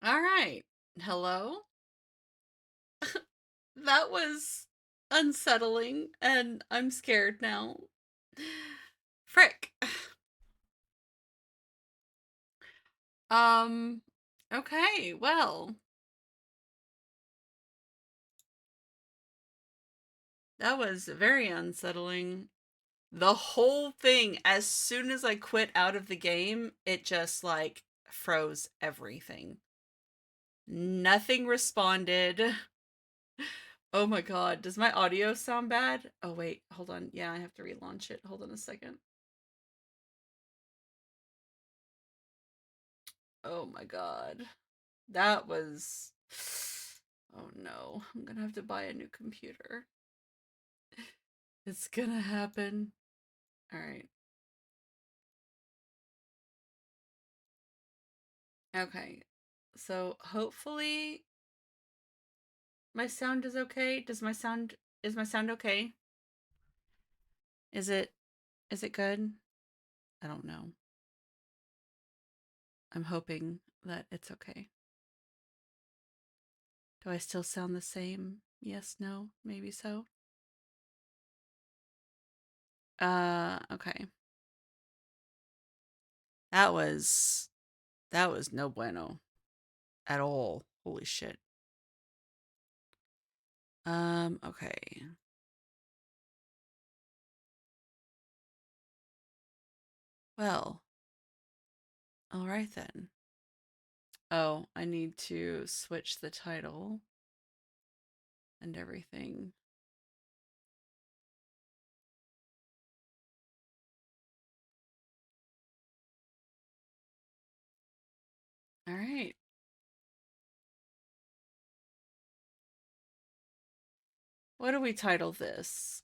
All right. Hello? That was unsettling, and I'm scared now. Frick. Um, okay, well, that was very unsettling. The whole thing, as soon as I quit out of the game, it just like froze everything. Nothing responded. Oh my god, does my audio sound bad? Oh wait, hold on. Yeah, I have to relaunch it. Hold on a second. Oh my god. That was... Oh no, I'm gonna have to buy a new computer. It's gonna happen. Alright. Okay. So hopefully my sound is okay. Is my sound okay? Is it is it good? I don't know. I'm hoping that it's okay. Do I still sound the same? Yes, no, maybe so. Okay. That was no bueno at all. Holy shit. Okay. Well, all right then. Oh, I need to switch the title and everything. All right. What do we title this?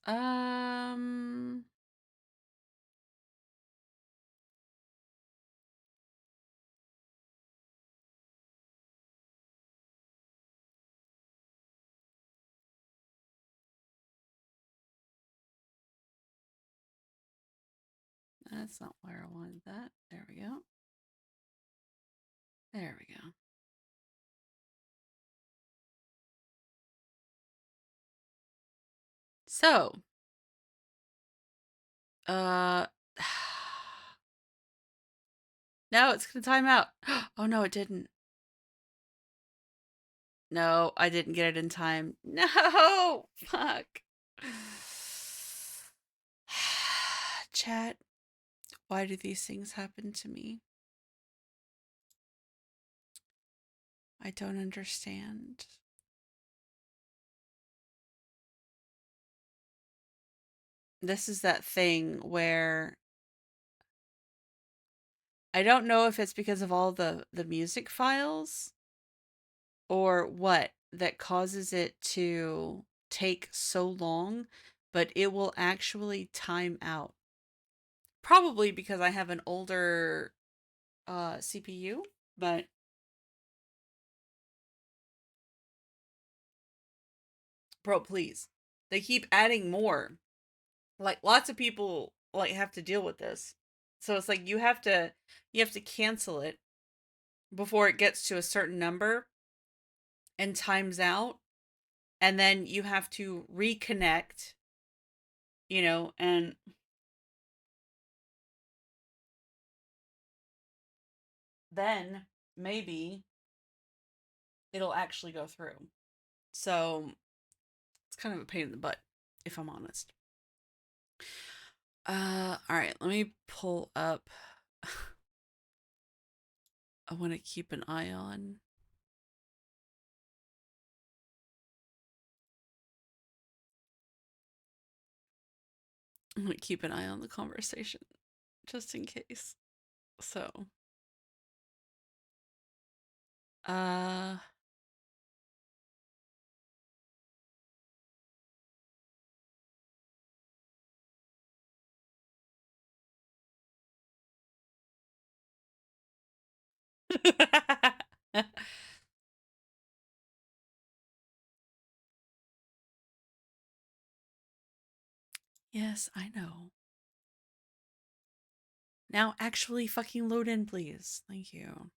That's not where I wanted that. There we go. There we go. So, uh, no, it's gonna time out. Oh no, it didn't. No, I didn't get it in time. No, fuck. Chat, why do these things happen to me? I don't understand. This is that thing where I don't know if it's because of all the music files or what that causes it to take so long, but it will actually time out. Probably because I have an older CPU, but bro, please. They keep adding more. Like lots of people like have to deal with this. So it's like you have to cancel it before it gets to a certain number and times out, and then you have to reconnect, and then maybe it'll actually go through. So it's kind of a pain in the butt, if I'm honest. All right, let me pull up. I want to keep an eye on. I'm going to keep an eye on the conversation just in case. So, uh, yes, I know. Now actually fucking load in, please. Thank you.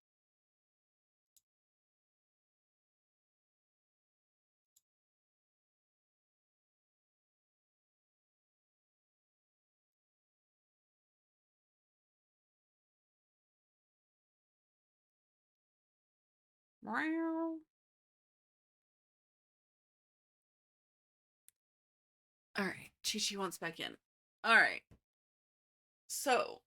All right. Chi Chi wants back in. All right. So,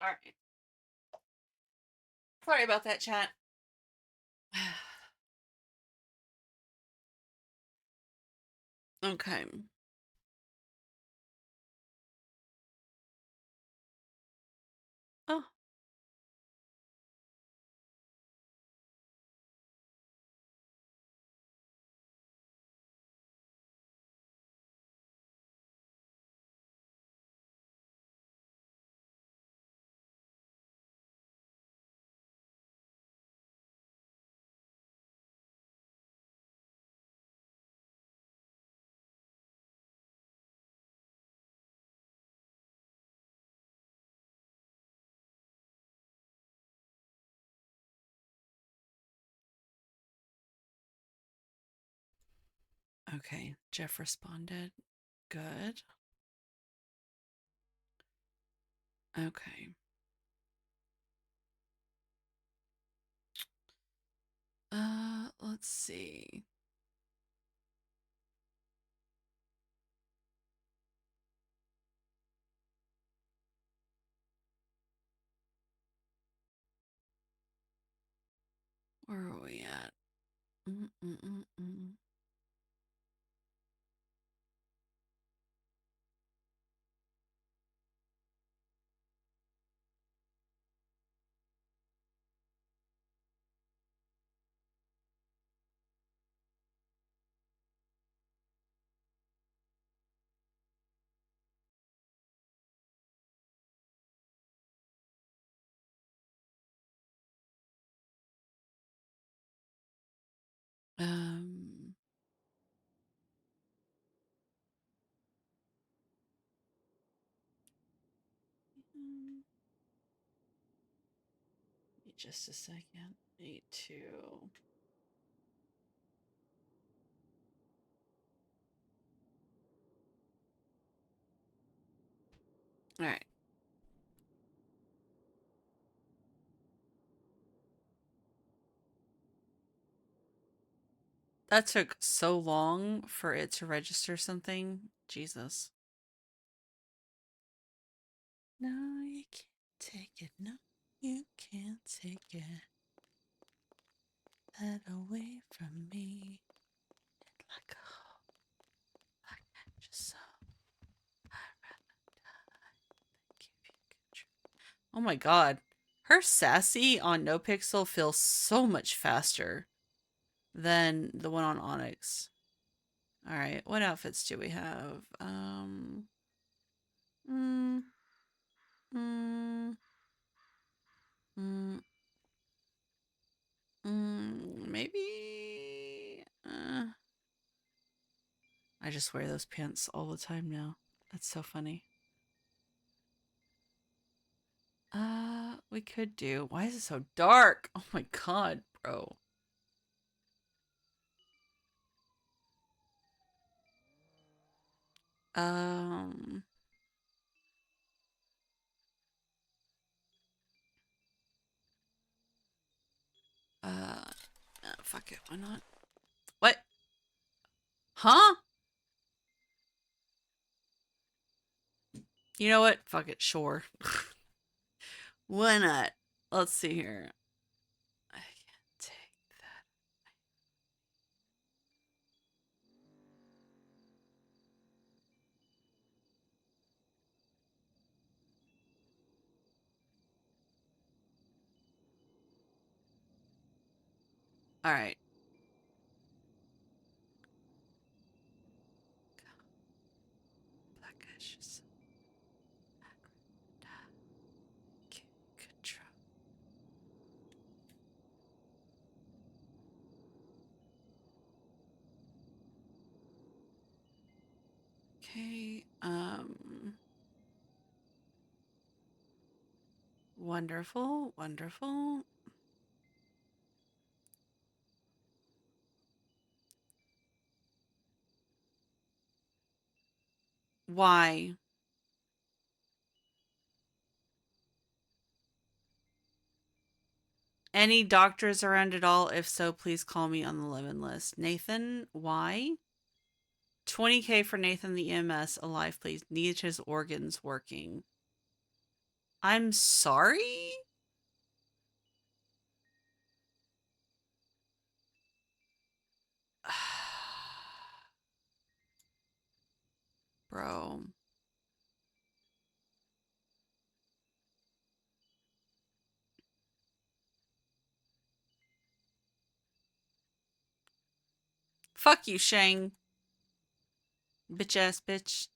all right. Sorry about that, chat. Okay. Oh, okay. Jeff responded. Good. Okay. Let's see. Where are we at? Mm-mm-mm-mm. Um, just a second. Need to. All right. That took so long for it to register something. Jesus. No, you can't take it. No, you can't take it. That away from me. Like a just so I'd rather die than give you control. Oh my god. Her sassy on NoPixel feels so much faster than the one on Onyx. All right, what outfits do we have? Mm, mm, mm, maybe. I just wear those pants all the time now. That's so funny. We could do. Why is it so dark? Oh my god, bro. Um, fuck it. Why not? What? Huh? You know what? Fuck it. Sure. Why not? Let's see here. I can't take that. All right. Black ashes. Control. Okay. Wonderful. Wonderful. Why? Any doctors around at all? If so, please call me on the lemon list. Nathan, why? 20K for Nathan the EMS. Alive, please. Needs his organs working. I'm sorry? Bro. Fuck you, Shang. Bitch ass bitch.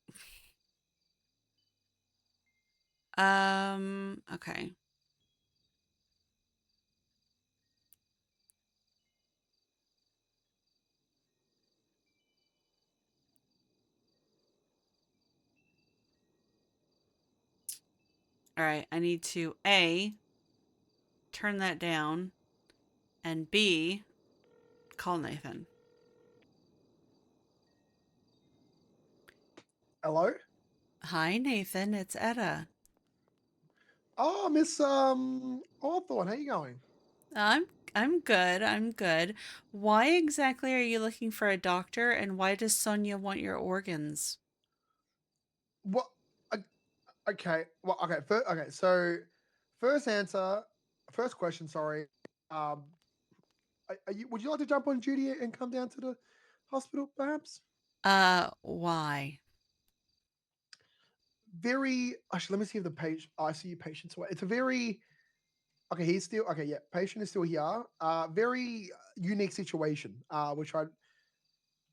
Okay. Alright, I need to A, turn that down, and B, call Nathan. Hello? Hi, Nathan. It's Etta. Oh, Miss Hawthorne, how you going? I'm I'm good. I'm good. Why exactly are you looking for a doctor, and why does Sonia want your organs? What? o- Okay. Well, okay. Okay. So, first answer, first question. Sorry. Um, are you? Would you like to jump on duty and come down to the hospital, perhaps? Why? Very. Actually, let me see if the page. ICU patient's away. It's a very. Okay, he's still. Okay, yeah. Patient is still here. Very unique situation. Which I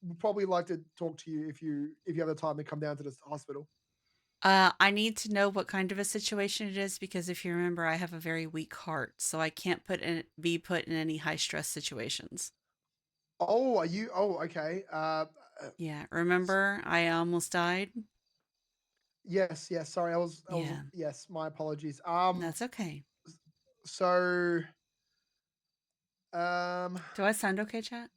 would probably like to talk to you if you have the time to come down to this hospital. I need to know what kind of a situation it is because if you remember, I have a very weak heart, so I can't be put in any high stress situations. Oh, are you? Oh, okay. Yeah, S- remember I almost died? yes, yes. Sorry, I was. Yeah, Yes, my apologies. that's okay. So, um, Do I sound okay, chat?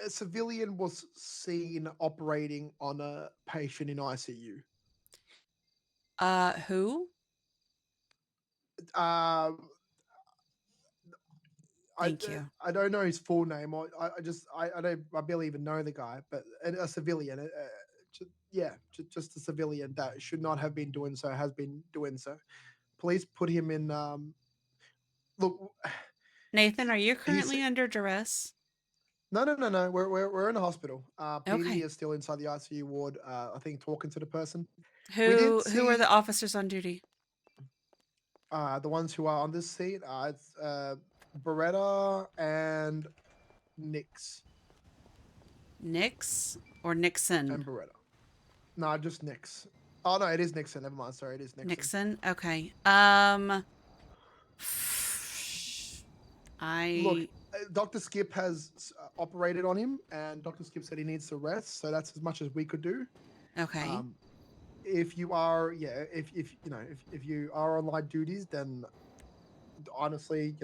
a civilian was seen operating on a patient in ICU. Who? Um, I Thank you. I don't know his full name. I don't I barely even know the guy, but a civilian. Yeah, just a civilian that should not have been doing so has been doing so. Police put him in. Look, Nathan, are you he's currently under duress? no. We're in a hospital. PD Okay. is still inside the ICU ward. I think talking to the person. We did Who are the see officers on duty? the ones who are on this seat. It's Beretta and Nix Nix or Nixon? and Beretta. No, just Nix. Oh no, it is Nixon. Never mind. Sorry, it is Nixon. Nixon. Okay. Look, I Dr. Skip has operated on him, and Dr. Skip said he needs to rest. So that's as much as we could do. okay. Um, if you are, yeah, if you know, if you are on light duties, then honestly,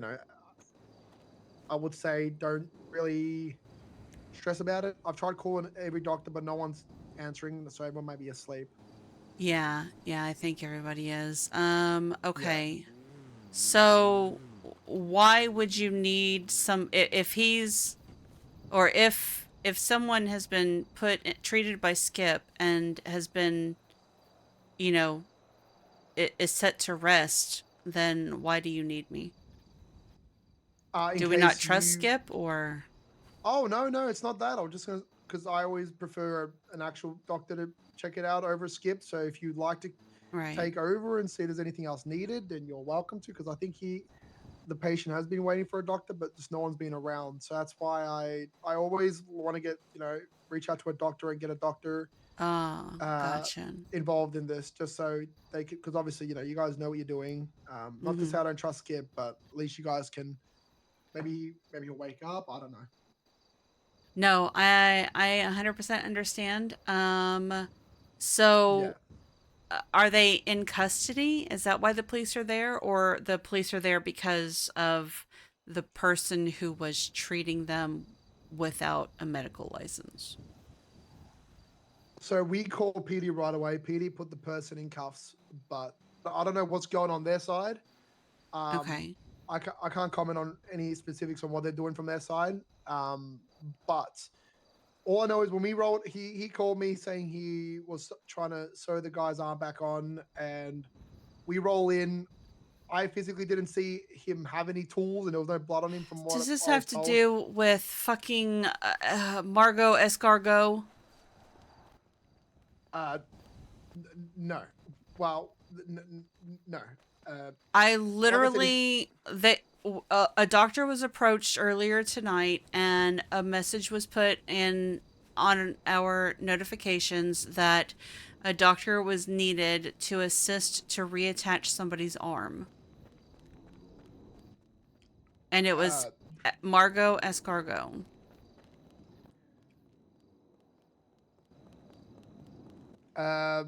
I would say don't really stress about it. I've tried calling every doctor, but no one's answering, so everyone might be asleep. Yeah, yeah, I think everybody is. Yeah. Okay. So why would you need if he's or if someone has been treated by Skip and has been, you know, is set to rest, then why do you need me? In Do we not case trust you, Skip or oh no, it's not that. I'm just gonna because I always prefer an actual doctor to check it out over Skip. So if you'd like to right? take over and see if there's anything else needed, then you're welcome to. Because I think the patient has been waiting for a doctor, but just no one's been around. So that's why I always want to get reach out to a doctor and get a doctor Ah, uh, gotcha. involved in this, just so they could, because obviously you guys know what you're doing. Not to Mm-hmm. say I don't trust Skip, but at least you guys can maybe you'll wake up. I don't know. No, I 100% understand. Yeah. So are they in custody? Is that why the police are there, or the police are there because of the person who was treating them without a medical license? So we called PD right away. PD put the person in cuffs, but I don't know what's going on their side. Um, Okay. I can't comment on any specifics on what they're doing from their side. But all I know is when we rolled, he called me saying he was trying to sew the guy's arm back on, and we roll in. I physically didn't see him have any tools, and there was no blood on him from Does what this I was have to told. do with fucking Margot Escargot? Uh, no. Well, no. I Like I said, if literally that a doctor was approached earlier tonight, and a message was put in on our notifications that a doctor was needed to assist to reattach somebody's arm, and it was uh, Margot Escargot. uh,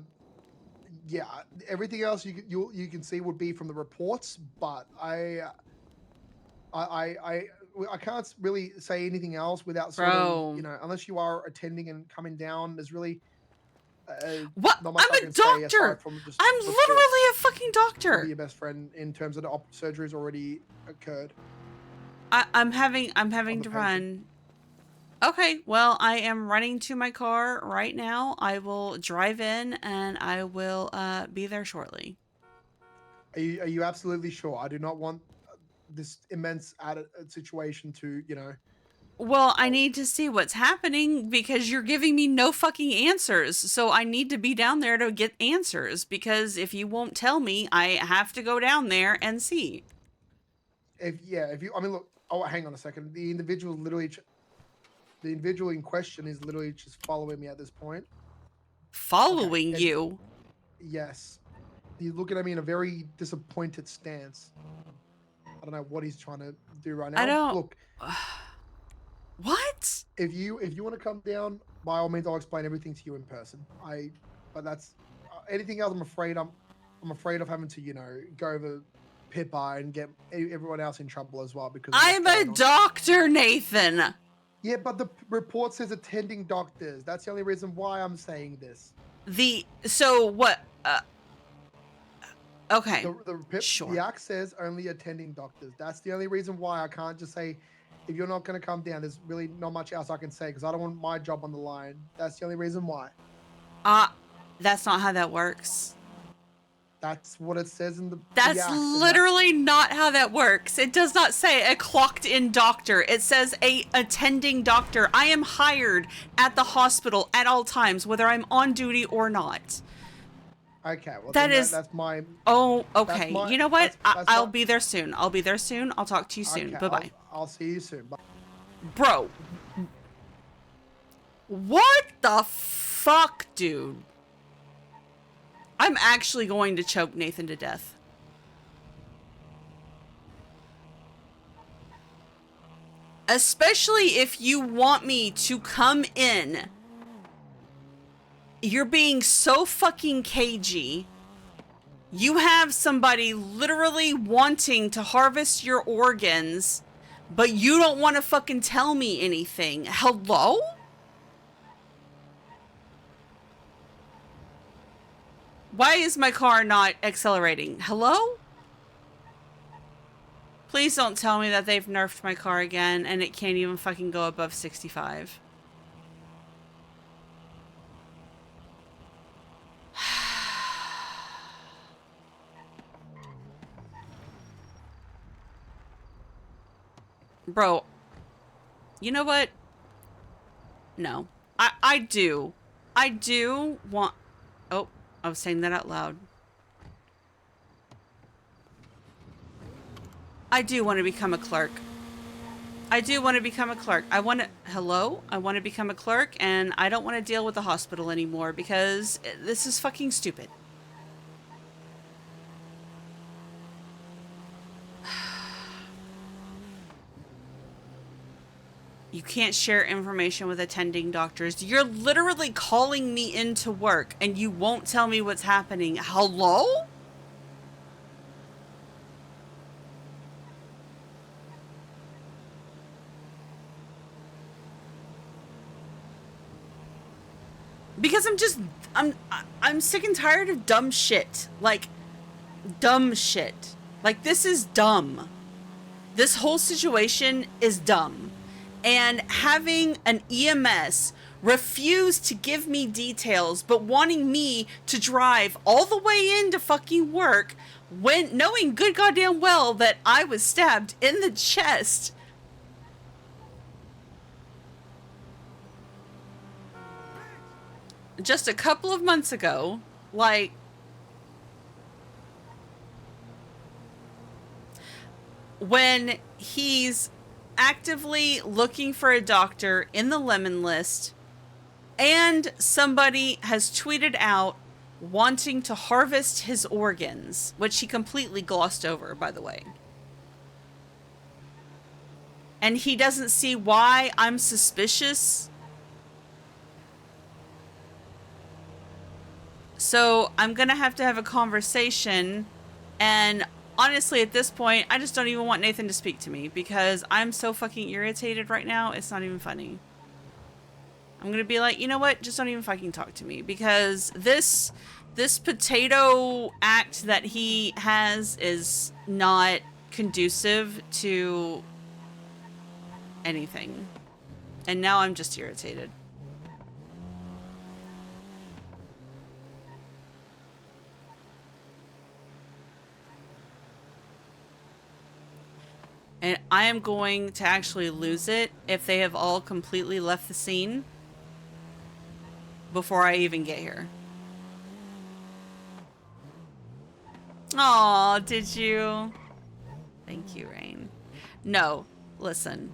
yeah, everything else you can see would be from the reports, but I I I I can't really say anything else without sort of Bro, unless you are attending and coming down. There's really what? not much I'm I a can say aside doctor. from just I'm look, literally a fucking you'll be doctor. your best friend in terms of the surgery has already occurred I'm on having the to patient. run. Okay, well, I am running to my car right now. I will drive in and I will be there shortly. Are you absolutely sure? I do not want this immense situation to Well, I oh, need to see what's happening because you're giving me no fucking answers. So I need to be down there to get answers because if you won't tell me, I have to go down there and see. if you I mean look, oh, hang on a second. The individual in question is literally just following me at this point. Okay, Following and you? yes, he's looking at me in a very disappointed stance. I don't know what he's trying to do right I now. don't. Look, What? if you want to come down, by all means, I'll explain everything to you in person. But that's anything else. I'm afraid of having to go over Pippa and get everyone else in trouble as well because of what's I'm a going on. doctor, Nathan. Yeah, but the report says attending doctors. That's the only reason why I'm saying this. So what? Okay, The sure. act says only attending doctors. That's the only reason why I can't just say if you're not going to come down. There's really not much else I can say because I don't want my job on the line. That's the only reason why. Uh, that's not how that works. That's what it says in the That's act, and that's literally not how that works. It does not say a clocked in doctor. It says a attending doctor. I am hired at the hospital at all times, whether I'm on duty or not. okay. Well, That then is, that's my oh, that's okay. my You know what? that's I'll my be there soon. I'll be there soon. I'll talk to you soon. okay. Bye bye. I'll see you soon. Bye. Bro, what the fuck, dude? I'm actually going to choke Nathan to death. Especially if you want me to come in. You're being so fucking cagey. You have somebody literally wanting to harvest your organs, but you don't want to fucking tell me anything. Hello? Why is my car not accelerating? Hello? Please don't tell me that they've nerfed my car again and it can't even fucking go above 65. Bro, you know what? No. I do. I do want... Oh, I was saying that out loud. I do want to become a clerk. I do want to become a clerk. I want to... Hello? I want to become a clerk, and I don't want to deal with the hospital anymore because this is fucking stupid. You can't share information with attending doctors. You're literally calling me into work, and you won't tell me what's happening. Hello? Because I'm sick and tired of dumb shit. Like, dumb shit. Like, this is dumb. This whole situation is dumb. And having an EMS refuse to give me details, but wanting me to drive all the way into fucking work when knowing good goddamn well that I was stabbed in the chest. Just a couple of months ago, like, when he's actively looking for a doctor in the lemon list, and somebody has tweeted out wanting to harvest his organs, which he completely glossed over, by the way. And he doesn't see why I'm suspicious. So I'm going to have a conversation. And honestly, at this point, I just don't even want Nathan to speak to me because I'm so fucking irritated right now. It's not even funny. I'm going to be like, you know what? Just don't even fucking talk to me because this potato act that he has is not conducive to anything. And now I'm just irritated. And I am going to actually lose it if they have all completely left the scene before I even get here. Aw, did you? Thank you, Rain. No, listen.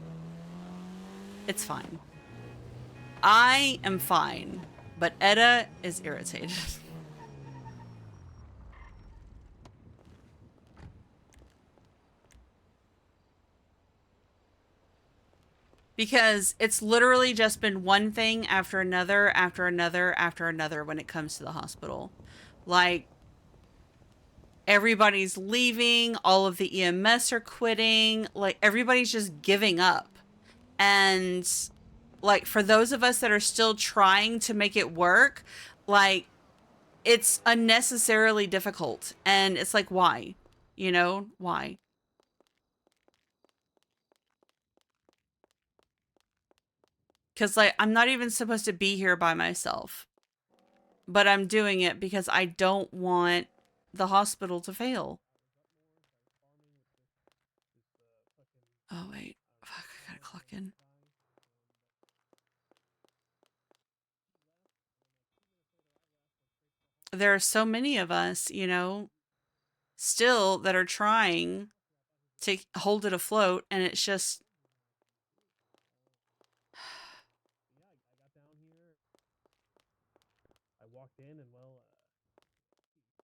It's fine. I am fine, but Etta is irritated. Because it's literally just been one thing after another, after another, after another when it comes to the hospital. Like, everybody's leaving, all of the EMS are quitting, like, everybody's just giving up. And, like, for those of us that are still trying to make it work, like, it's unnecessarily difficult. And it's like, why? You know, why? Because, like, I'm not even supposed to be here by myself. But I'm doing it because I don't want the hospital to fail. Oh, wait. Fuck, I gotta clock in. There are so many of us, you know, still that are trying to hold it afloat, and it's just.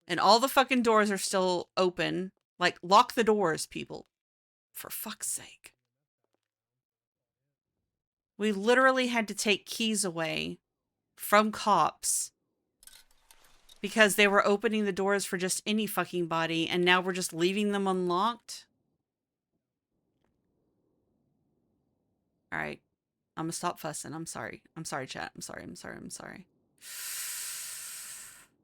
And all the fucking doors are still open. Like, lock the doors, people. For fuck's sake. We literally had to take keys away from cops because they were opening the doors for just any fucking body, and now we're just leaving them unlocked. All right. I'm gonna stop fussing. I'm sorry. I'm sorry, chat. I'm sorry. I'm sorry. I'm sorry.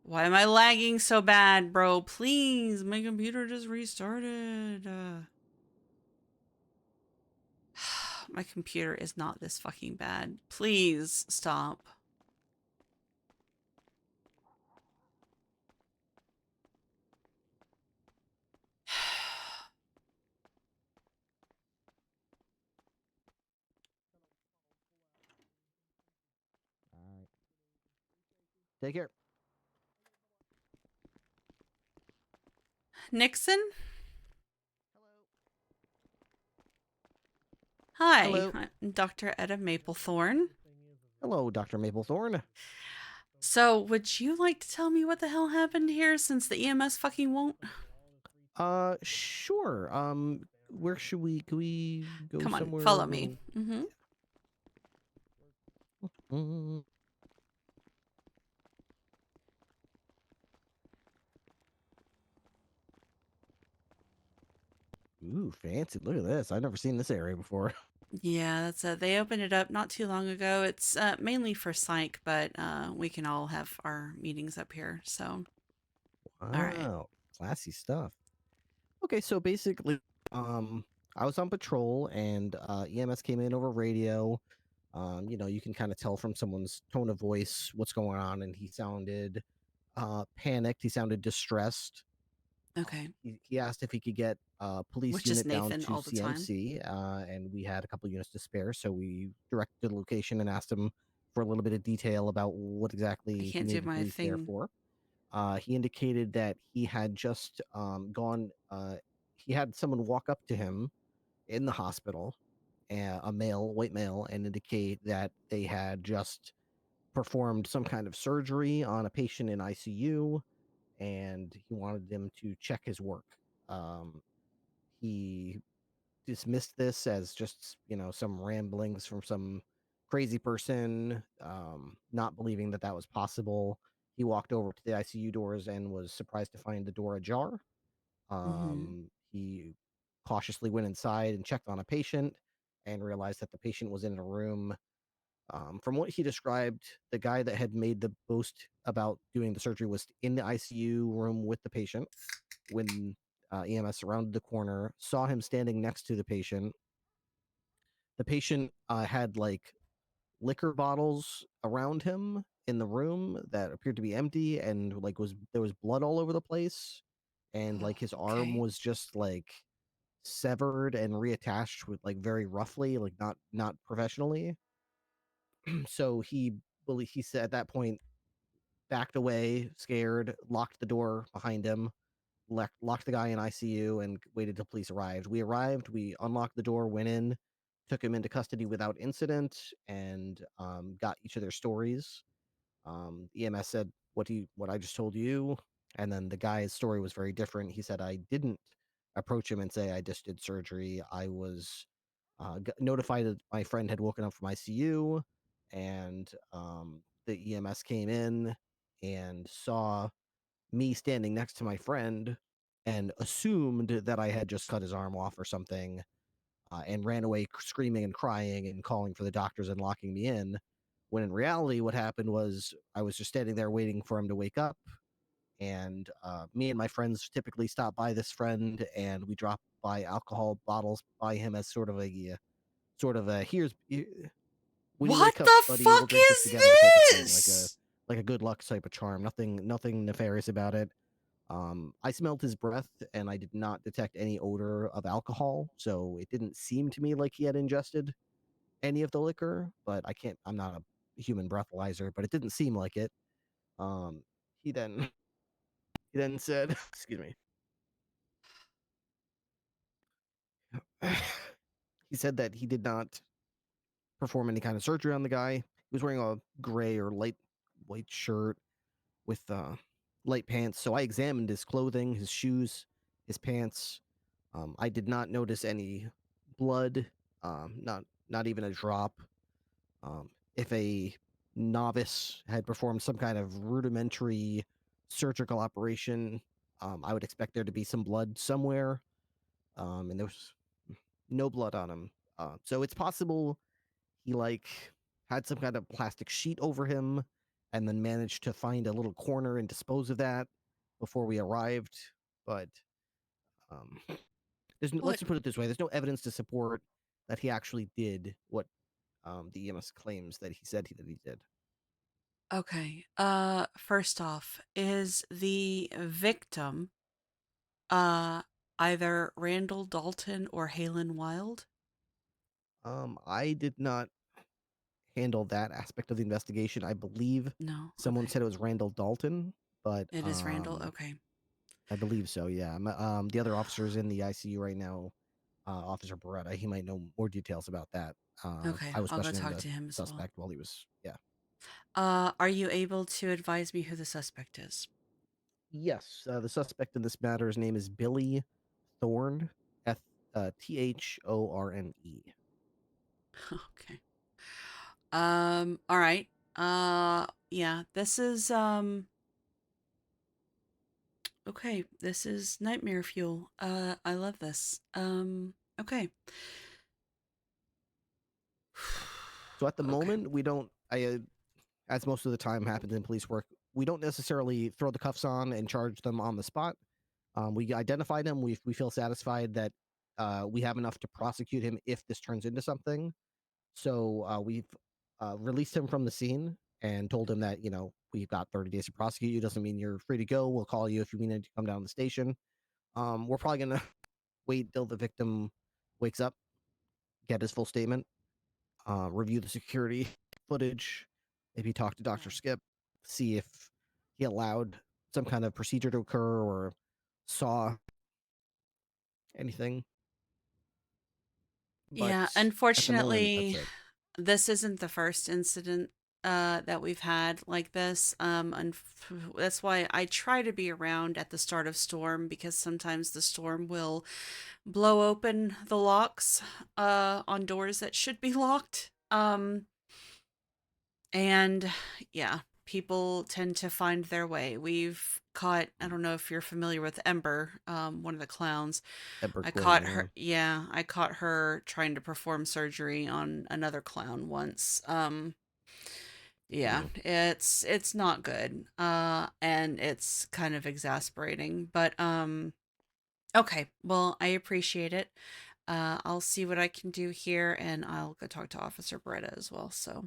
Why am I lagging so bad, bro? Please, my computer just restarted. My computer is not this fucking bad. Please stop. Take care. Nixon? Hi, Hello. I'm Dr. Etta Maplethorne. Hello, Dr. Maplethorne. So, would you like to tell me what the hell happened here since the EMS fucking won't? Sure. Where should we, could we go Come on, somewhere? follow me. Mm-hmm. Mm. Ooh, fancy. Look at this. I've never seen this area before. Yeah, that's they opened it up not too long ago. It's mainly for psych, but we can all have our meetings up here. So, all right. Wow, classy stuff. Okay, so basically, um, I was on patrol and EMS came in over radio. You can kind of tell from someone's tone of voice what's going on, and he sounded panicked. He sounded distressed. Okay. He asked if he could get a police Which is unit down Nathan to all the time. CMC, and we had a couple units to spare, so we directed the location and asked him for a little bit of detail about what I exactly he can't do needed my police there thing. for. He indicated that he had just gone. He had someone walk up to him in the hospital, a male, white male, and indicate that they had just performed some kind of surgery on a patient in ICU, and he wanted them to check his work. He dismissed this as just some ramblings from some crazy person, not believing that that was possible. He walked over to the ICU doors and was surprised to find the door ajar. Mm-hmm. He cautiously went inside and checked on a patient and realized that the patient was in a room. From what he described, the guy that had made the boast about doing the surgery was in the ICU room with the patient when EMS rounded the corner, saw him standing next to the patient. The patient had like liquor bottles around him in the room that appeared to be empty, and like was there was blood all over the place, and Oh, like his arm okay. was just like severed and reattached with like very roughly, like not professionally. So he said at that point backed away, scared, locked the door behind him, locked the guy in ICU, and waited till police arrived. We arrived, we unlocked the door, went in, took him into custody without incident, and got each of their stories. EMS said what I just told you, and then the guy's story was very different. He said I didn't approach him and say I just did surgery. I was notified that my friend had woken up from ICU, and the EMS came in and saw me standing next to my friend and assumed that I had just cut his arm off or something, and ran away screaming and crying and calling for the doctors and locking me in. When in reality, what happened was I was just standing there waiting for him to wake up. And me and my friends typically stop by this friend, and we drop by alcohol bottles by him as sort of a here's when you What wake up, the buddy, we'll fuck drink this is together type of thing, this? like a good luck type of charm. Nothing nefarious about it. I smelled his breath and I did not detect any odor of alcohol, so it didn't seem to me like he had ingested any of the liquor. But I'm not a human breathalyzer, but it didn't seem like it. Um, he then he then said, excuse me. He said that he did not perform any kind of surgery on the guy. He was wearing a gray or light white shirt with light pants. So I examined his clothing, his shoes, his pants. I did not notice any blood, not even a drop. If a novice had performed some kind of rudimentary surgical operation, I would expect there to be some blood somewhere, and there was no blood on him. So it's possible he like had some kind of plastic sheet over him and then managed to find a little corner and dispose of that before we arrived. But um, let's What? just put it this way: there's no evidence to support that he actually did what the EMS claims that he said that he did. Okay. First off, is the victim uh either Randall Dalton or Halen Wild? I did not handle that aspect of the investigation. I believe No. someone Okay. said it was Randall Dalton, but It is Randall. Okay. I believe so. Yeah. The other officers in the ICU right now, Officer Beretta, he might know more details about that. Okay. I was I'll go questioning talk the to him as well. suspect while he was, yeah. Are you able to advise me who the suspect is? Yes, the suspect in this matter's name is Billy Thorne, Thorne. Okay. All right. Yeah, this is okay. This is nightmare fuel. I love this. Okay. So at the Okay. moment, we don't. As most of the time happens in police work, we don't necessarily throw the cuffs on and charge them on the spot. We identify them. We feel satisfied that we have enough to prosecute him if this turns into something. So we've released him from the scene and told him that we've got 30 days to prosecute you. Doesn't mean you're free to go. We'll call you if you need to come down to the station. We're probably gonna wait till the victim wakes up, get his full statement, review the security footage, maybe talk to Dr. Skip, see if he allowed some kind of procedure to occur or saw anything. But Yeah, at the moment, that's unfortunately, it. this isn't the first incident that we've had like this. And that's why I try to be around at the start of storm, because sometimes the storm will blow open the locks on doors that should be locked. And yeah, people tend to find their way. We've caught, I don't know if you're familiar with Ember, one of the clowns. Ember I Quinn, caught yeah. her, yeah, I caught her trying to perform surgery on another clown once. Yeah, it's not good. And it's kind of exasperating, but okay. Well, I appreciate it. I'll see what I can do here, and I'll go talk to Officer Beretta as well. So,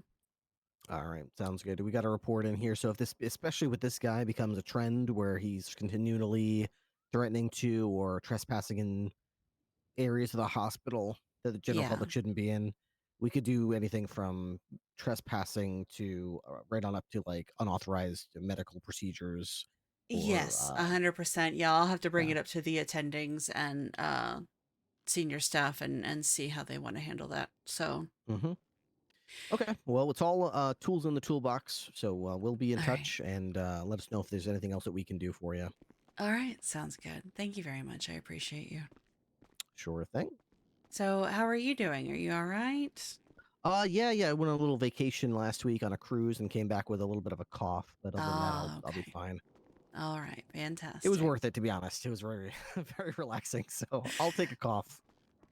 All right, sounds good. We got a report in here. So if this, especially with this guy, becomes a trend where he's continually threatening to or trespassing in areas of the hospital that the general yeah. public shouldn't be in, we could do anything from trespassing to right on up to like unauthorized medical procedures or Yes, 100%. Yeah, I'll have to bring yeah. it up to the attendings and senior staff and see how they want to handle that. So, Mm-hmm. Okay, well, it's all tools in the toolbox. So we'll be in all right. touch and let us know if there's anything else that we can do for you. All right, sounds good. Thank you very much. I appreciate you. Sure thing. So, how are you doing? Are you all right? Yeah. I went on a little vacation last week on a cruise and came back with a little bit of a cough, but other than that, Ah, I'll be okay. fine. All right, It was fantastic. worth it, to be honest. It was very, very relaxing. So I'll take a cough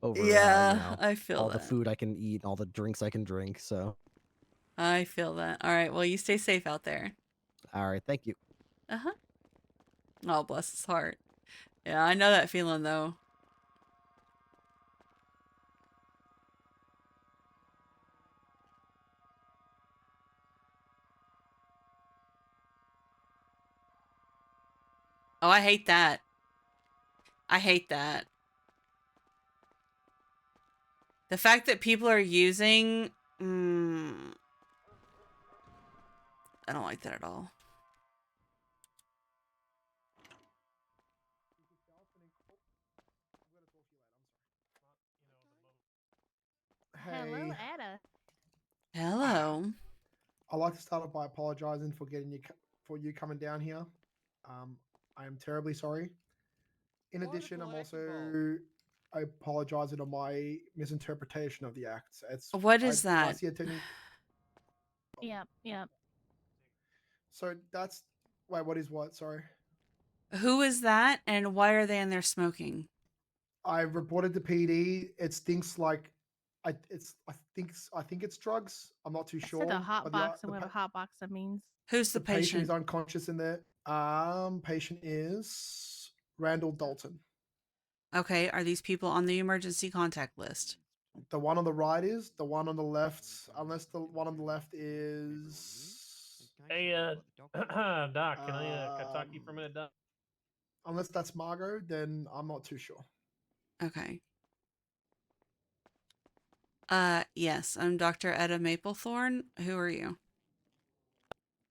over, Yeah, I feel all the that. food I can eat, all the drinks I can drink. So, I feel that. All right, well, you stay safe out there. all right, thank you. Uh-huh. Oh, bless his heart. Yeah, I know that feeling though. Oh, I hate that. I hate that. The fact that people are using, I don't like that at all. Hello, Hey, Etta. Hello. I'd like to start off by apologizing for for you coming down here. Um, I am terribly sorry. In addition, I'm also apologizing on my misinterpretation of the act. What is I that? see attending. Yep. So that's wait. What is what? Sorry. Who is that, and why are they in there smoking? I reported to PD. It stinks like I think it's drugs. I'm not too I said a sure. hot But box and whatever hot box that means. Who's the the patient is patient? unconscious in there. Patient is Randall Dalton. Okay, are these people on the emergency contact list? The one on the right is. The one on the left, unless the one on the left is. Hey, Doc, can I talk to you for a Um, minute, Doc? Unless that's Margot, then I'm not too sure. Okay. Yes, I'm Dr. Etta Maplethorne. Who are you?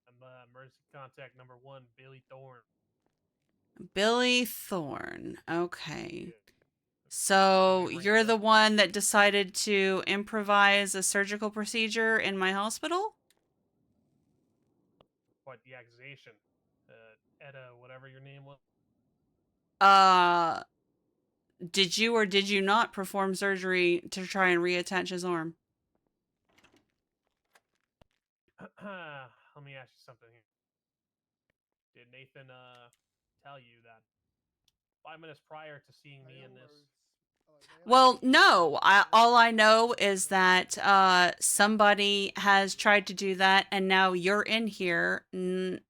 I'm emergency contact number 1, Billy Thorne. Billy Thorne. Okay. Yeah. So Somebody ring you're a the bell? one that decided to improvise a surgical procedure in my hospital? What the accusation? Etta, whatever your name was. Uh, did you or did you not perform surgery to try and reattach his arm? Let me ask you something here. Did Nathan tell you that 5 minutes prior to seeing me in this Well, no. All I know is that somebody has tried to do that, and now you're in here, and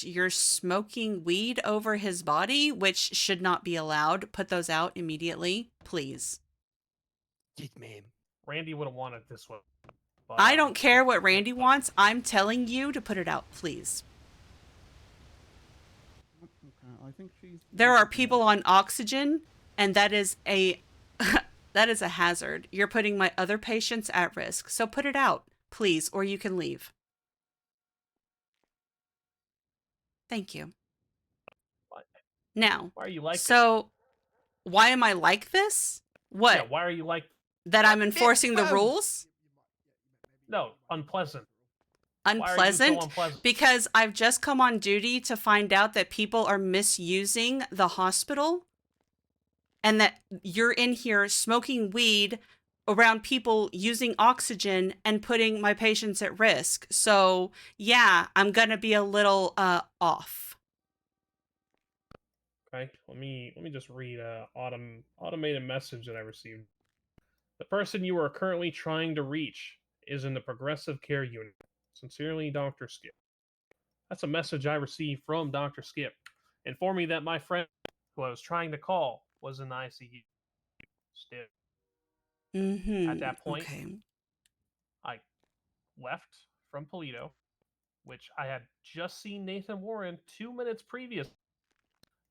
you're smoking weed over his body, which should not be allowed. Put those out immediately, please. Yes, ma'am. Randy would have wanted this one. But, I don't care what Randy wants. I'm telling you to put it out, please. Okay, I think she's. There are people on oxygen, and that is a that is a hazard. You're putting my other patients at risk. So put it out, please, or you can leave. Thank you. What? Now, Why are you like so why am I like this? What? Yeah, why are you like That I'm enforcing the Well, rules? no, unpleasant? Unpleasant? Why are you so unpleasant? Because I've just come on duty to find out that people are misusing the hospital and that you're in here smoking weed around people using oxygen and putting my patients at risk. So, yeah, I'm going to be a little off. Okay, let me just read a automated message that I received. The person you are currently trying to reach is in the progressive care unit. Sincerely, Dr. Skip. That's a message I received from Dr. Skip, informing me that my friend who I was trying to call was in the ICU. Still, at that point, Okay. I left from Polito, which I had just seen Nathan Warren 2 minutes previous.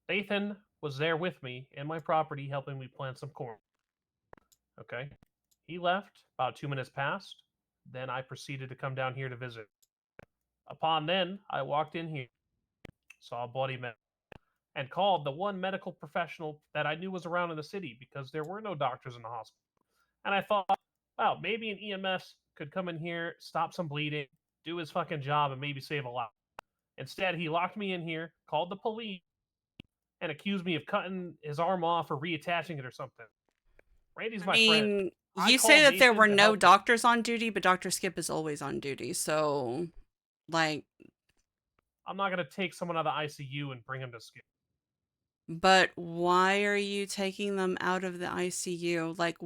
Nathan was there with me in my property helping me plant some corn. Okay. He left, about 2 minutes passed. Then I proceeded to come down here to visit. Upon then, I walked in here, saw a bloody mess, and called the one medical professional that I knew was around in the city because there were no doctors in the hospital. And I thought, wow, maybe an EMS could come in here, stop some bleeding, do his fucking job, and maybe save a life. Instead, he locked me in here, called the police, and accused me of cutting his arm off or reattaching it or something. Randy's my friend. You say that there were no doctors on duty, but Dr. Skip is always on duty. So, like, I'm not gonna take someone out of the ICU and bring him to Skip. but why are you taking them out of the ICU? Like,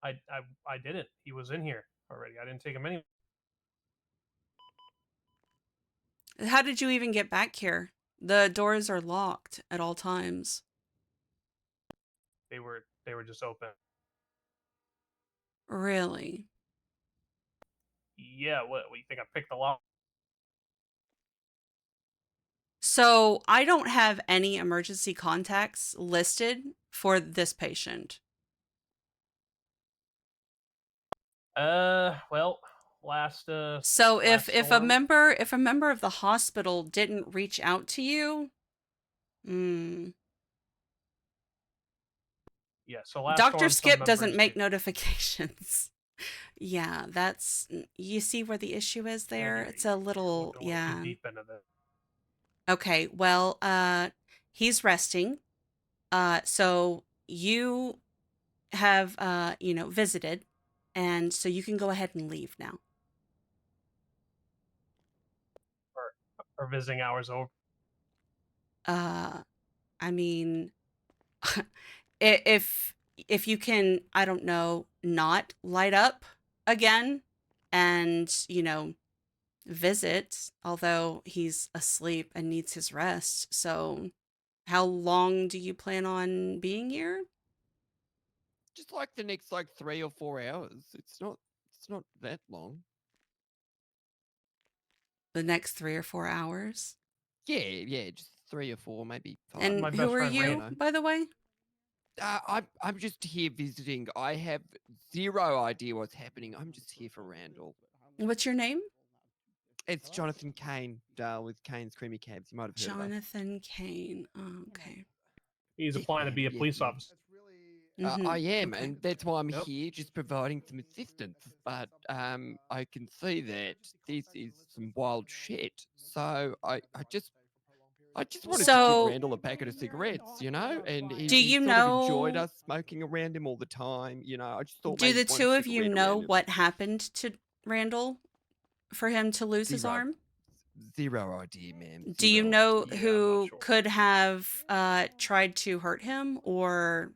I didn't. He was in here already. I didn't take him anywhere. how did you even get back here? The doors are locked at all times. They were just open. Really? Yeah. What? You think I picked the lock? So I don't have any emergency contacts listed for this patient. Well, last So last if a storm- member of the hospital didn't reach out to you, Yeah. So last Dr. storm, some Skip doesn't members make did- notifications. Yeah, that's you see where the issue is there. Yeah, It's a little don't wanna go deep into this. Okay, well, he's resting. So you have visited, and so you can go ahead and leave now. Or visiting hours over. I mean, if you can, I don't know, not light up again and, visit, although he's asleep and needs his rest. So how long do you plan on being here? Just like the next 3 or 4 hours. It's not that long. The next 3 or 4 hours? Yeah, just 3 or 4, maybe 5. And my who best are friend you, Rena. by the way? I'm just here visiting. I have zero idea what's happening. I'm just here for Randall. What's your name? It's Jonathan Kane, with Kane's Creamy Cabs. You might have heard of us. Jonathan Kane. Oh, okay. He's Yes, applying to ma'am, be a yes, police ma'am. officer. I am, Okay. and that's why I'm Yep. here, just providing some assistance. But I can see that this is some wild shit. So I just wanted to So- give Randall a packet of cigarettes, and Do he you sort of enjoyed know- us smoking around him all the time. I just thought Do maybe the one two of you cigarette know around him. what happened to Randall for him to lose his Zero. arm? Zero idea, ma'am. Do you Zero know idea. Yeah, I'm who not sure. could have tried to hurt him or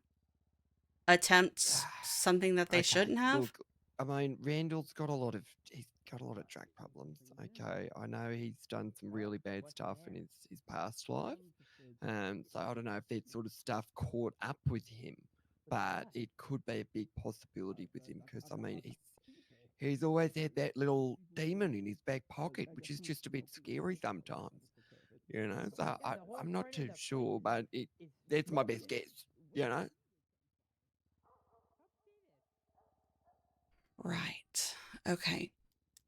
attempt something that they Okay, shouldn't have? Look, I mean, Randall's got a lot of drug problems. Okay, I know he's done some really bad stuff in his past life. So I don't know if that sort of stuff caught up with him, but it could be a big possibility with him because I mean he's always had that little demon in his back pocket, which is just a bit scary sometimes. You know, so I'm not too sure, but that's my best guess. You know. Right. Okay.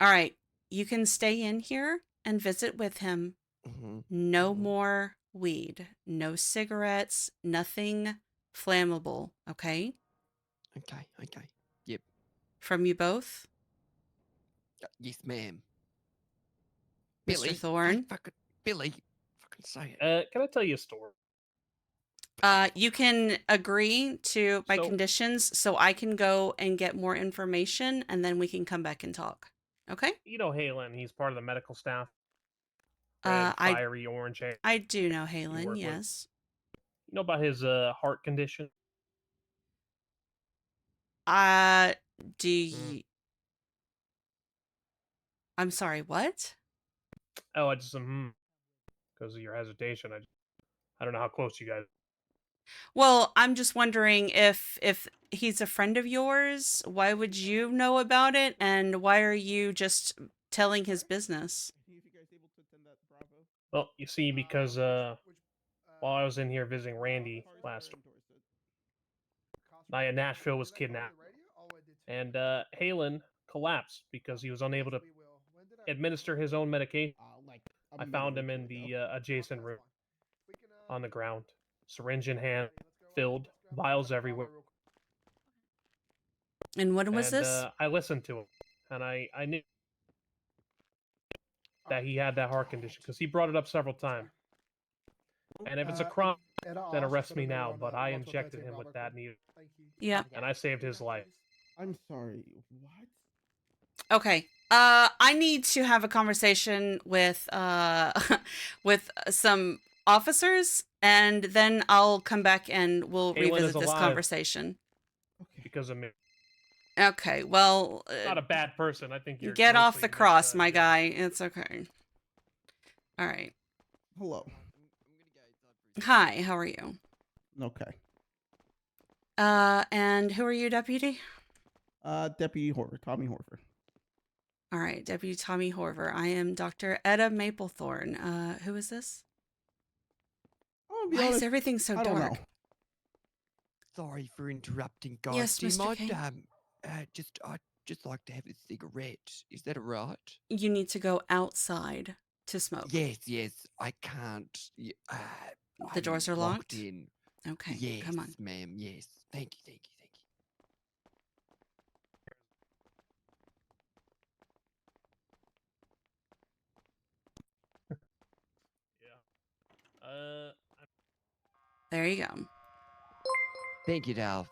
All right. You can stay in here and visit with him. Mm-hmm. No more weed, no cigarettes, nothing flammable, okay? Okay. Yep. From you both? Yes, ma'am. Mr. Billy, Thorne? Billy, fucking say it. Can I tell you a story? You can agree to my So- conditions so I can go and get more information and then we can come back and talk. Okay? You know Halen, he's part of the medical staff. Red, I fiery, orange hair. do know work Halen, with. yes. You know about his heart condition? Do you... I'm sorry, what? Oh, I just because of your hesitation. I don't know how close you guys. Well, I'm just wondering if he's a friend of yours, why would you know about it and why are you just telling his business? Well, you see, because while I was in here visiting Randy last, Nashville was kidnapped, and Halen collapsed because he was unable to administer his own medication. I found him in the adjacent room on the ground, syringe in hand, filled, vials everywhere. And when was And this? I listened to him, and I knew that he had that heart condition because he brought it up several times. And if it's a crime, then arrest me now. But I injected him with that needle, Yeah. and I saved his life. I'm sorry. What? Okay. I need to have a conversation with with some officers and then I'll come back and we'll Halen is revisit this alive. conversation. Okay. Because of me. Okay. Well, Not a bad person. I think you're get off grossly the cross, my misjudged. guy. It's okay. All right. Hello. Hi, how are you? Okay. And who are you, deputy? Deputy Horver, Tommy Horver. All right, Deputy Tommy Horver. I am Dr. Etta Maplethorne. Who is this? I'll be Why is honest, everything so I don't dark? know. Sorry for interrupting, guys. Yes, Do you Mr. mind, King? I'd just like to have a cigarette. Is that all right? You need to go outside to smoke. Yes, I can't. The doors I'm are locked? in. Okay, Yes, come on. ma'am. Yes. Thank you. Yeah. There you go. Thank you, Dal.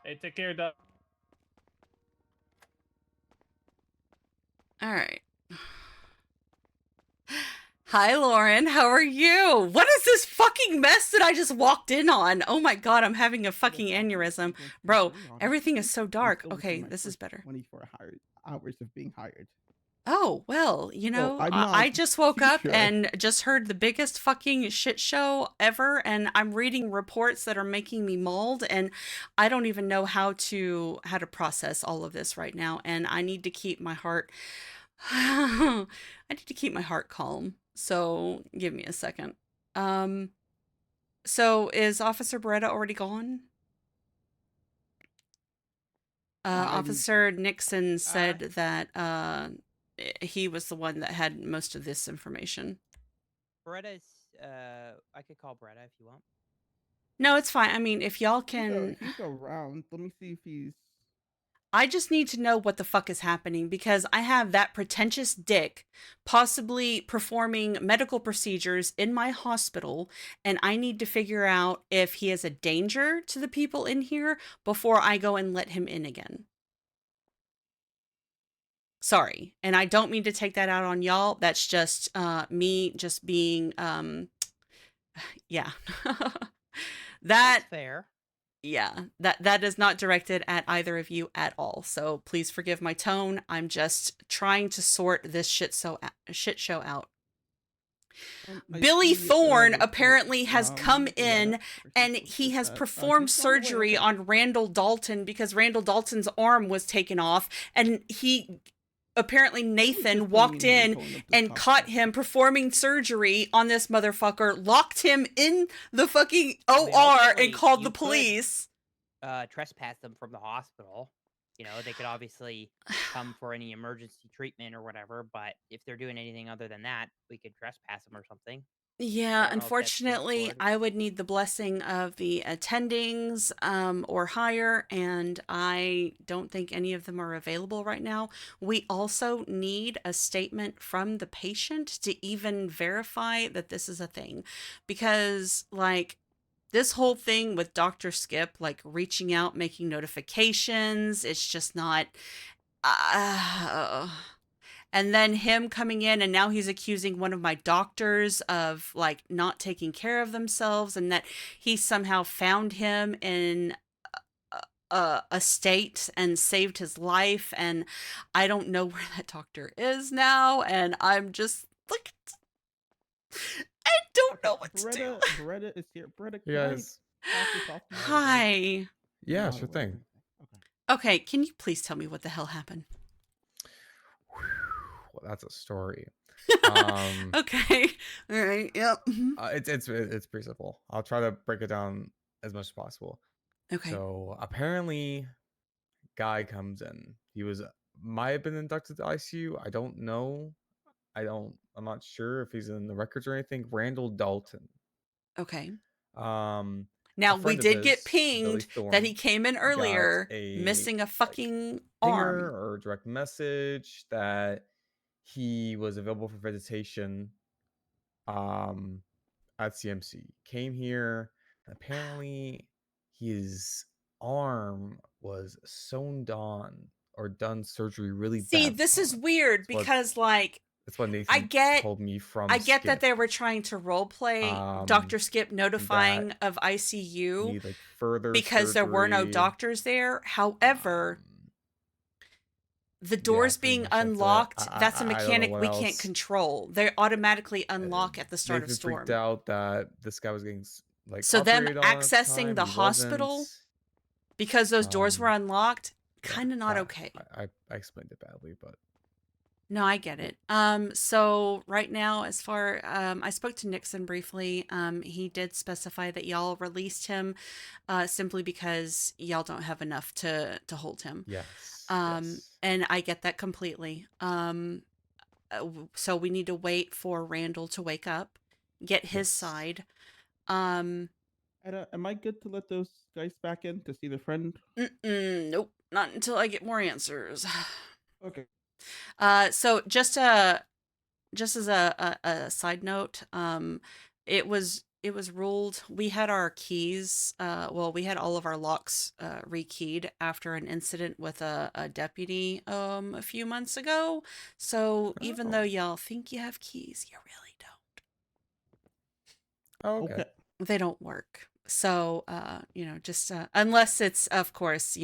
Hey, take care, Doc. All right. Hi, Lauren. How are you? What is this fucking mess that I just walked in on? Oh my god, I'm having a fucking aneurysm. Bro, everything is so dark. Okay, this is better. 24 hours of being hired. Oh, well, you know, I'm I not just woke too up sure. and just heard the biggest fucking shit show ever, and I'm reading reports that are making me mauled, and I don't even know how to process all of this right now, and I need to keep my heart I need to keep my heart calm. So, give me a second. So is Officer Beretta already gone? Officer Nixon said that he was the one that had most of this information. Beretta's, I could call Beretta if you want. No, it's fine. I mean, if y'all can... He's around. Let me see if he's... I just need to know what the fuck is happening because I have that pretentious dick possibly performing medical procedures in my hospital and I need to figure out if he is a danger to the people in here before I go and let him in again. Sorry. And I don't mean to take that out on y'all. That's just me just being, yeah. That's fair. Yeah, that is not directed at either of you at all. So please forgive my tone. I'm just trying to sort this shit show out. I Billy see, Thorne the apparently has come Beretta, in where and was he this has at? performed He's on the way, surgery okay. on Randall Dalton because Randall Dalton's arm was taken off, and he apparently Nathan just walked bringing him in pulling up this and top caught section. him performing surgery on this motherfucker, locked him in the fucking I mean, OR and ultimately, called you the could police. trespass them from the hospital. You know, they could obviously come for any emergency treatment or whatever, but if they're doing anything other than that, we could trespass them or something. Yeah, I don't know if that's unfortunately, straightforward. I would need the blessing of the attendings or higher, and I don't think any of them are available right now. We also need a statement from the patient to even verify that this is a thing. Because, like, this whole thing with Dr. Skip, like, reaching out, making notifications, it's just not. And then him coming in, and now he's accusing one of my doctors of like not taking care of themselves, and that he somehow found him in a state and saved his life. And I don't know where that doctor is now, and I'm just like, I don't know what to do. Beretta is here. Beretta, You can I guys, pass this off to you? Hi. yeah, Not sure aware. thing. Okay. Okay, can you please tell me what the hell happened? Well, that's a story. Okay. All right. Yep. It's pretty simple. I'll try to break it down as much as possible. Okay. So apparently, guy comes in. He might have been inducted to ICU. I don't know. I'm not sure if he's in the records or anything. Randall Dalton. Okay. Um, Now, a we friend of did get his, Billy pinged that he Thorne, came in got earlier a missing a like fucking pinger arm. or direct message that he was available for visitation at CMC. Came here. Apparently, his arm was sewn on or done surgery really See, badly this is on. weird That's what because, like, that's what I Nathan get told me from I get that Skip. they were trying to role play Dr. Skip notifying That of ICU need like further because there were no surgery. doctors there. However, the Yeah, doors pretty being much that's it. unlocked, that's a I don't know mechanic what we can't else. control. They automatically unlock at the start of Nathan freaked storm. out that this guy was getting like So them operated on at the accessing time. the He hospital wasn't. because those doors were Um, unlocked, yeah, kind of not okay. I explained it badly, but No, I get it. So right now, as far I spoke to Nixon briefly. He did specify that y'all released him, simply because y'all don't have enough to hold him. yes, yes. And I get that completely. So we need to wait for Randall to wake up, get his Yes. side. Am I good to let those guys back in to see their friend? Nope, not until I get more answers. Okay. So just as a side note, it was ruled we had our keys. Well, we had all of our locks rekeyed after an incident with a deputy a few months ago. So even though y'all think you have keys, you really don't. Oh, okay. They don't work. So just unless it's, of course,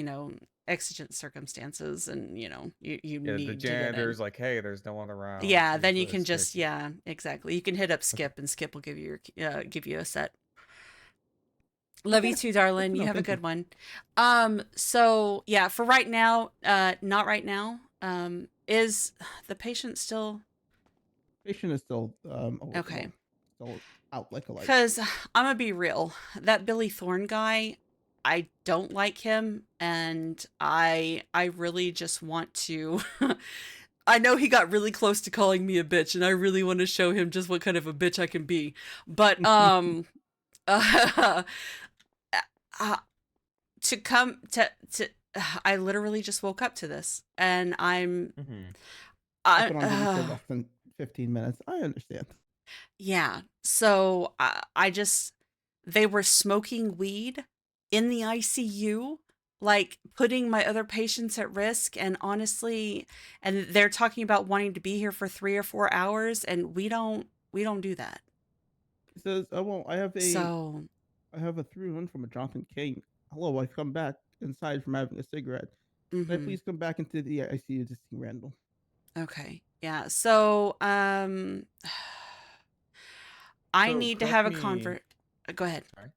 exigent circumstances, and you Yeah, need the to get in. janitor's like, hey, there's no one around. Yeah, then you Usually can it's just, tricky. yeah, exactly. You can hit up Skip, and Skip will give you a set. Love you too, darling. know, You have a thank you. good one. So yeah, for right now, not right now. Is the patient still Patient is still okay? Still out like a light. Because I'm gonna be real, that Billy Thorne guy, I don't like him, and I really just want to. I know he got really close to calling me a bitch, and I really want to show him just what kind of a bitch I can be. But to come to I literally just woke up to this, and I'm I've been on duty for less than 15 minutes. I understand. Yeah. So I just, they were smoking weed in the ICU, like putting my other patients at risk. And honestly, and they're talking about wanting to be here for 3 or 4 hours, and we don't do that. He says, "Oh well, I have a So through one from a Jonathan King. hello, I've come back inside from having a cigarette. Can I Mhm. please come back into the ICU to see Randall? Okay. Yeah. So, I So need to correct have a me. Go ahead. Sorry.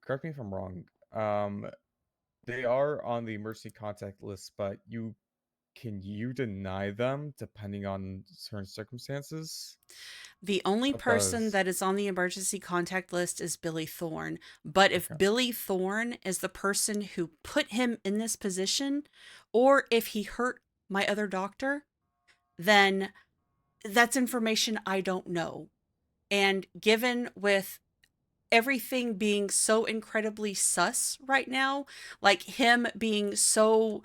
Correct me if I'm wrong. They are on the emergency contact list, but can you deny them depending on certain circumstances? The only What person does that is on the emergency contact list is Billy Thorne. But if okay? Billy Thorne is the person who put him in this position, or if he hurt my other doctor, then that's information I don't know. And given with everything being so incredibly sus right now, like him being so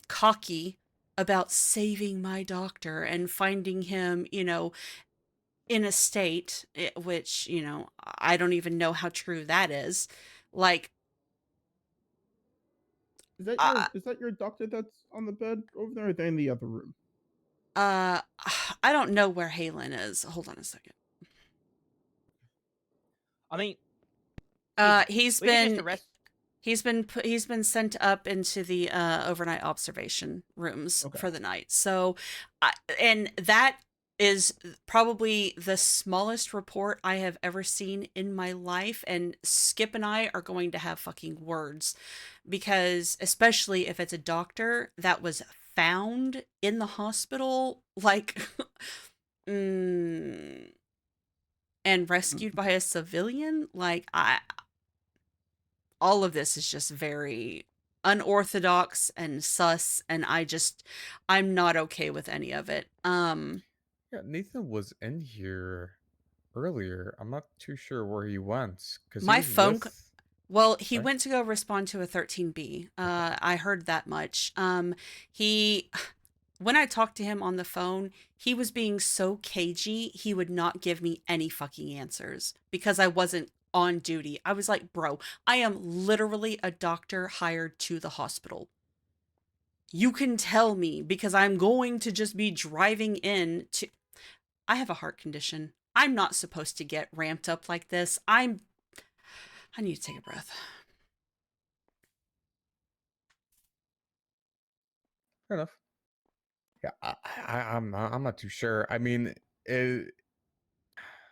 cocky about saving my doctor and finding him, in a state which, I don't even know how true that is. Like, uh, Is that your doctor that's on the bed over there, or are they in the other room? uh, I don't know where Halen is. Hold on a second. I mean, He's we could just been arrest. he's been sent up into the overnight observation rooms Okay. for the night. So, and that is probably the smallest report I have ever seen in my life. And Skip and I are going to have fucking words, because especially if it's a doctor that was found in the hospital, like, and rescued by a civilian, like, all of this is just very unorthodox and sus, and I'm not okay with any of it. Yeah, Nathan was in here earlier. I'm not too sure where he went because he My was phone with. Well, he Sorry. went to go respond to a 13B. Okay. I heard that much. He When I talked to him on the phone, he was being so cagey, he would not give me any fucking answers because I wasn't on duty. I was like, bro, I am literally a doctor hired to the hospital. You can tell me, because I'm going to just be driving in to. I have a heart condition. I'm not supposed to get ramped up like this. I need to take a breath. Fair enough. Yeah, I'm not too sure. I mean, it,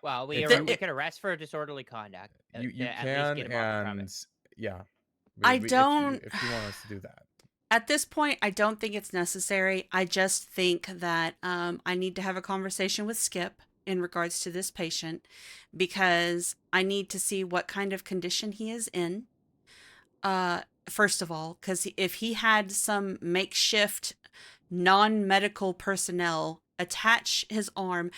Well, if we you could arrest for disorderly conduct you to at least can, get him off the and premise. yeah, I if don't. you want us to do that. At this point, I don't think it's necessary. I just think that I need to have a conversation with Skip in regards to this patient, because I need to see what kind of condition he is in. First of all, because if he had some makeshift non-medical personnel attach his arm,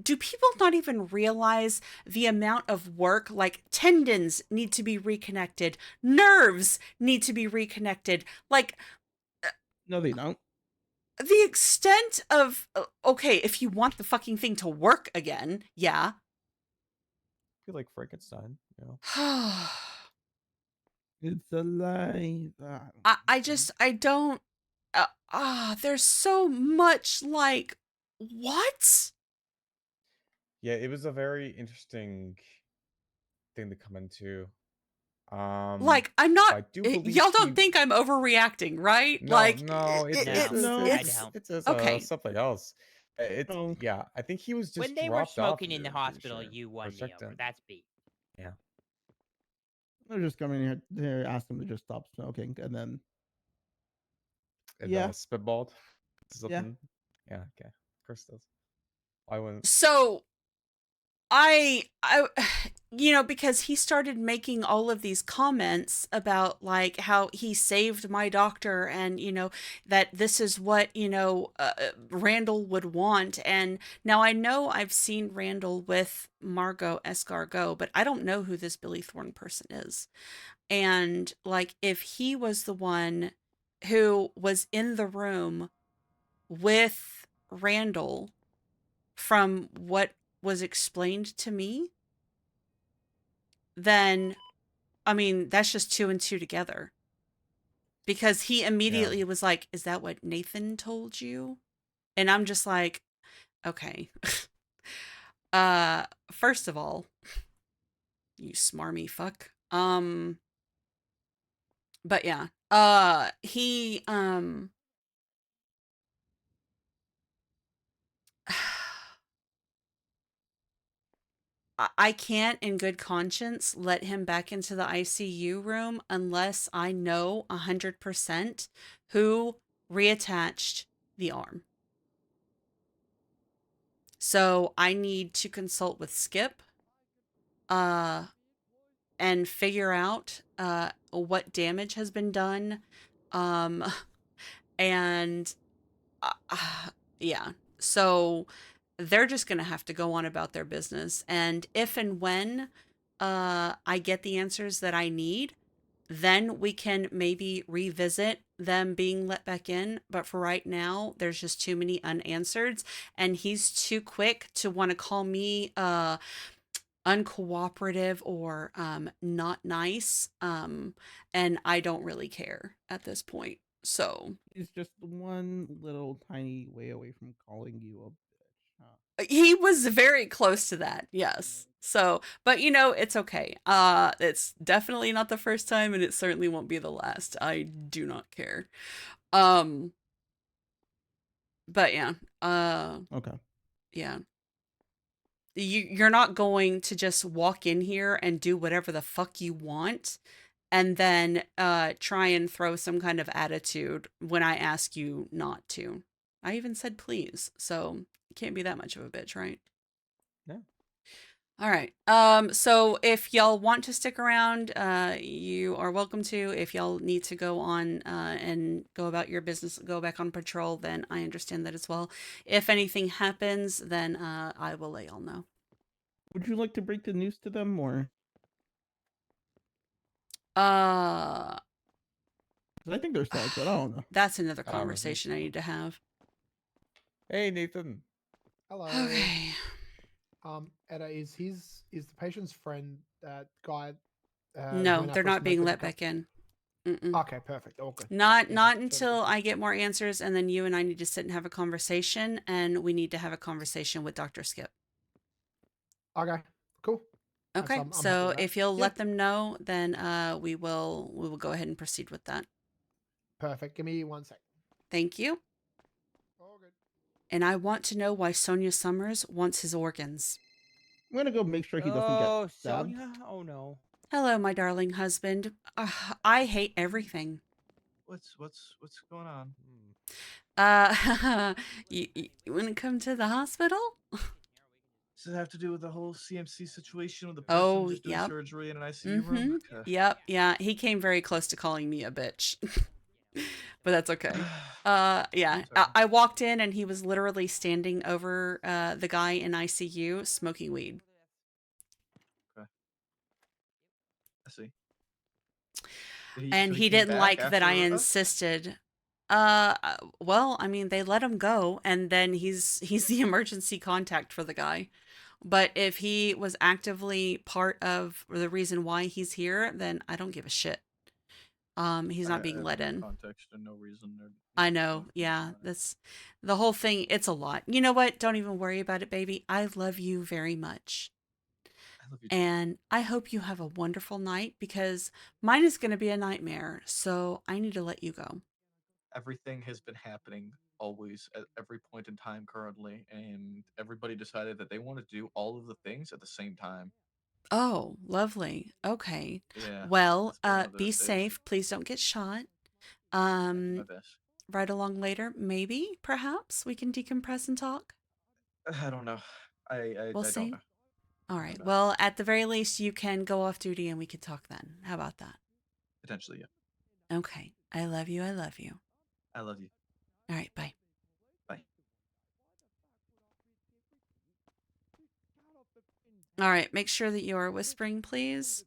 do people not even realize the amount of work? Like, tendons need to be reconnected, nerves need to be reconnected, like, No, they don't. the extent of, okay, if you want the fucking thing to work again, yeah. I feel like Frankenstein, you know. It's a lie. I don't. There's so much, like, what? Yeah, it was a very interesting thing to come into. Like, I'm not. I do believe Y'all he. don't think I'm overreacting, right? No, Like, no, No, No. I don't. it's okay. something else. It's No. yeah. I think he was When just they were dropped off smoking in the here. I'm pretty hospital, sure. you Or won me checked over. in. That's B. Yeah. They're just coming here to ask them to just stop smoking, and then It Yeah. spitballed Yeah. something. Yeah. Okay. Of course it does. I wouldn't. So I because he started making all of these comments about, like, how he saved my doctor, and that this is what Randall would want. And now I know I've seen Randall with Margot Escargot, but I don't know who this Billy Thorne person is. And, like, if he was the one who was in the room with Randall, from what was explained to me, then, I mean, that's just two and two together. Because he Yeah. immediately was like, "Is that what Nathan told you?" And I'm just like, okay. First of all, you smarmy fuck. But yeah, he I can't in good conscience let him back into the ICU room unless I know 100% who reattached the arm. So I need to consult with Skip and figure out what damage has been done. And yeah, so they're just going to have to go on about their business. And if and when I get the answers that I need, then we can maybe revisit them being let back in. But for right now, there's just too many unanswered. And he's too quick to want to call me uncooperative or not nice. And I don't really care at this point. So He's just one little tiny way away from calling you a bitch. Huh? he was very close to that, yes. So, but you know, it's okay. It's definitely not the first time, and it certainly won't be the last. I do not care. Um, but yeah, Okay. yeah. You're not going to just walk in here and do whatever the fuck you want and then try and throw some kind of attitude when I ask you not to. I even said please, so you can't be that much of a bitch, right? No. All right. So if y'all want to stick around, you are welcome to. If y'all need to go on and go about your business, go back on patrol, then I understand that as well. If anything happens, then I will let y'all know. Would you like to break the news to them, or? Uh, 'Cause I think they're sad, but I don't know. that's another I don't know. conversation I need to have. Hey, Nathan. Hello. Okay. Etta, is the patient's friend that guy? No, went out they're for a not smoke being with let the back in. Mm-mm. Okay, perfect. All good. Not Easy. not Very until good. I get more answers, and then you and I need to sit and have a conversation, and we need to have a conversation with Dr. Skip. Okay, cool. Okay, I'm happy so with that. if you'll Yeah. let them know, then we will go ahead and proceed with that. Perfect. Give me 1 second. Thank you. All good. And I want to know why Sonia Summers wants his organs. I'm gonna go make sure he doesn't get Oh, stabbed. Sonia? Oh no. Hello, my darling husband. I hate everything. What's going on? You want to come to the hospital? Does it have to do with the whole CMC situation with the person Oh, just doing yep. surgery in an ICU room? Okay. Yep, yeah. He came very close to calling me a bitch. But that's okay. Yeah. Sorry. I walked in and he was literally standing over the guy in ICU smoking weed. Okay. I see. And So he came didn't back like that I after us? insisted. Well, I mean, they let him go and then he's the emergency contact for the guy. But if he was actively part of the reason why he's here, then I don't give a shit. He's not I being have let no in. context and no reason. Or, I know. Yeah, that's the whole thing. It's a lot. You know what? Don't even worry about it, baby. I love you very much. I love you. And I hope you have a wonderful night because mine is going to be a nightmare. So I need to let you go. Everything has been happening always at every point in time currently, and everybody decided that they want to do all of the things at the same time. Oh, lovely. Okay. Yeah. Well, It's been one of be those days. safe. Please don't get shot. I'll do my best. Right along later, maybe, perhaps we can decompress and talk. I don't know. I We'll don't see. know. All right. know. Well, at the very least, you can go off duty and we can talk then. How about that? Potentially, yeah. Okay. I love you. I love you. I love you. All right. Bye. Bye. All right. Make sure that you're whispering, please.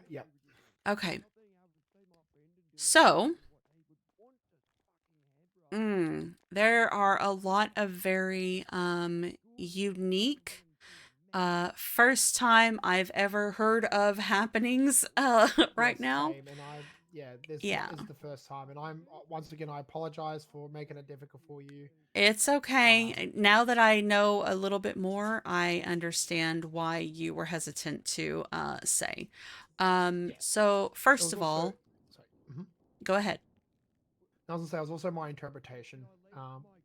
Yep. Okay. So, there are a lot of very unique first time I've ever heard of happenings right Yes, now. same, and this Yeah. is the first time, and I'm once again I apologize for making it difficult for you. It's okay. Now that I know a little bit more, I understand why you were hesitant to say. Yeah. So It first was of also all, sorry. Mhm. go ahead. I was gonna say it was also my interpretation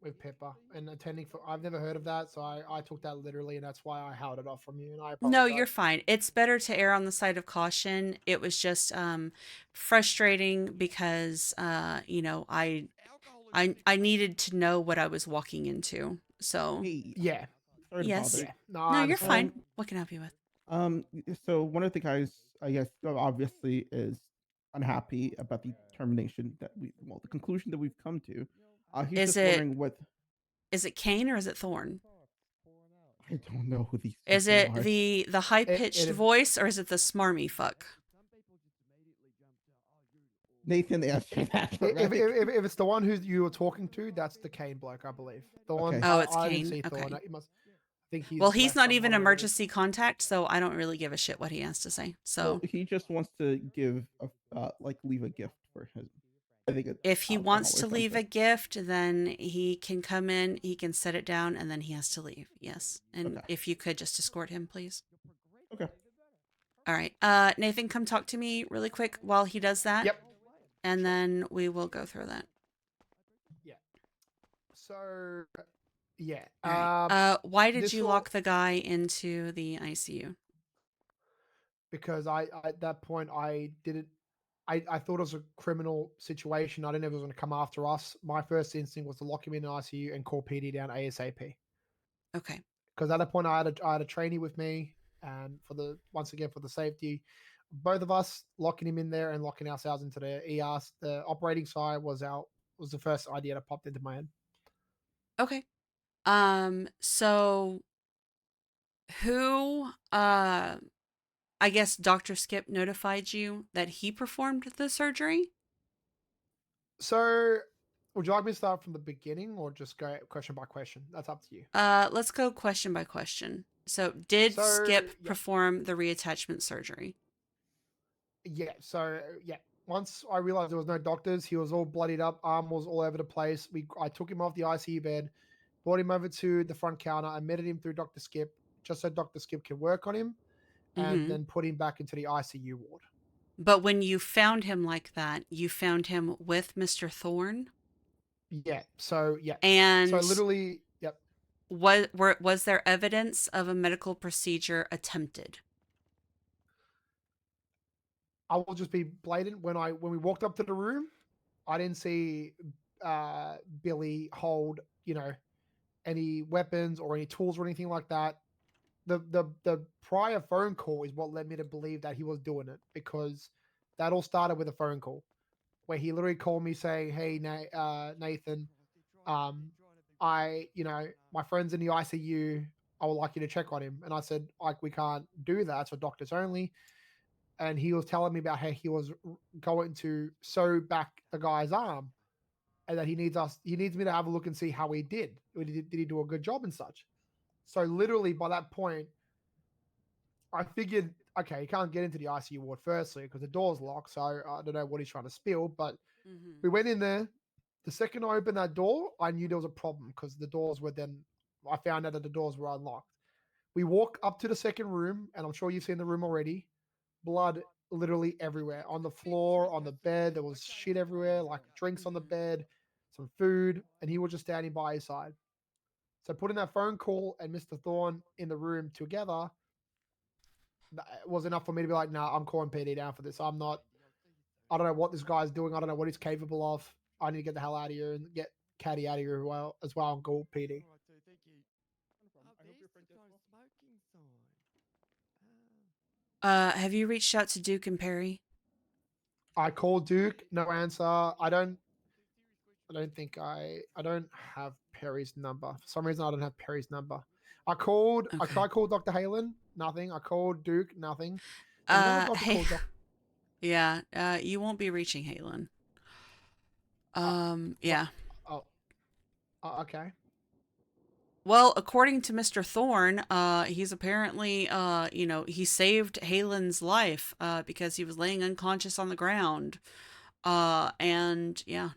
with Pepper and attending for. I've never heard of that, so I took that literally, and that's why I held it off from you, and I No, you're apologize. fine. It's better to err on the side of caution. It was just frustrating because I needed to know what I was walking into. So, Hey, Yeah, sorry to yes. bother. yeah. No, I No, you're understand. fine. What can I help you with? So one of the guys, I guess, obviously is unhappy about the termination the conclusion that we've come to. He's Is just it wondering what. is it Kane or is it Thorn? I don't know who these Is people it are. the high It, pitched it voice or is it the smarmy fuck? Nathan answered that for if, me. if it's the one who you were talking to, that's the Kane bloke, I believe. The one Okay. Oh, it's I didn't Kane. see Thorn. Okay. He must. I think he's Well, he's left not even one of the others. emergency contact, so I don't really give a shit what he has to say. Well, So, he just wants to give leave a gift for his. I think it's if he alcohol wants or to leave a something. gift, then he can come in, he can set it down, and then he has to leave. Yes. And Okay. if you could just escort him, please. Okay. All right. Nathan, come talk to me really quick while he does that. Yep. And then we will go through that. Yeah. So, yeah. All right. Why did this you all- lock the guy into the ICU? Because I at that point I didn't. I thought it was a criminal situation. I didn't know if it was going to come after us. My first instinct was to lock him in the ICU and call PD down ASAP. Okay. Because at that point I had a trainee with me, and once again for the safety, both of us locking him in there and locking ourselves into the ER. The operating side was the first idea that popped into my head. Okay. So who I guess Dr. Skip notified you that he performed the surgery? So, would you like me to start from the beginning or just go question by question? That's up to you. Let's go question by question. So, did So, Skip yeah. perform the reattachment surgery? Yeah. So, yeah. Once I realized there was no doctors, he was all bloodied up, arm was all over the place. I took him off the ICU bed, brought him over to the front counter, I admitted him through Dr. Skip, just so Dr. Skip can work on him, and Mm-hmm. then put him back into the ICU ward. But when you found him like that, you found him with Mr. Thorne? Yeah. So, yeah. And So literally, yep. was there evidence of a medical procedure attempted? I will just be blatant. When we walked up to the room, I didn't see Billy hold, any weapons or any tools or anything like that. The prior phone call is what led me to believe that he was doing it, because that all started with a phone call where he literally called me saying, "Hey, Nathan, my friend's in the ICU. I would like you to check on him." And I said, "Like, we can't do that. It's for doctors only." And he was telling me about how he was going to sew back the guy's arm, and that he needs me to have a look and see how he did. Did he do a good job and such? So literally by that point, I figured, okay, he can't get into the ICU ward firstly because the door's locked. So I don't know what he's trying to spill, but Mm-hmm. we went in there. The second I opened that door, I knew there was a problem because the doors were then, I found out that the doors were unlocked. We walk up to the second room, and I'm sure you've seen the room already. Blood literally everywhere on the floor, on the bed. There was shit everywhere, like drinks on the bed, some food, and he was just standing by his side. So putting that phone call and Mr. Thorne in the room together was enough for me to be like, nah, I'm calling PD down for this. I don't know what this guy's doing. I don't know what he's capable of. I need to get the hell out of here and get Caddy out of here as well and call PD. Have you reached out to Duke and Perry? I called Duke, no answer. I don't have Perry's number. For some reason I don't have Perry's number. I Okay. tried to call Dr. Halen, nothing. I called Duke, nothing. And then I got to Hey, call Dr. yeah, you won't be reaching Halen. Yeah. Okay. Well, according to Mr. Thorne, he's apparently, he saved Halen's life, because he was laying unconscious on the ground. And yeah,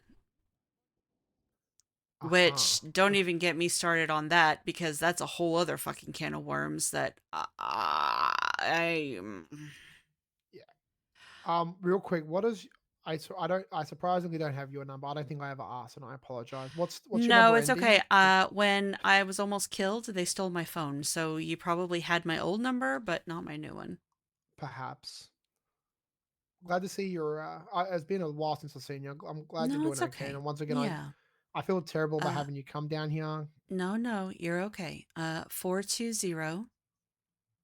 Uh-huh. which don't even get me started on that because that's a whole other fucking can of worms that I Real quick, what is I surprisingly don't have your number. I don't think I ever asked, and I apologize. What's your No, number it's ending? okay. When I was almost killed, they stole my phone, so you probably had my old number, but not my new one. Perhaps. Glad to see you're. It's been a while since I've seen you. I'm glad you're No, doing it's okay. okay. And once again, Yeah. I feel terrible about Uh, having you come down here. no, you're okay. 420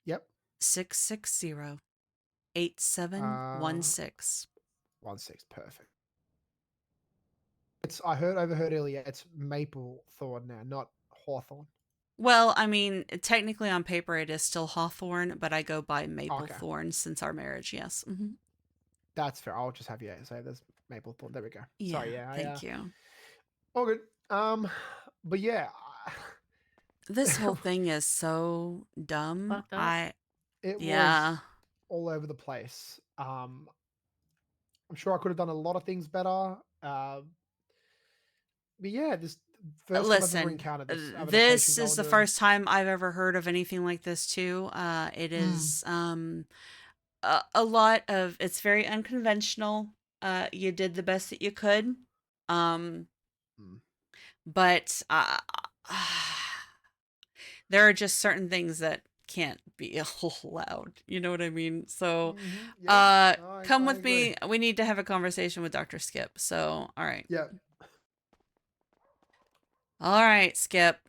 Yep. 660 8716. 16, perfect. It's overheard earlier. It's Maplethorne now, not Hawthorne. Well, I mean, technically on paper it is still Hawthorne, but I go by Okay, Maplethorne since our marriage. Yes. that's fair. I'll just have you say there's Maplethorne. There we go. Yeah. Sorry, yeah, Thank you. all good. But yeah, This whole thing is so dumb. Fucked up. it Yeah. was all over the place. I'm sure I could have done a lot of things better. But yeah, this first time I've ever Listen, encountered this. Having a this patient is go the into first time I've ever heard of anything like this too. It is a lot of it's very unconventional. You did the best that you could. Um, Mm. but there are just certain things that can't be allowed. You know what I mean? So, Yeah, come I with agree. me. We need to have a conversation with Dr. Skip. So, all right. Yeah. All right, Skip.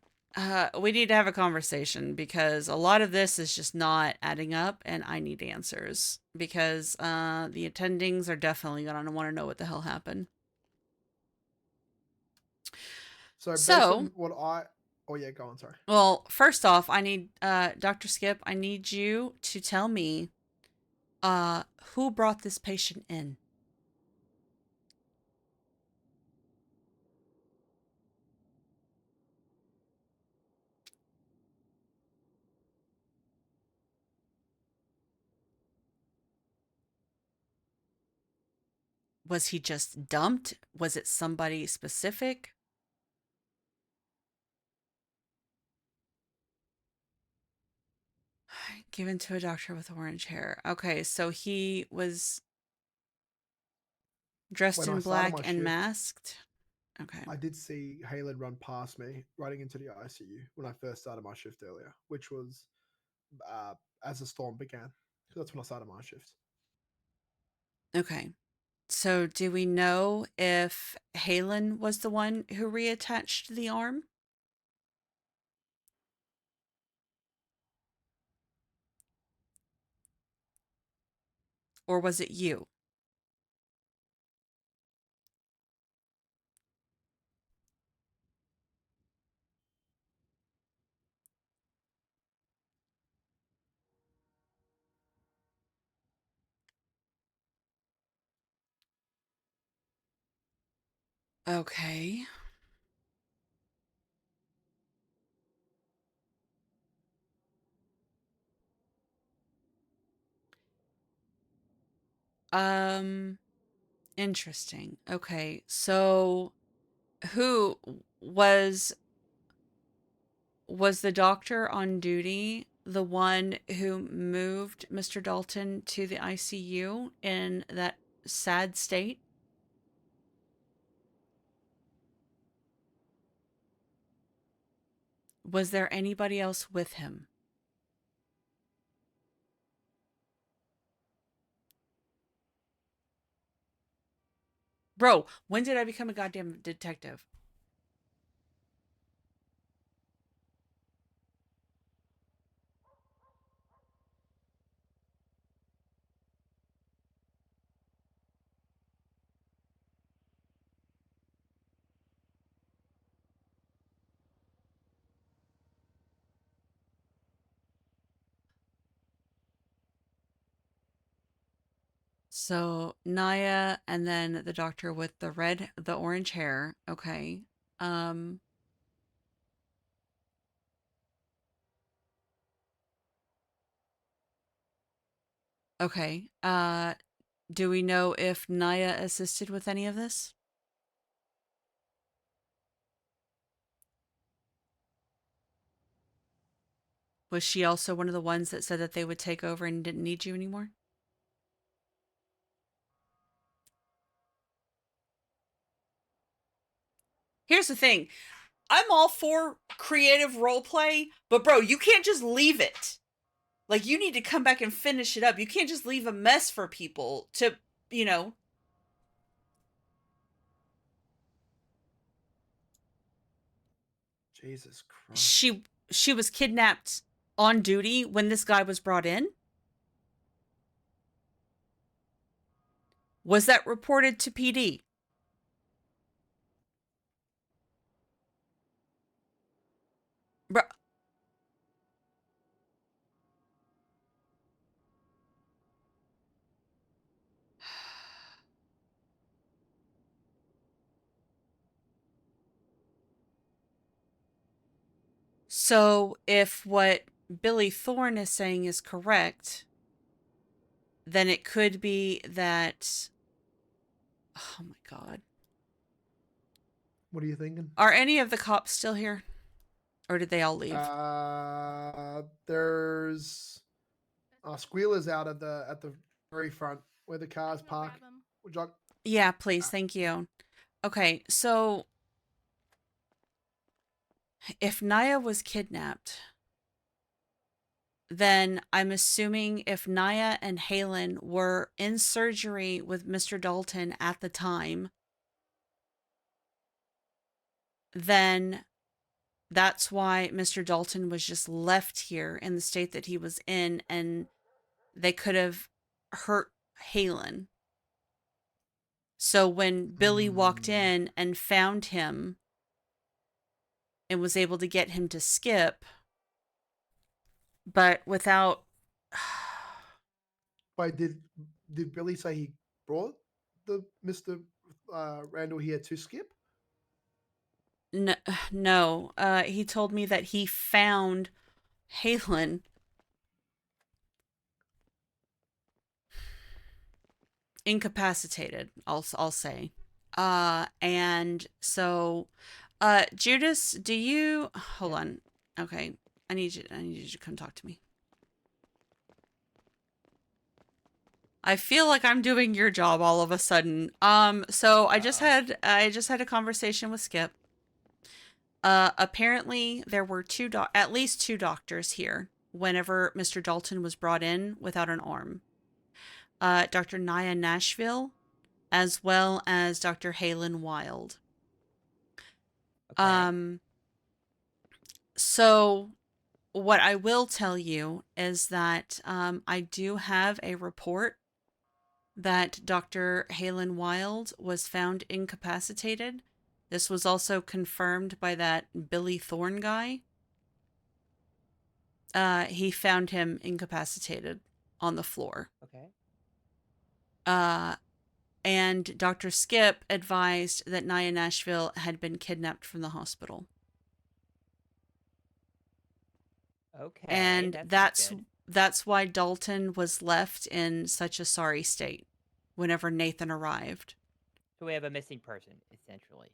We need to have a conversation because a lot of this is just not adding up and I need answers because the attendings are definitely going to want to know what the hell happened. So based So, on what oh yeah, go on, sorry. well, first off, I need Dr. Skip, I need you to tell me who brought this patient in. Was he just dumped? Was it somebody specific? Given to a doctor with orange hair. Okay, so he was dressed When I in started black my and shift, masked. Okay. I did see Halen run past me, running into the ICU when I first started my shift earlier, which was as the storm began. So that's when I started my shift. Okay. So do we know if Halen was the one who reattached the arm? Or was it you? Okay. Um, Interesting. Okay. So who was the doctor on duty the one who moved Mr. Dalton to the ICU in that sad state? Was there anybody else with him? Bro, when did I become a goddamn detective? So Naya and then the doctor with the orange hair. Okay. Um, okay. Do we know if Naya assisted with any of this? Was she also one of the ones that said that they would take over and didn't need you anymore? Here's the thing. I'm all for creative role play, but bro, you can't just leave it. Like, you need to come back and finish it up. You can't just leave a mess for people to, you know. Jesus Christ. She was kidnapped on duty when this guy was brought in. Was that reported to PD? Bro. So if what Billy Thorne is saying is correct, then it could be that... Oh my God. What are you thinking? Are any of the cops still here? Or did they all leave? There's Squealer's out at the very front where the cars park. Would you like... Yeah, please. Thank you. Okay, so if Naya was kidnapped, then I'm assuming if Naya and Halen were in surgery with Mr. Dalton at the time, then that's why Mr. Dalton was just left here in the state that he was in, and they could have hurt Halen. So when Billy walked in and found him and was able to get him to skip, but without... Wait, did Billy say he brought the Mr. Randall here to skip? No, he told me that he found Halen incapacitated, I'll say. And so, Judas, do you... Hold on. Okay, I need you to come talk to me. I feel like I'm doing your job all of a sudden. So I just had a conversation with Skip. Apparently there were at least two doctors here whenever Mr. Dalton was brought in without an arm. Dr. Naya Nashville, as well as Dr. Halen Wild. Okay. So what I will tell you is that I do have a report that Dr. Halen Wild was found incapacitated. This was also confirmed by that Billy Thorne guy. He found him incapacitated on the floor. Okay. And Dr. Skip advised that Naya Nashville had been kidnapped from the hospital. Okay. And that's why Dalton was left in such a sorry state whenever Nathan arrived. So we have a missing person, essentially.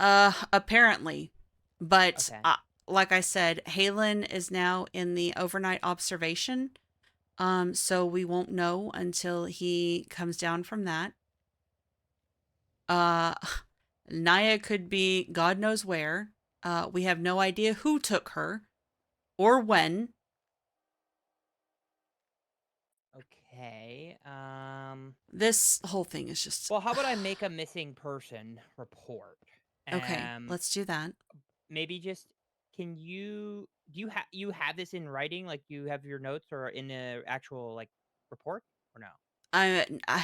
Apparently. But Okay. like I said, Halen is now in the overnight observation. So we won't know until he comes down from that. Naya could be God knows where. We have no idea who took her or when. Okay. This whole thing is just... Well, how about I make a missing person report? Okay, let's do that. Maybe just can you you have this in writing, like you have your notes or in the actual like report or no?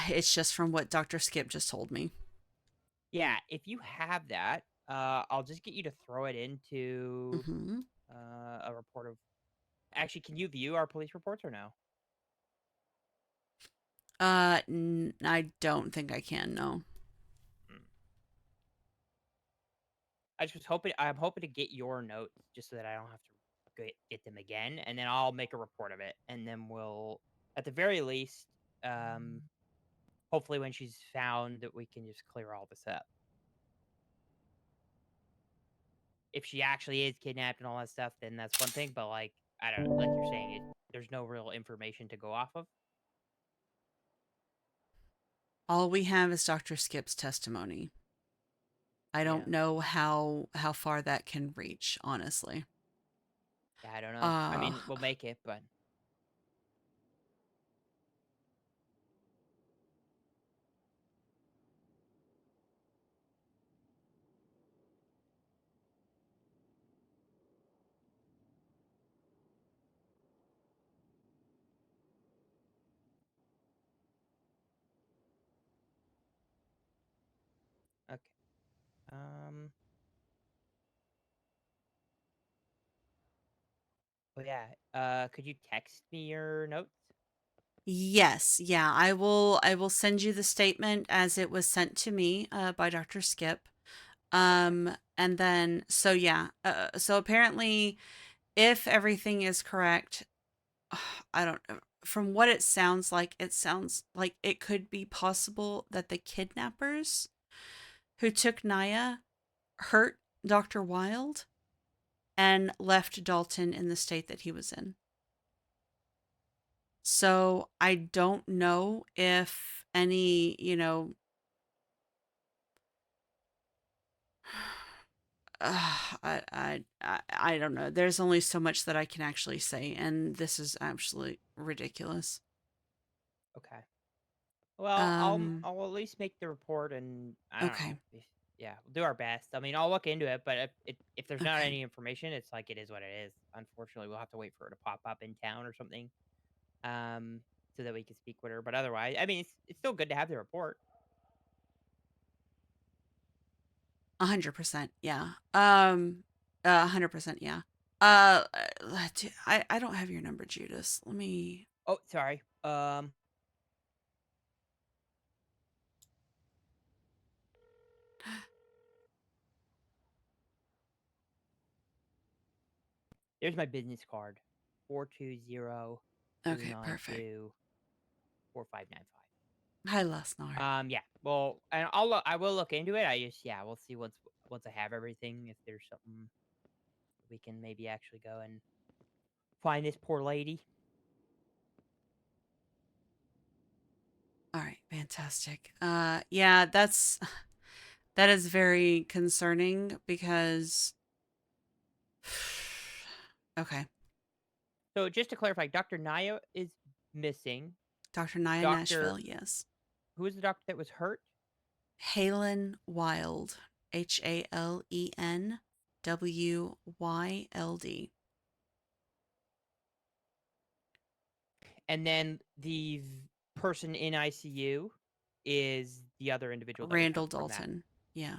It's just from what Dr. Skip just told me. Yeah, if you have that, I'll just get you to throw it into a report of... Actually, can you view our police reports or no? I don't think I can, no. I just was hoping... I'm hoping to get your notes just so that I don't have to get them again, and then I'll make a report of it, and then we'll, at the very least, hopefully when she's found that we can just clear all this up. If she actually is kidnapped and all that stuff, then that's one thing. But like, I don't know, like you're saying, there's no real information to go off of. All we have is Dr. Skip's testimony. I don't know how far that can reach, honestly. Yeah, I don't know. I mean, we'll make it, but okay. Well, yeah. Could you text me your notes? Yes, yeah, I will send you the statement as it was sent to me by Dr. Skip. And then so yeah, so apparently if everything is correct, I don't know. From what it sounds like it could be possible that the kidnappers who took Naya hurt Dr. Wilde and left Dalton in the state that he was in. So I don't know if any, I don't know. There's only so much that I can actually say, and this is absolutely ridiculous. Okay. Well, I'll at least make the report, and I don't know. Yeah, we'll do our best. I mean, I'll look into it, but if there's not any information, it's like it is what it is. Unfortunately, we'll have to wait for her to pop up in town or something, so that we can speak with her. But otherwise, I mean, it's still good to have the report. 100%, yeah. 100%, yeah. I don't have your number, Judas. Let me. Oh, sorry. There's my business card. 420 Okay, perfect. 4595. Hi, Lesnar. Yeah. Well, and I will look into it. We'll see once I have everything, if there's something we can maybe actually go and find this poor lady. All right, fantastic. Yeah, that is very concerning because okay. So just to clarify, Dr. Naya is missing. Dr. Naya Nashville, yes. Who was the doctor that was hurt? Halen Wild. HALEN WYLD. And then the person in ICU is the other individual. Randall Dalton. Yeah.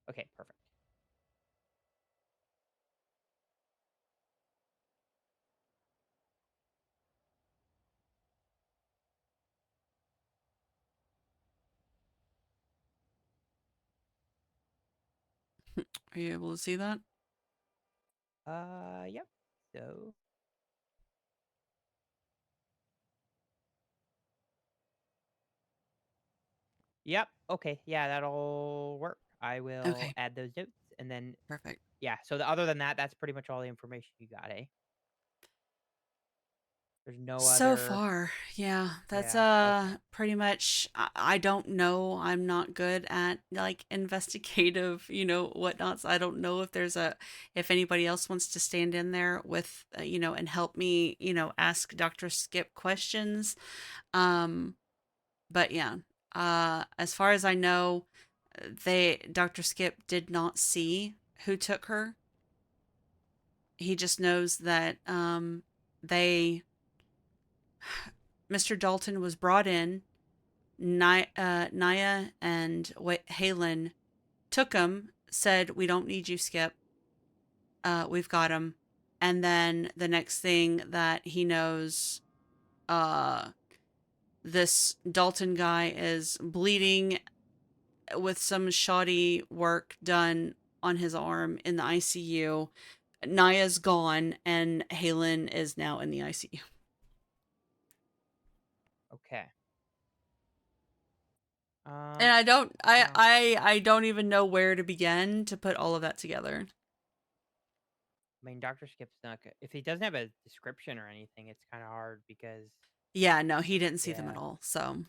Okay, perfect. Are you able to see that? Yep. So. Yep. Okay. Yeah, that'll work. I will add those notes, and then. Perfect. Yeah. So other than that, that's pretty much all the information you got, eh? There's no so other. Far, yeah. That's pretty much. I don't know. I'm not good at like investigative, whatnots. I don't know if anybody else wants to stand in there with, and help me, ask Dr. Skip questions. But yeah. As far as I know, Dr. Skip did not see who took her. He just knows that they Mr. Dalton was brought in. Naya and Halen took him, said, "We don't need you, Skip. We've got him." And then the next thing that he knows, this Dalton guy is bleeding with some shoddy work done on his arm in the ICU. Naya's gone and Halen is now in the ICU. Okay. And I don't I don't even know where to begin to put all of that together. I mean, Dr. Skip's not good. If he doesn't have a description or anything, it's kind of hard because. Yeah, no, he didn't see them Yeah. at all. So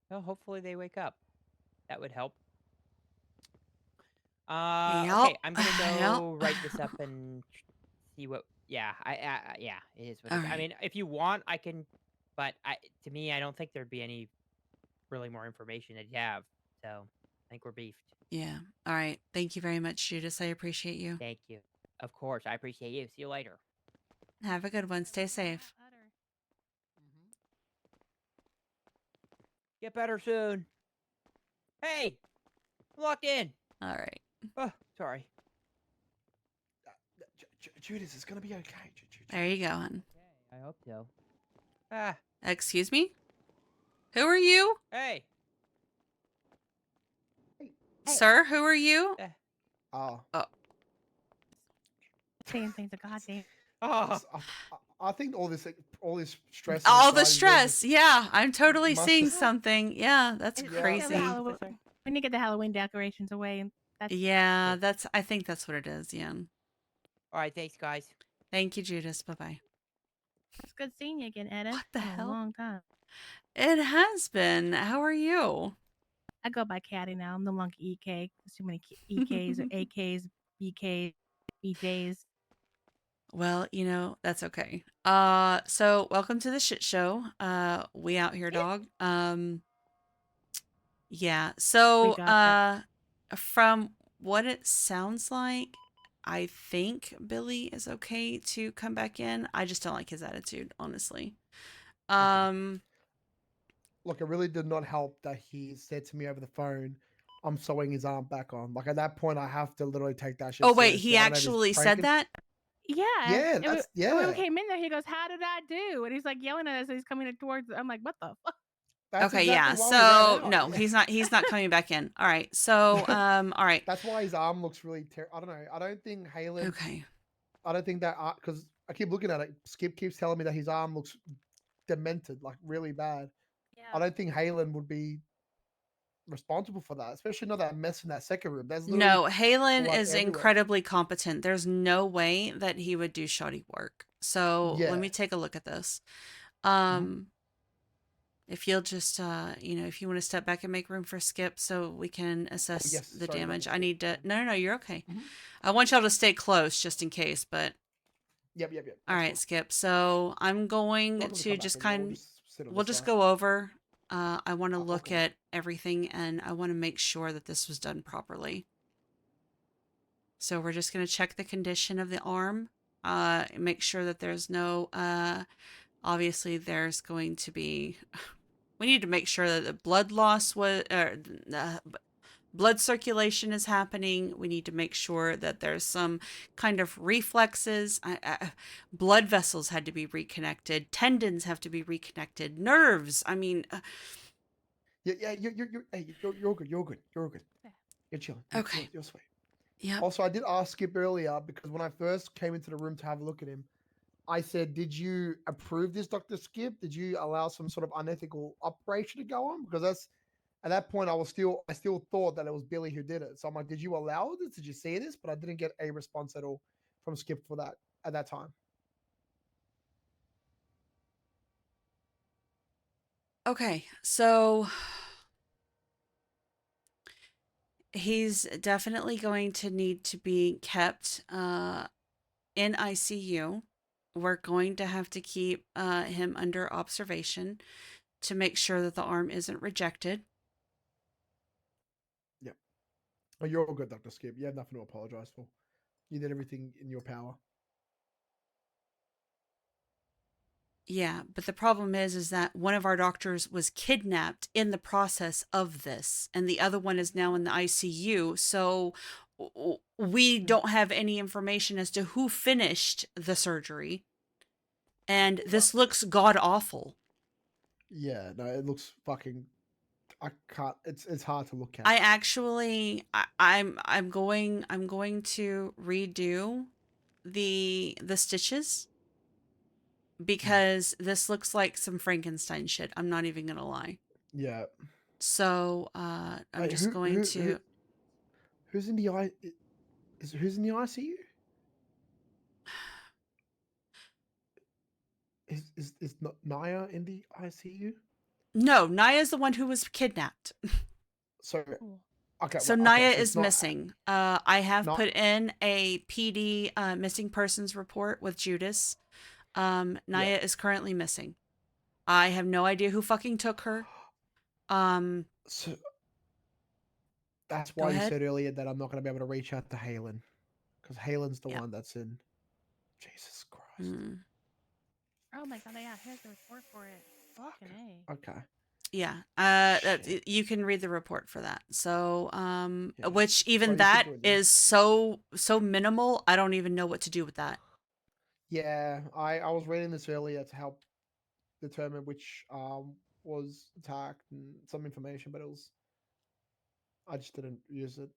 Well, hopefully they wake up. That would help. Yep. Okay, I'm gonna Yep. go write this up and see what. Yeah, yeah, it is what it is. I Alright. mean, if you want, I can, but to me, I don't think there'd be any really more information that you have. So I think we're beefed. Yeah. All right. Thank you very much, Judas. I appreciate you. Thank you. Of course, I appreciate you. See you later. Have a good one. Stay safe. Get better soon. Hey, I'm locked in. All right. Oh, sorry. Judas, it's gonna be okay. There you go, hon. Okay, I hope so. Ah, Excuse me? Who are you? hey. Sir, who are you? Oh. Saying things are goddamn. Oh, I think all this stress. All and the anxiety stress. Yeah, I'm totally must seeing have- something. Yeah, that's And crazy. the Halloween- We need to get the Halloween decorations away, and that's Yeah, I think that's what it is, yeah. all right. Thanks, guys. Thank you, Judas. Bye-bye. it's good seeing you again, Etta. What the Been hell? A long time. It has been. How are you? I go by Caddy now. I'm no longer EK. There's too many EKs or AKs, BKs, BJs. Well, that's okay. So welcome to the shit show. We out here, dog. Yeah. So, got from what it sounds like, I think Billy is okay to come back in. I just don't like his attitude, honestly. Look, it really did not help that he said to me over the phone, "I'm sewing his arm back on." Like at that point, I have to literally take that shit. Oh wait, seriously. he I don't know if he's actually said pranking- that? Yeah. Yeah, and that's when we yeah. came in there, he goes, "How did I do?" And he's like yelling at us. He's coming towards. I'm like, "What the fuck?" That's Okay, exactly yeah. why we ran So out. no, he's not coming back in. All right. So, all right. That's why his arm looks really I don't know. I don't think Halen. Okay. I don't think that because I keep looking at it. Skip keeps telling me that his arm looks demented, like really bad. Yeah. I don't think Halen would be responsible for that, especially not that mess in that second room. There's No, Halen blood is everywhere. incredibly competent. There's no way that he would do shoddy work. So let Yeah. me take a look at this. If you'll just, if you want to step back and make room for Skip so we can assess yes, the sorry, damage. Dr. I need to, no, you're okay. Mhm. I want y'all to stay close just in case, but Yep. all That's right, fine. Skip. So I'm going Welcome to to come back just in. We'll just sit on we'll the just side. go over. I want to look okay. at everything and I want to make sure that this was done properly. So we're just going to check the condition of the arm, make sure that there's no, obviously there's going to be, we need to make sure that the blood loss was, blood circulation is happening. We need to make sure that there's some kind of reflexes. Blood vessels had to be reconnected. Tendons have to be reconnected. Nerves. I mean, Yeah. You're good. You're good. You're chilling. Okay. You're sweet. yeah. Also, I did ask Skip earlier because when I first came into the room to have a look at him, I said, "Did you approve this, Dr. Skip? Did you allow some sort of unethical operation to go on?" Because that's at that point, I still thought that it was Billy who did it. So I'm like, "Did you allow this? Did you see this?" But I didn't get a response at all from Skip for that at that time. Okay. So he's definitely going to need to be kept in ICU. We're going to have to keep him under observation to make sure that the arm isn't rejected. Yeah. Oh, you're all good, Dr. Skip. You have nothing to apologize for. You did everything in your power. Yeah, but the problem is that one of our doctors was kidnapped in the process of this, and the other one is now in the ICU. So we don't have any information as to who finished the surgery, and this looks god awful. Yeah, no, it looks fucking. I can't. It's hard to look at. I actually, I'm going to redo the stitches because this looks like some Frankenstein shit. I'm not even gonna lie. Yeah. So I'm Wait, just going to. Who's in the I? Who's in the ICU? Is not Naya in the ICU? No, Naya's the one who was kidnapped. So okay, So well, Naya so it's is not missing. I have not put in a PD missing persons report with Judas. yeah. Naya is currently missing. I have no idea who fucking took her. So that's Go why you ahead. said earlier that I'm not going to be able to reach out to Halen because Halen's the Yeah. one that's in. Jesus Christ. Mm. Oh my god, yeah, here's the report for it. Fucking A. Okay. Yeah. Shit. You can read the report for that. So, Yeah. which even Well, you can that do it now. is so minimal. I don't even know what to do with that. Yeah, I was reading this earlier to help determine which was attacked and some information, but I just didn't use it.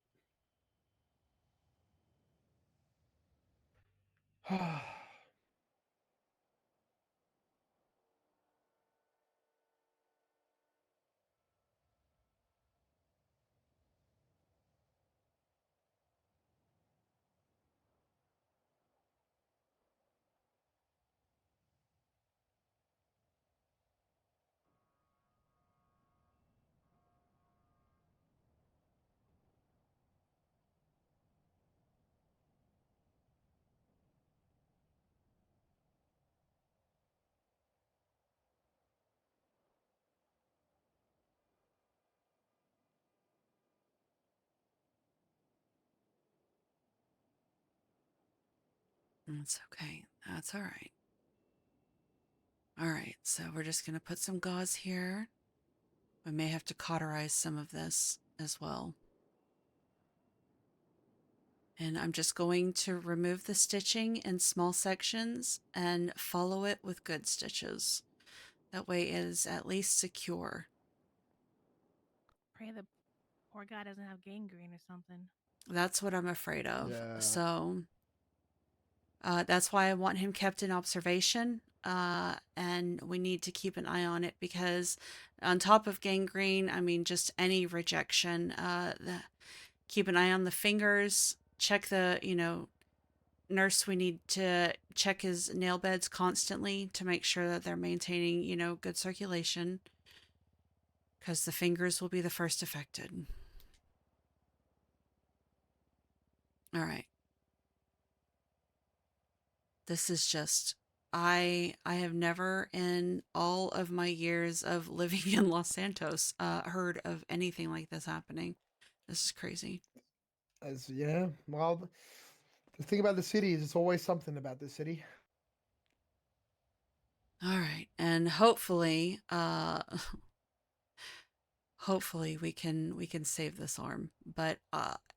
That's okay. That's all right. All right. So we're just gonna put some gauze here. We may have to cauterize some of this as well. And I'm just going to remove the stitching in small sections and follow it with good stitches. That way it is at least secure. Pray the poor guy doesn't have gangrene or something. That's what I'm afraid of. Yeah. So that's why I want him kept in observation. And we need to keep an eye on it because on top of gangrene, I mean, just any rejection, keep an eye on the fingers, check the, nurse, we need to check his nail beds constantly to make sure that they're maintaining, good circulation because the fingers will be the first affected. All right. This is just, I have never in all of my years of living in Los Santos heard of anything like this happening. This is crazy. Yeah. Well, the thing about the city is it's always something about the city. All right. And hopefully, hopefully we can save this arm. But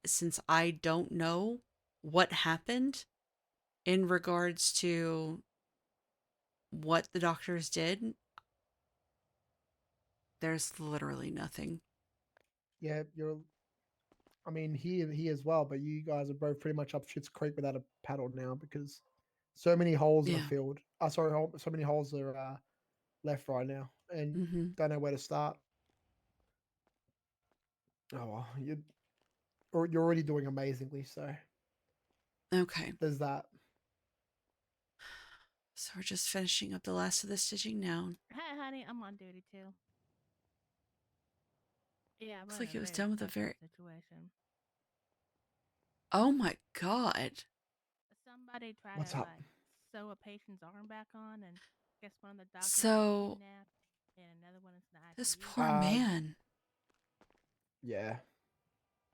since I don't know what happened in regards to what the doctors did, there's literally nothing. Yeah, I mean, he as well, but you guys are both pretty much up Shit's Creek without a paddle now because so many holes are Yeah. filled. Sorry, so many holes are left right now, and don't know where to start. Oh well, you're already doing amazingly. So Okay. there's that. So we're just finishing up the last of the stitching now. Hey, honey, I'm on duty too. Yeah, Looks like it was done with a very. Situation. Oh my god. Somebody tried What's to up? sew a patient's arm back on, and guess one of the doctors So kidnapped, and another one is in the ICU. this poor man. Yeah.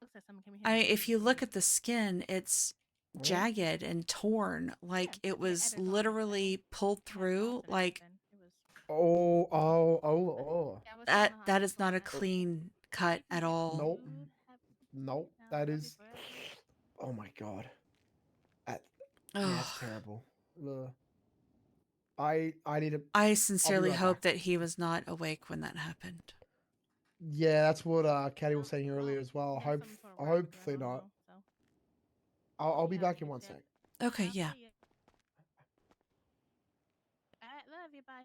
Looks like someone came in here. If you look at the skin, it's jagged and torn, like it was literally pulled through. Like Oh. Yeah, I was That in the that is hospital not a last night. clean cut You at get all. Nope. food? Nope. No, That that'd be is. forever. Oh my god. That, yeah, it's Ugh. terrible. Ugh. I need to. I I'll be sincerely right hope back. that he was not awake when that happened. Yeah, that's what Caddy was saying earlier as well. He has some sort of Hopefully I don't not. know, so I'll be you have back to in get one checked. sec. Okay, I'll yeah. see you. I love you. Bye.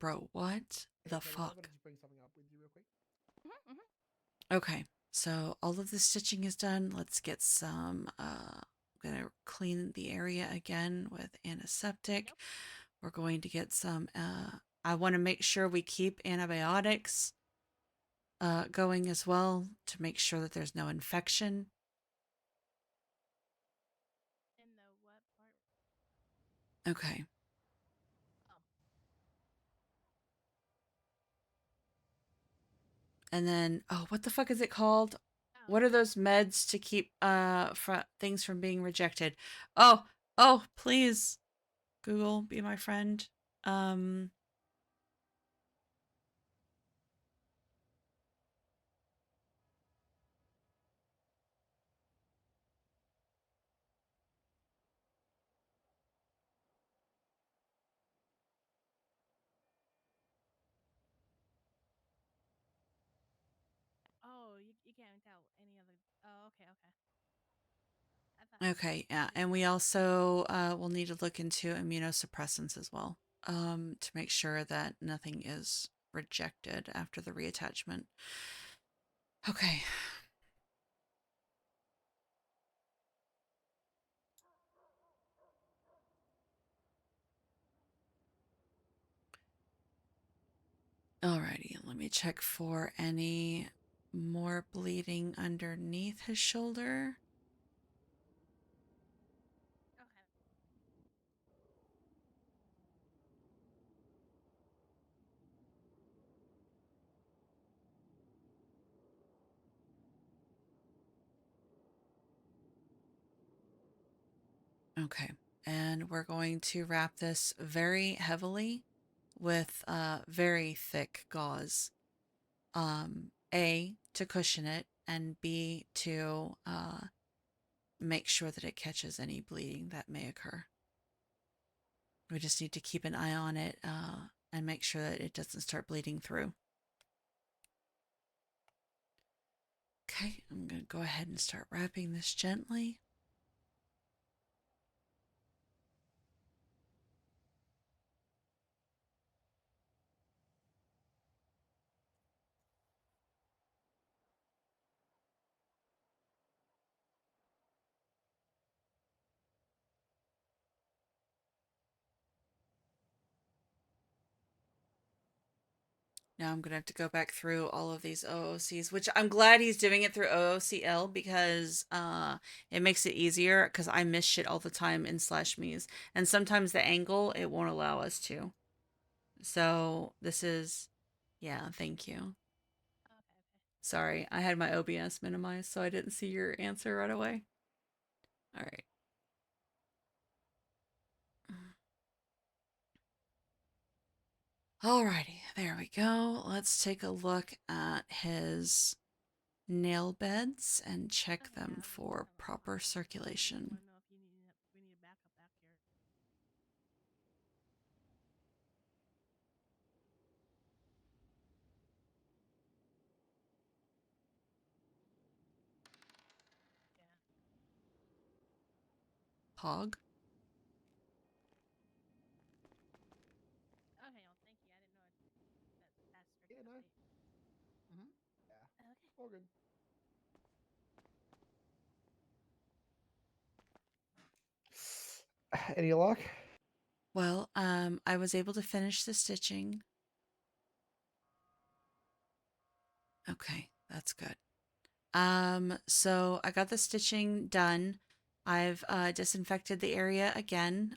Bro, what Hey, the Caddy, mind if I fuck? just bring something up with you real quick? Okay, so all of the stitching is done. Let's get some, I'm gonna clean the area again with antiseptic. Yep. We're going to get some, I want to make sure we keep antibiotics going as well to make sure that there's no infection. In the what part? Okay. Oh. And then, oh, what the fuck is it called? Oh. What are those meds to keep things from being rejected? Oh, please, Google, be my friend. Oh, you can't tell any other. Oh, okay. Okay, yeah, and we also will need to look into immunosuppressants as well, to make sure that nothing is rejected after the reattachment. Okay. Alrighty, let me check for any more bleeding underneath his shoulder. Okay, and we're going to wrap this very heavily with very thick gauze. A, to cushion it, and B, to make sure that it catches any bleeding that may occur. We just need to keep an eye on it and make sure that it doesn't start bleeding through. Okay, I'm going to go ahead and start wrapping this gently. Now I'm going to have to go back through all of these OOCs, which I'm glad he's doing it through OOCL because it makes it easier because I miss shit all the time in /me's. And sometimes the angle, it won't allow us to. So this is, yeah, thank you. Sorry, I had my OBS minimized, so I didn't see your answer right away. All right. Alrighty, there we go. Let's take a look at his nail beds and check them for proper circulation. Hog? Okay, well, thank you. I didn't know that's strict Yeah, no. update. Yeah. Okay. All good. Any luck? Well, I was able to finish the stitching. Okay, that's good. So I got the stitching done. I've disinfected the area again.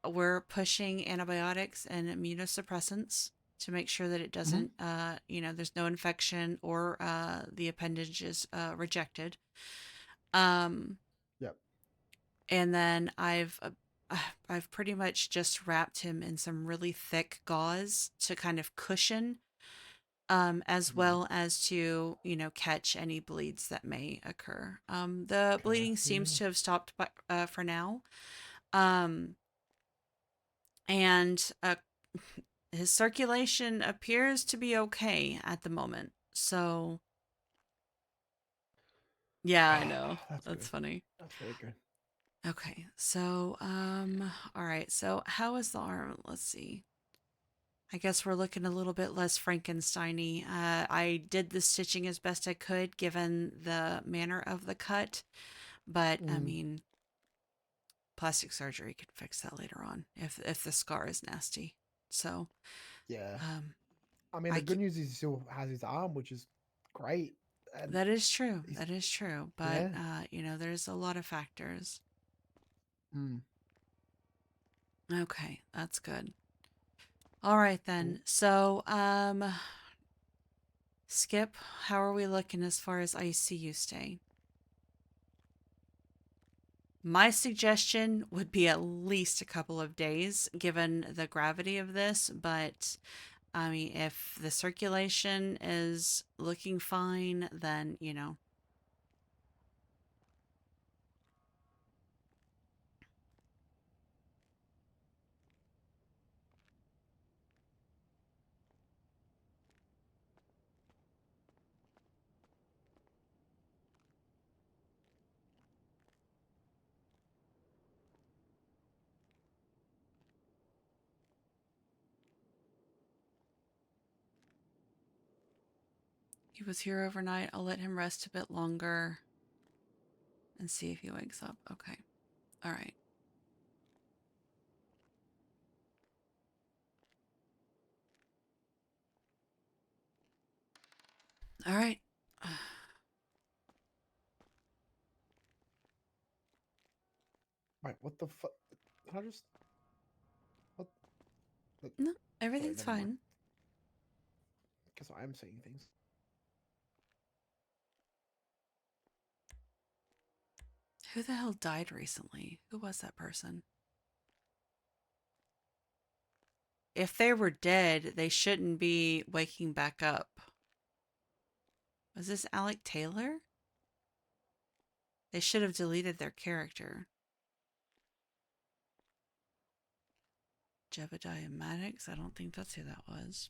We're pushing antibiotics and immunosuppressants to make sure that it doesn't, there's no infection or the appendage is rejected. Yep. And then I've I've pretty much just wrapped him in some really thick gauze to kind of cushion, as well as to, catch any bleeds that may occur. The bleeding seems to have stopped for now. Um, and his circulation appears to be okay at the moment. So, yeah, I know. That's good. funny. That's very good. Okay, so, all right, so how is the arm? Let's see. I guess we're looking a little bit less Frankenstein-y. I did the stitching as best I could given the manner of the cut, but I mean, plastic surgery could fix that later on if the scar is nasty. So, Yeah. um, I mean, the good news is he still has his arm, which is great. And that is true. That is true. But yeah. there's a lot of factors. Mm. Okay, that's good. All right then. Cool. So, Skip, how are we looking as far as ICU stay? My suggestion would be at least a couple of days, given the gravity of this, but I mean, if the circulation is looking fine, then, he was here overnight. I'll let him rest a bit longer and see if he wakes up. Okay. All right. All right. Wait, what the fuck? Did I just. What? No, Sorry, everything's never mind. fine. Guess I am seeing things. Who the hell died recently? Who was that person? If they were dead, they shouldn't be waking back up. Was this Alec Taylor? They should have deleted their character. Jebediah Maddox? I don't think that's who that was.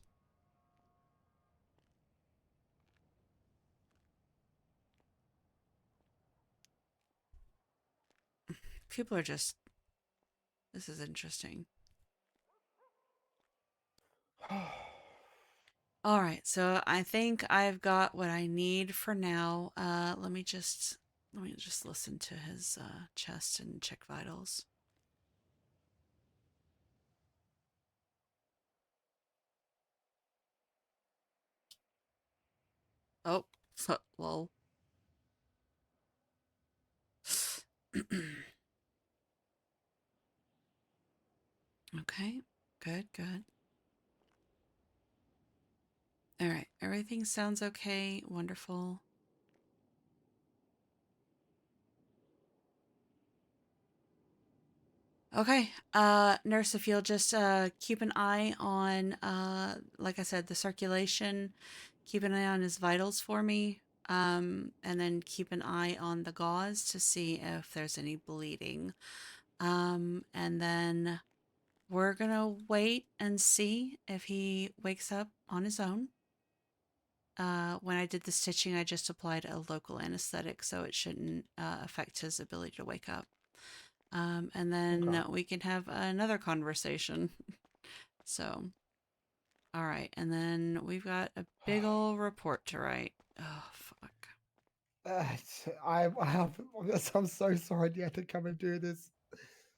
People are just... This is interesting. All right, so I think I've got what I need for now. Let me just listen to his chest and check vitals. Oh, lol. Okay, good, good. All right, everything sounds okay. Wonderful. Okay, nurse, if you'll just keep an eye on, like I said, the circulation, keep an eye on his vitals for me, and then keep an eye on the gauze to see if there's any bleeding. And then we're gonna wait and see if he wakes up on his own. When I did the stitching, I just applied a local anesthetic, so it shouldn't affect his ability to wake up. And then we can have another conversation. So, all right. And then we've got a big old report to write. Oh, fuck. I'm so sorry you had to come and do this.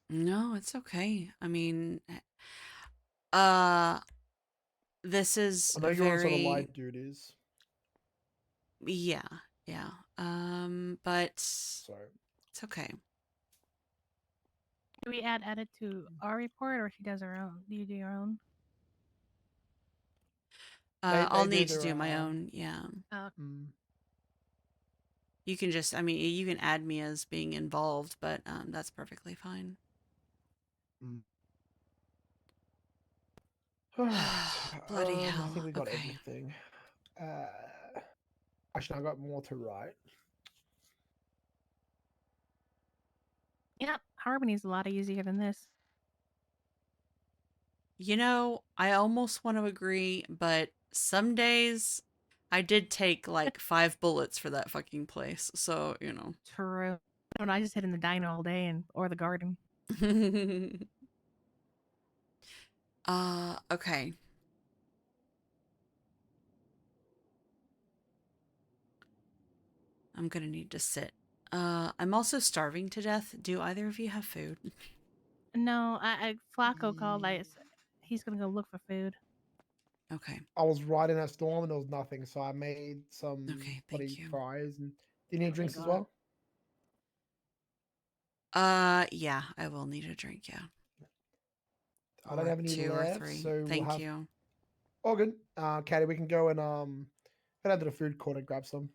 No, it's okay. I mean, uh, this is I know you're on sort of light duties. Yeah, yeah. But Sorry. it's okay. Do we add edit to our report, or she does her own? Do you do your own? I'll need to do my own. Yeah. You can just, I mean, you can add me as being involved, but that's perfectly fine. All right. Bloody I hell. think we got Okay. everything. Actually, I got more to write. Yep, Harmony's a lot easier than this. You know, I almost want to agree, but some days I did take like 5 bullets for that fucking place. So, you know. True. No, I just hid in the diner all day or the garden. Okay. I'm gonna need to sit. I'm also starving to death. Do either of you have food? No, Flacco called. He's gonna go look for food. Okay. I was riding that storm and there was nothing, so I made some Okay, bloody thank you. fries. And do you need drinks as God. well? Yeah, I will need a drink, yeah. I don't have any 2 or left, 3. so we'll Thank have. you. Oh, good. Caddy, we can go and head out to the food court and grab some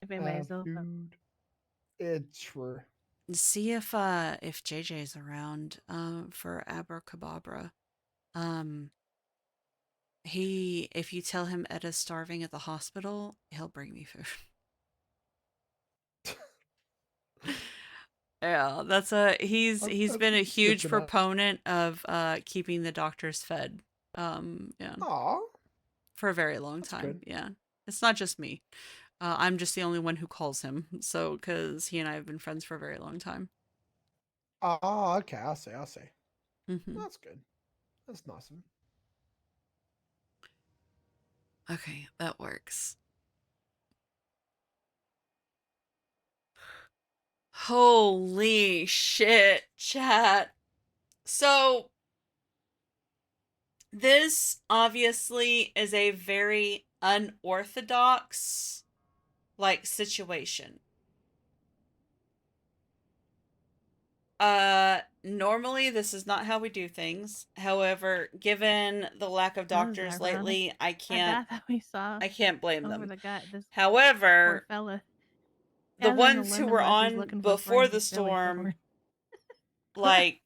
If anybody's open. food. It's true. See if JJ's around for Abracababra. If you tell him Etta's starving at the hospital, he'll bring me food. Yeah, he's That's been a good huge to know. proponent of keeping the doctors fed. Yeah. Aw, For a very long that's time. good. Yeah. It's not just me. I'm just the only one who calls him. So, because he and I have been friends for a very long time. Ah, okay. I see. Mm-hmm. That's good. That's nice of him. Okay, that works. Holy shit, chat. So, this obviously is a very unorthodox, like, situation. Normally this is not how we do things. However, given the lack of doctors lately, I can't blame over them. the guy. This poor However, fella. the As in the ones who lemon were left, he's on looking for before friends the he's filling storm, for. like,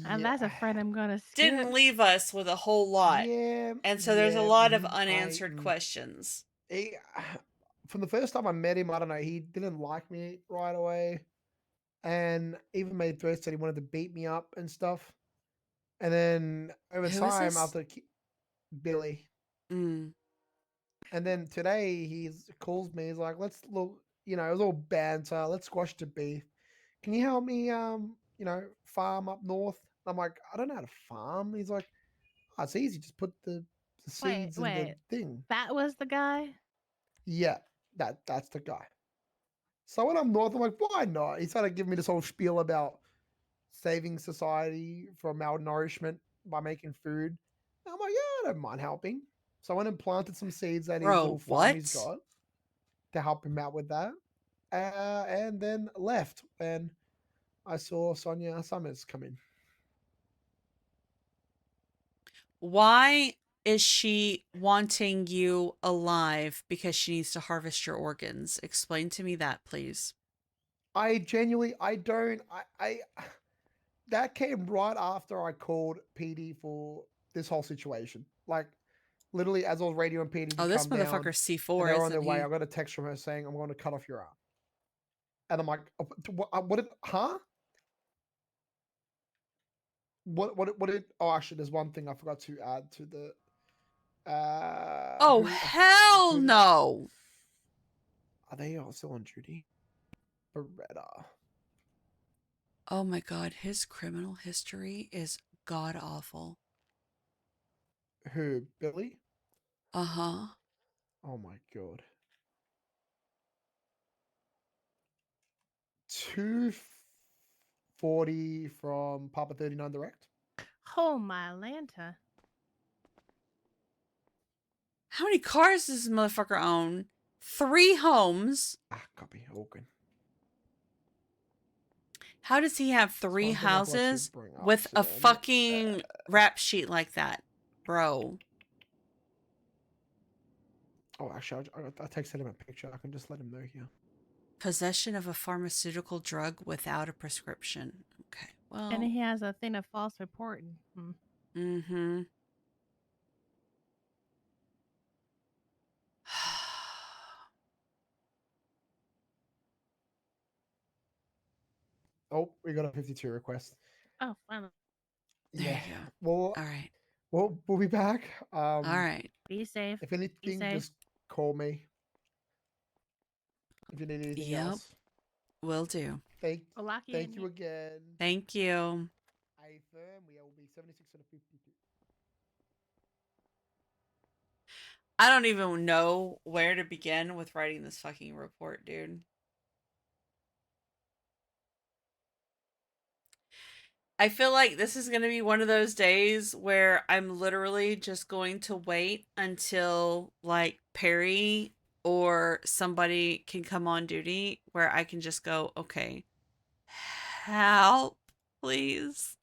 And that's a friend I'm gonna skip. didn't leave us with a whole lot. Yeah. And so there's a lot of I unanswered questions. From the first time I met him, I don't know, he didn't like me right away, and even made threats that he wanted to beat me up and stuff. And then over Who is time, this? after Billy, Mm. and then today he calls me. He's like, "Let's look, it was all banter. Let's squash the beef. Can you help me, farm up north?" I'm like, "I don't know how to farm." He's like, "Oh, it's easy. Just put the seeds in the thing." That was the guy? Yeah, that's the guy. So when I'm north, I'm like, why not? He's trying to give me this whole spiel about saving society from malnourishment by making food. And I'm like, yeah, I don't mind helping. So I went and planted some seeds at his little farm he's got to help him out with that. And then left when I saw Sonia Summers come in. Why is she wanting you alive because she needs to harvest your organs? Explain to me that, please. I that came right after I called PD for this whole situation. Like, literally, as I was radioing PD to this come down, motherfucker's C4, and they're on isn't their way. he? I got a text from her saying, "I'm going to cut off your arm." And I'm like, "What did? Huh? What did? Oh, actually, there's one thing I forgot to add to the. Oh, hell no! Are they also on duty? Beretta. Oh my god, his criminal history is god awful. Who? Billy? Uh-huh. Oh my god. 240 from Papa 39 Direct. Oh my Lanta. How many cars does this motherfucker own? 3 homes. Copy. Okay. How does he have 3 houses with a fucking rap sheet like that? Bro. Oh, actually, I texted him a picture. I can just let him know here. Possession of a pharmaceutical drug without a prescription. Okay. Well. And he has a thing of false reporting. Mm-hmm. Oh, we got a 52 request. Oh, finally. There Yeah. you go. Well, All right. We'll be back. All right. Be safe. If anything, safe. just call me. If you need anything Yep. else. Will do. Thank Well, you again. Thank you. I affirm we will be 76 out of 52. I don't even know where to begin with writing this fucking report, dude. I feel like this is going to be one of those days where I'm literally just going to wait until like Perry or somebody can come on duty where I can just go, okay, help, please.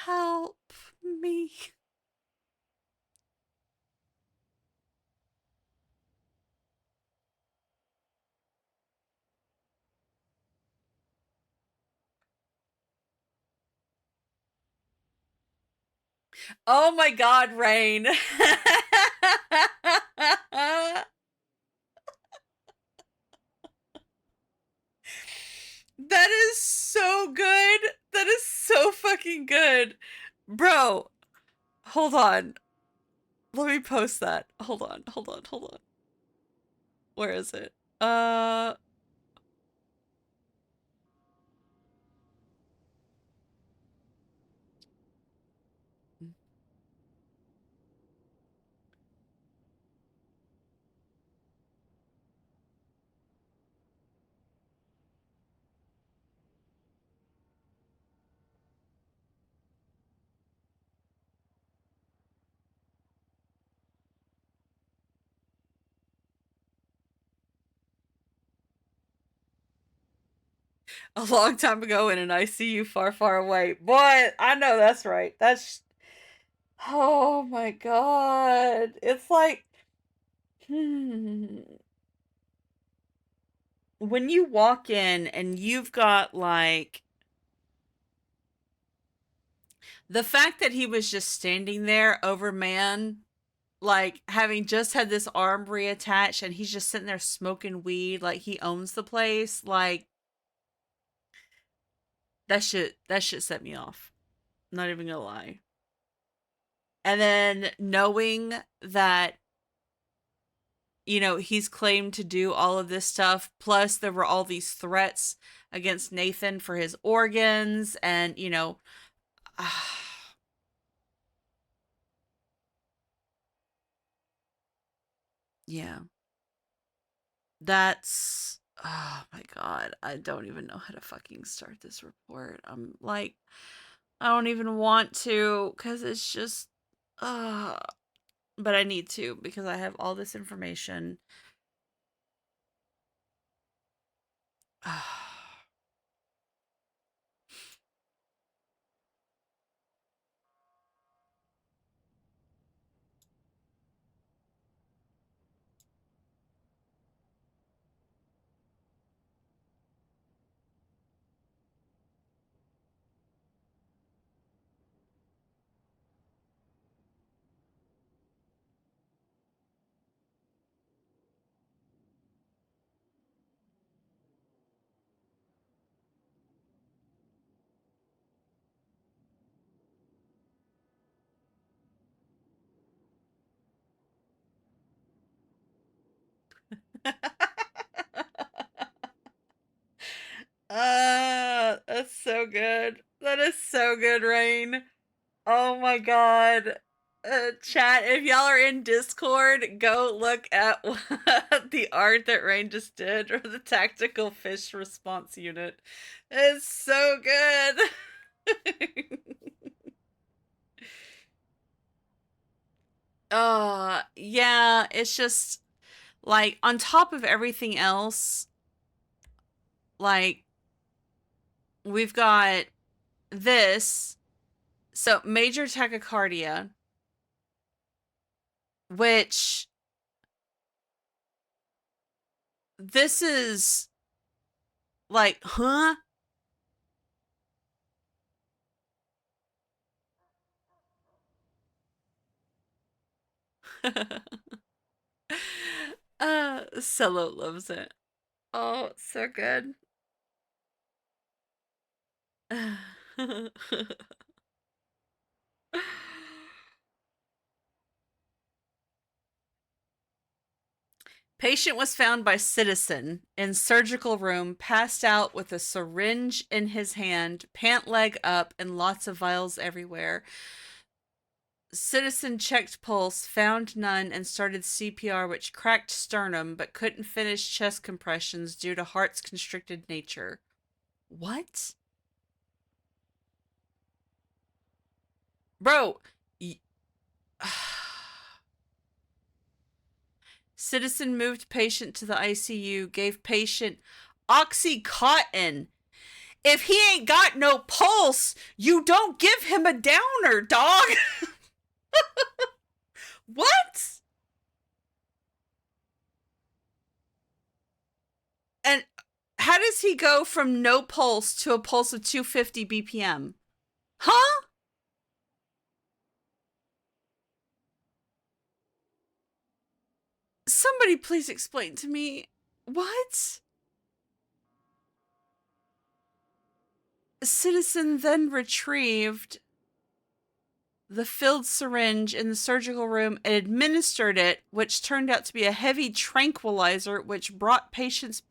Help me. Oh my god, Rain. That is so good. That is so fucking good. Bro, hold on. Let me post that. Hold on. Where is it? A long time ago in an ICU far, far away. Boy, I know that's right. That's... Oh my god. It's like... When you walk in and you've got like... The fact that he was just standing there over man, like having just had this arm reattached and he's just sitting there smoking weed like he owns the place, like that shit set me off. Not even gonna lie. And then knowing that, you know, he's claimed to do all of this stuff, plus there were all these threats against Nathan for his organs, and you know, yeah, that's... Oh my god, I don't even know how to fucking start this report. I'm like, I don't even want to, because it's just, but I need to because I have all this information. That's so good. That is so good, Rain. Oh my god. Chat, if y'all are in Discord, go look at the art that Rain just did for the tactical fish response unit. It's so good. Yeah, it's just like on top of everything else, like we've got this. So major tachycardia, which this is like, huh? Cello loves it. Oh, so good. Patient was found by citizen in surgical room, passed out with a syringe in his hand, pant leg up, and lots of vials everywhere. Citizen checked pulse, found none, and started CPR, which cracked sternum, but couldn't finish chest compressions due to heart's constricted nature. What? Bro, citizen moved patient to the ICU, gave patient Oxycontin. If he ain't got no pulse, you don't give him a downer, dog. What? And how does he go from no pulse to a pulse of 250 BPM? Huh? Somebody please explain to me. What? Citizen then retrieved the filled syringe in the surgical room and administered it, which turned out to be a heavy tranquilizer, which brought patients.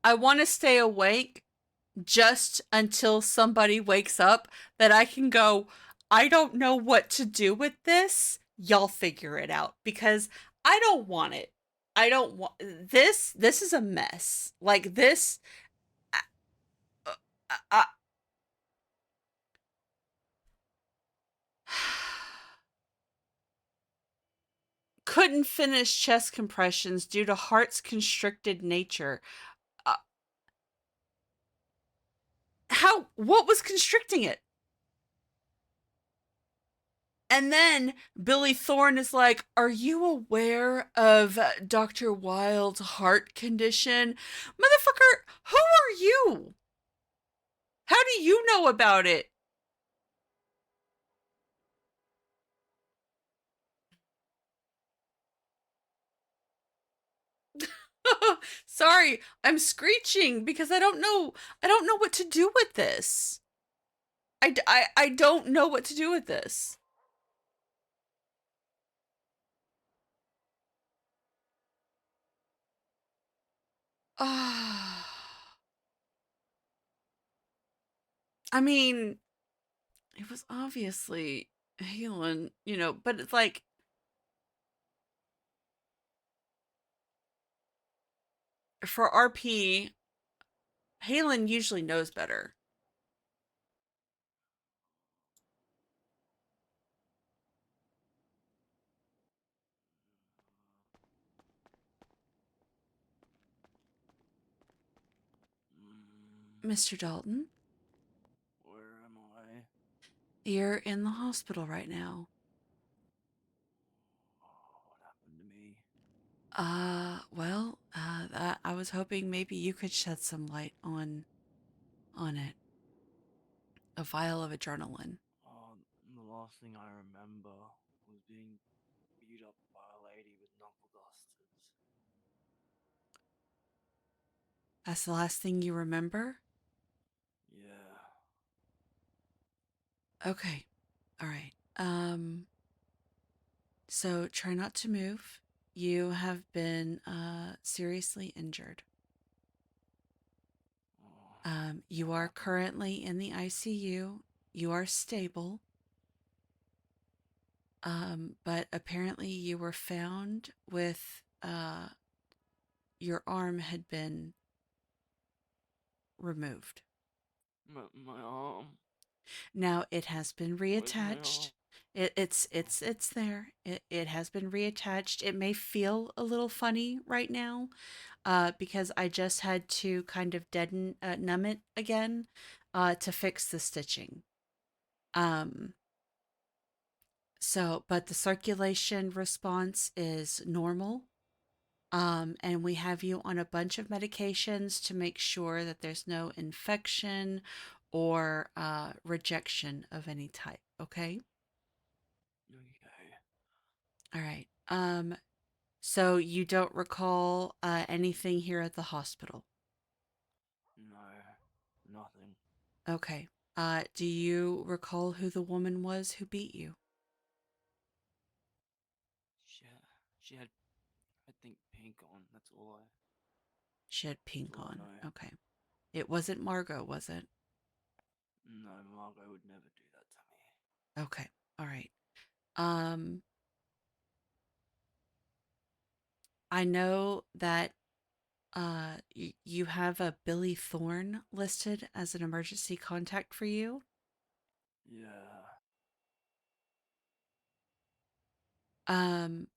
I want to stay awake just until somebody wakes up that I can go, I don't know what to do with this. Y'all figure it out, because I don't want it. I don't want this. This is a mess. Like this. I couldn't finish chest compressions due to heart's constricted nature. What was constricting it? And then Billy Thorne is like, are you aware of Dr. Wilde's heart condition? Motherfucker, who are you? How do you know about it? Sorry, I'm screeching because I don't know what to do with this. I don't know what to do with this. I mean, it was obviously Helen, but it's like, for RP, Halen usually knows better. Mr. Dalton? Where am I? You're in the hospital right now. What happened to me? Well, I was hoping maybe you could shed some light on it. A vial of adrenaline. Oh, the last thing I remember was being beat up by a lady with knuckle dusters. That's the last thing you remember? Yeah. Okay. All right. So try not to move. You have been seriously injured. You are currently in the ICU. You are stable. But apparently you were found with your arm had been removed. My arm. Now it has been reattached. It's there. It has been reattached. It may feel a little funny right now, because I just had to kind of numb it again, to fix the stitching. So, but the circulation response is normal. And we have you on a bunch of medications to make sure that there's no infection or rejection of any type. Okay. Okay. All right. So you don't recall anything here at the hospital? No, nothing. Okay. Do you recall who the woman was who beat you? She had, I think, pink on. That's all I. She had pink That's all I on. know. Okay. It wasn't Margot, was it? No, Margot would never do that to me. Okay. All right. Um, I know that you have a Billy Thorne listed as an emergency contact for you. Yeah.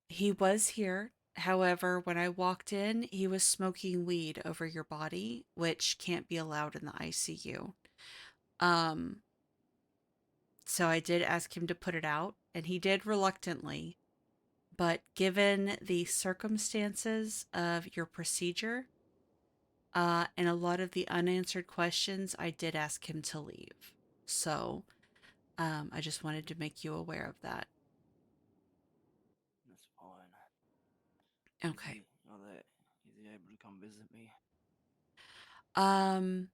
He was here. However, when I walked in, he was smoking weed over your body, which can't be allowed in the ICU. Um, so I did ask him to put it out, and he did reluctantly. But given the circumstances of your procedure, and a lot of the unanswered questions, I did ask him to leave. So, I just wanted to make you aware of that. That's fine. Okay. Is he able to come visit me? Um,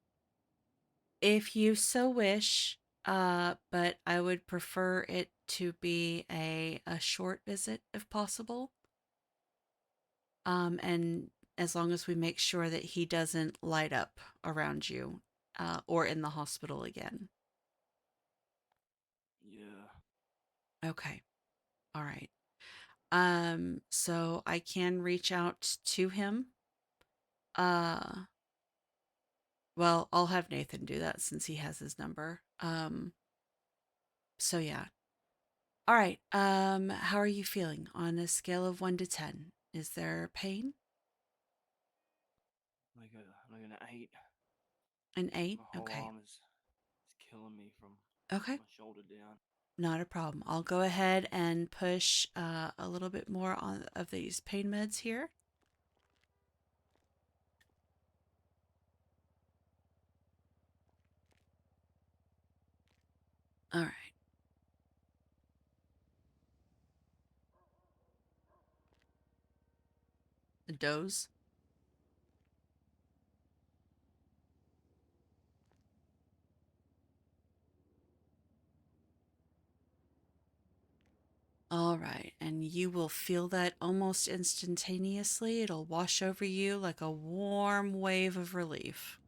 if you so wish, but I would prefer it to be a short visit if possible. And as long as we make sure that he doesn't light up around you, or in the hospital again. Yeah. Okay. All right. So I can reach out to him. Uh, well, I'll have Nathan do that since he has his number. So yeah. All right. How are you feeling on a scale of 1 to 10? Is there pain? Like an 8. An 8? My whole Okay. arm is killing me from Okay. my shoulder down. Not a problem. I'll go ahead and push a little bit more on of these pain meds here. All right. The dose. All right, and you will feel that almost instantaneously. It'll wash over you like a warm wave of relief.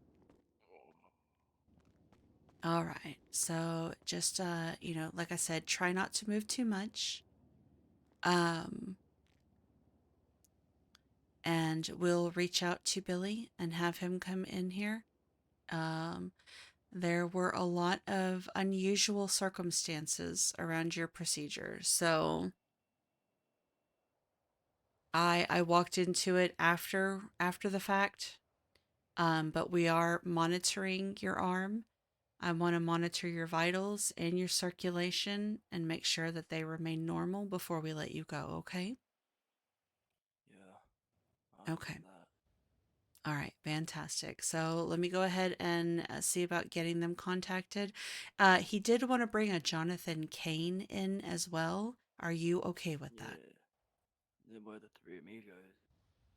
All right, so just like I said, try not to move too much. Um, and we'll reach out to Billy and have him come in here. Um, there were a lot of unusual circumstances around your procedure, so I walked into it after the fact. But we are monitoring your arm. I want to monitor your vitals and your circulation and make sure that they remain normal before we let you go, okay? Yeah. I Okay. get that. All right, fantastic. So let me go ahead and see about getting them contacted. He did want to bring a Jonathan Kane in as well. Are you okay with that? Yeah. They're both the three amigos.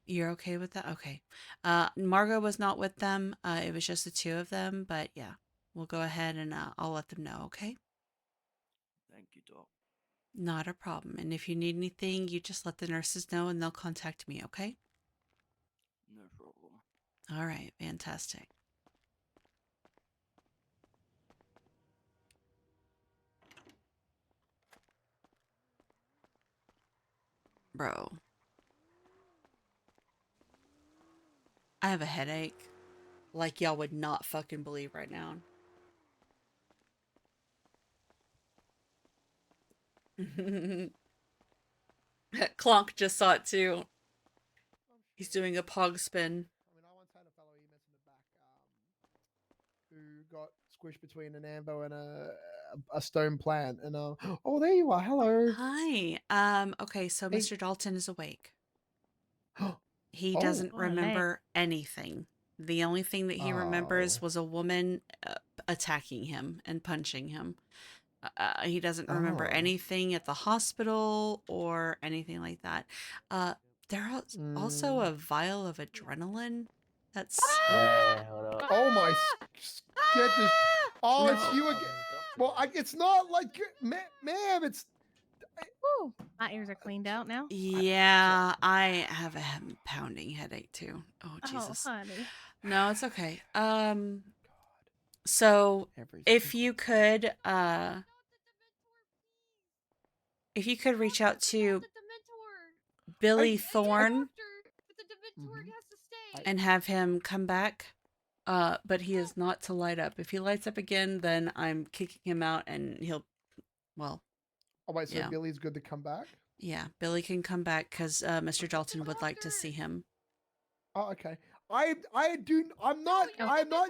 You're okay with that? Okay. Margot was not with them. It was just the two of them, but yeah, we'll go ahead and I'll let them know, okay? Thank you, Doc. Not a problem. And if you need anything, you just let the nurses know and they'll contact me, okay? No problem. All right, fantastic. Bro, I have a headache like y'all would not fucking believe right now. Clonk just saw it too. He's doing a pog spin. I mean, I once had a fellow EMS in the back who got squished between an ambo and a stone plant. And oh, there you are. Hello. Hi. Okay, so Hey. Mr. Dalton is awake. He Oh. doesn't Oh, my leg. remember anything. The only thing that he remembers Oh. was a woman attacking him and punching him. He doesn't remember Oh. anything at the hospital or anything like that. There's also a vial of adrenaline. That's Hey, hold up. Oh my! Get this! Oh, it's No. you again. Well, it's not like ma'am. It's Woo! My ears are cleaned out now. Yeah, I have a pounding headache too. Oh Oh, Jesus. honey. No, it's okay. So if you could reach out to Billy Thorne and have him come back. But he is not to light up. If he lights up again, then I'm kicking him out and he'll, well, Oh wait, so yeah. Billy's good to come back? Yeah, Billy can come back because Mr. Dalton would like to see him. Oh, okay. I'm not. I'm not.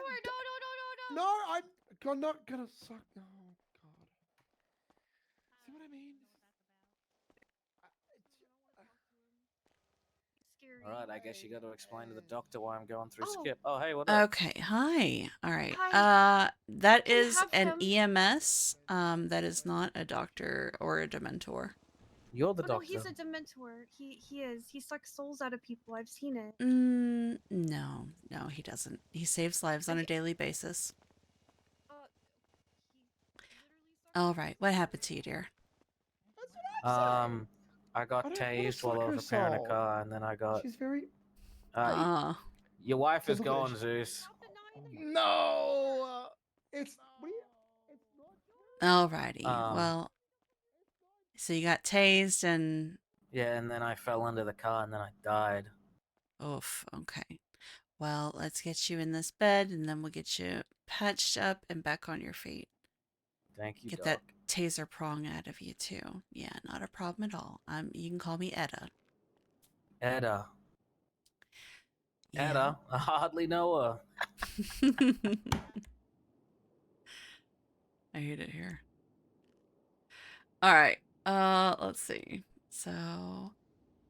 No, I'm not gonna suck. No, God. See what I mean? Alright, I guess you got to explain to the doctor why I'm going through Skip. Oh, hey, what up? Okay, hi. All right. Hi. That Can is have an him. EMS. That is not a doctor or a Dementor. You're the Oh no, doctor. he's a Dementor. He is. He sucks souls out of people. I've seen it. No, he doesn't. He saves lives on a daily basis. All right, what happened to you, dear? I got I don't wanna tased while I suck was her repairing a soul. car, and then I got. She's very. Your wife So is look at gone, this. Zeus. No. It's. Alrighty. Well, so you got tased and. Yeah, and then I fell into the car, and then I died. Oof. Okay. Well, let's get you in this bed, and then we'll get you patched up and back on your feet. Thank you, Get Doc. that taser prong out of you too. Yeah, not a problem at all. You can call me Etta. Etta. Yeah. Etta? I hardly know her. I hate it here. All right. Let's see. So,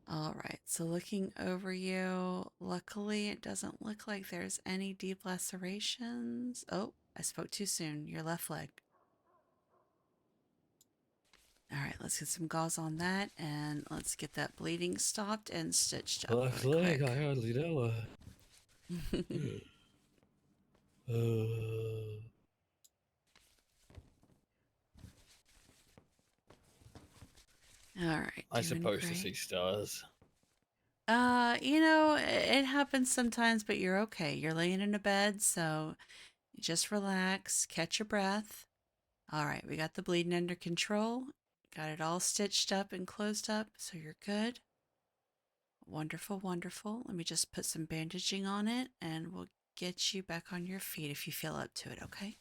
all right. So looking over you, luckily it doesn't look like there's any deep lacerations. Oh, I spoke too soon. Your left leg. All right, let's get some gauze on that, and let's get that bleeding stopped and stitched up Left really leg, quick. I hardly know her. All right. I doing suppose to great. see stars. It happens sometimes, but you're okay. You're laying in a bed, so just relax, catch your breath. All right, we got the bleeding under control. Got it all stitched up and closed up, so you're good. Wonderful, wonderful. Let me just put some bandaging on it, and we'll get you back on your feet if you feel up to it, okay?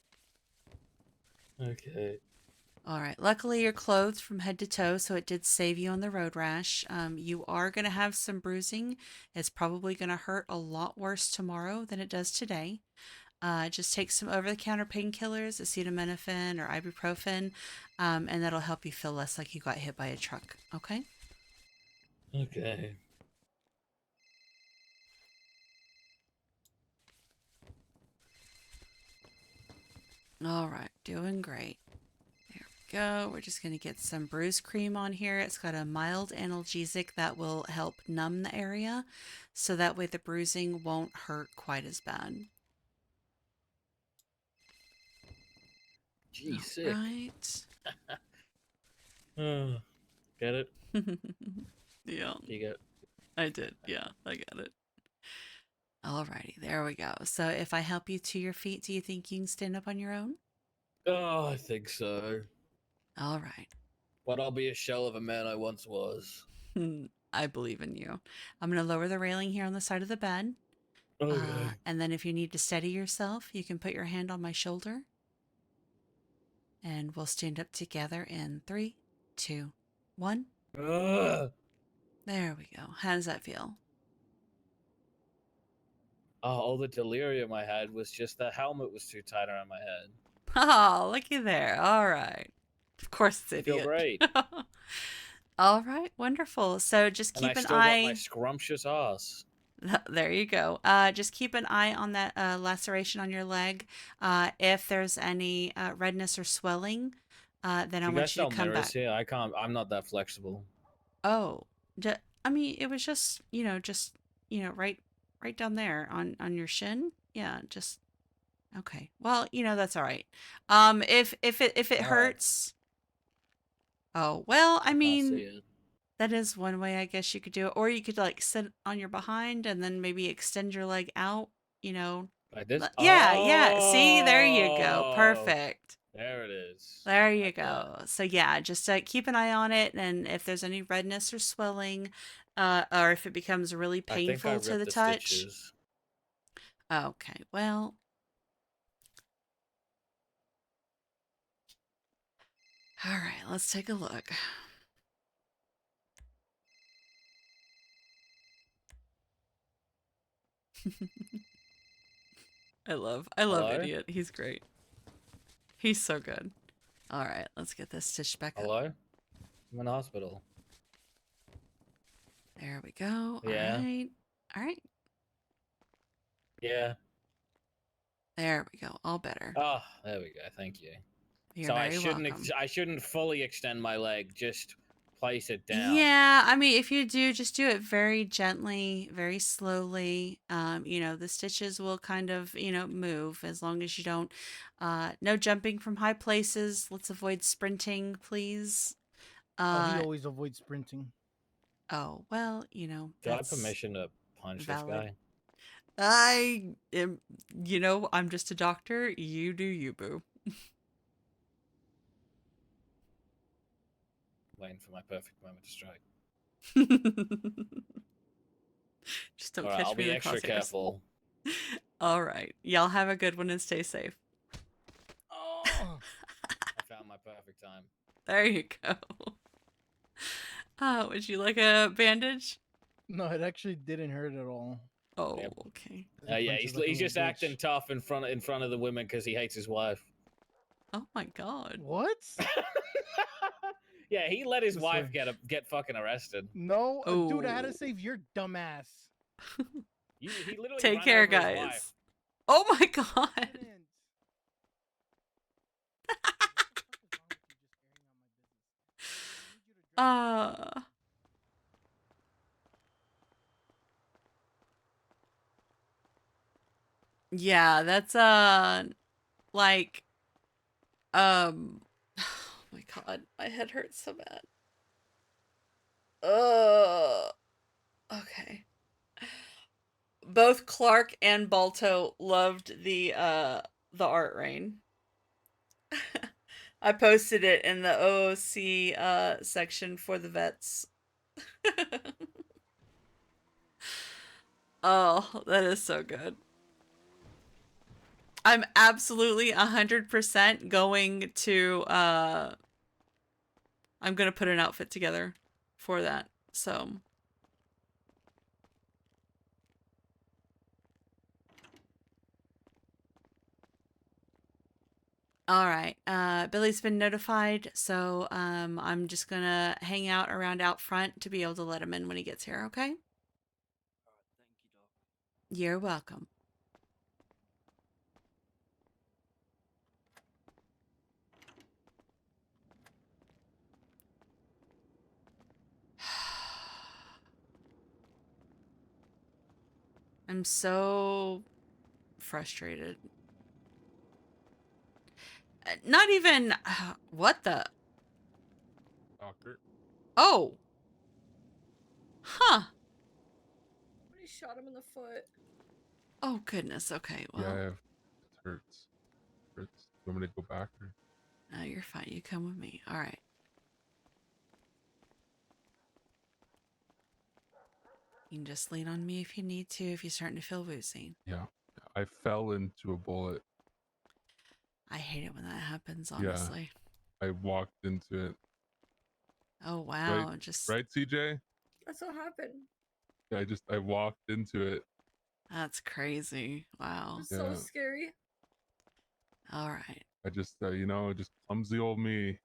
Okay. All right. Luckily, you're clothed from head to toe, so it did save you on the road rash. You are going to have some bruising. It's probably going to hurt a lot worse tomorrow than it does today. Just take some over-the-counter painkillers, acetaminophen or ibuprofen, and that'll help you feel less like you got hit by a truck. Okay? Okay. All right. Doing great. There we go. We're just going to get some bruise cream on here. It's got a mild analgesic that will help numb the area, so that way the bruising won't hurt quite as bad. Gee, All sick. right. Get it? Yeah. You get. I did. Yeah, I got it. Alrighty, there we go. So if I help you to your feet, do you think you can stand up on your own? Oh, I think so. All right. But I'll be a shell of a man I once was. I believe in you. I'm going to lower the railing here on the side of the bed. Okay. And then if you need to steady yourself, you can put your hand on my shoulder. And we'll stand up together in 3, 2, 1. There we go. How does that feel? Oh, all the delirium I had was just the helmet was too tight around my head. Oh, looky there. All right. Of course it's I idiot. feel great. All right, wonderful. So just And I keep an still got my eye. scrumptious ass. There you go. Just keep an eye on that laceration on your leg. If there's any redness or swelling, then I You guys want you sell to come mirrors back. here? I can't. I'm not that flexible. Oh, I mean, it was just right down there on your shin. Yeah, just okay. Well, that's all right. If it All right. hurts, oh well. I I can't see mean, it. that is one way I guess you could do it, or you could like sit on your behind and then maybe extend your leg out. You know. Like this? Yeah, yeah. See, there you go. Oh, Perfect. there it is. There you Like that. go. So yeah, just keep an eye on it, and if there's any redness or swelling, or if it becomes really I think I painful to ripped the the touch. stitches. Okay, well. All right, let's take a look. I love Hello? Idiot. He's great. He's so good. All right, let's get this stitched back up. Hello? I'm in the hospital. There we go. Yeah. All right. All right. Yeah. There we go. All better. Oh, there we go. Thank you. You're So very welcome. I shouldn't fully extend my leg. Just place it down. Yeah, I mean, if you do, just do it very gently, very slowly. The stitches will kind of, move as long as you don't, no jumping from high places. Let's avoid sprinting, please. He always avoids sprinting. Oh, well, Do I have that's permission to punch valid. this guy? I am, I'm just a doctor. You do you, boo. Waiting for my perfect moment to strike. Just don't All right, catch I'll me be in the extra crosshairs. careful. All right. Y'all have a good one and stay safe. Oh. I found my perfect time. There you go. Would you like a bandage? No, it actually didn't hurt at all. Oh, Yep. okay. Yeah, he's just acting tough in front of the women because he hates his wife. Oh my god. What? Yeah, he let his wife get fucking arrested. No, dude, I had to save your dumbass. He literally Take ran care, over his guys. wife. Oh my god. Yeah, that's like oh my god, my head hurts so bad. Okay. Both Clark and Balto loved the art rain. I posted it in the OOC section for the vets. Oh, that is so good. I'm absolutely 100% going to I'm gonna put an outfit together for that. So all right. Billy's been notified, so I'm just gonna hang out around out front to be able to let him in when he gets here, okay? Alright, thank you, Doc. You're welcome. I'm so frustrated. Not even what the Doctor. Oh. Huh. He shot him in the foot. Oh goodness. Okay. Well. Yeah, it hurts. Hurts. You want me to go back or? No, you're fine. You come with me. All right. You can just lean on me if you need to, if you're starting to feel woozy. Yeah. I fell into a bullet. I hate it when that happens, honestly. Yeah. I walked into it. Oh wow. Right, right, CJ? That's what happened. Yeah, I walked into it. That's crazy. Wow. It's so scary. All right. I just just clumsy old me.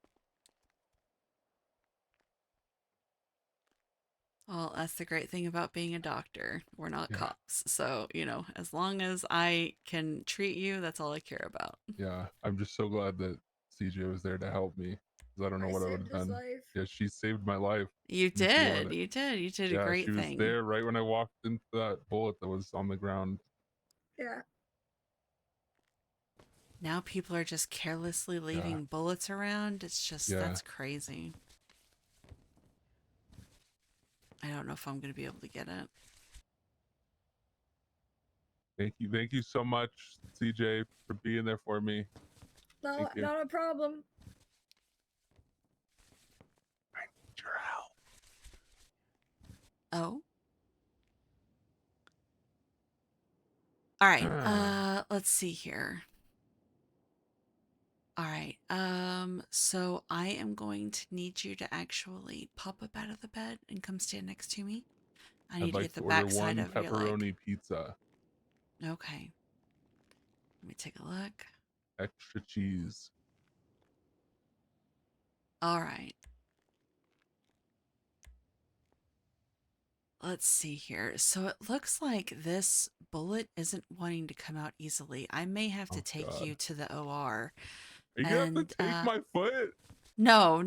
Well, that's the great thing about being a doctor. We're not Yeah. cops. So, as long as I can treat you, that's all I care about. Yeah, I'm just so glad that CJ was there to help me, because I don't know I what I would saved have his done. life. Yeah, she saved my life. You and she let did. it. You did. You did a Yeah, great she was thing. there right when I walked into that bullet that was on the ground. Yeah. Now people are just carelessly leaving bullets around. It's just, that's crazy. I don't know if I'm going to be able to get it. Thank you so much, CJ, for being there for me. Thank you. Not a problem. I need your help. Oh. All right. Let's see here. All right. So I am going to need you to actually pop up out of the bed and come stand next to me. I need I'd to like get the to order backside one of your leg. pepperoni pizza, Okay. Let me take a look. extra cheese. All right. Let's see here. So it looks like this bullet isn't wanting to come out easily. I may have to take you to the OR. Are you gonna have to take my foot? No.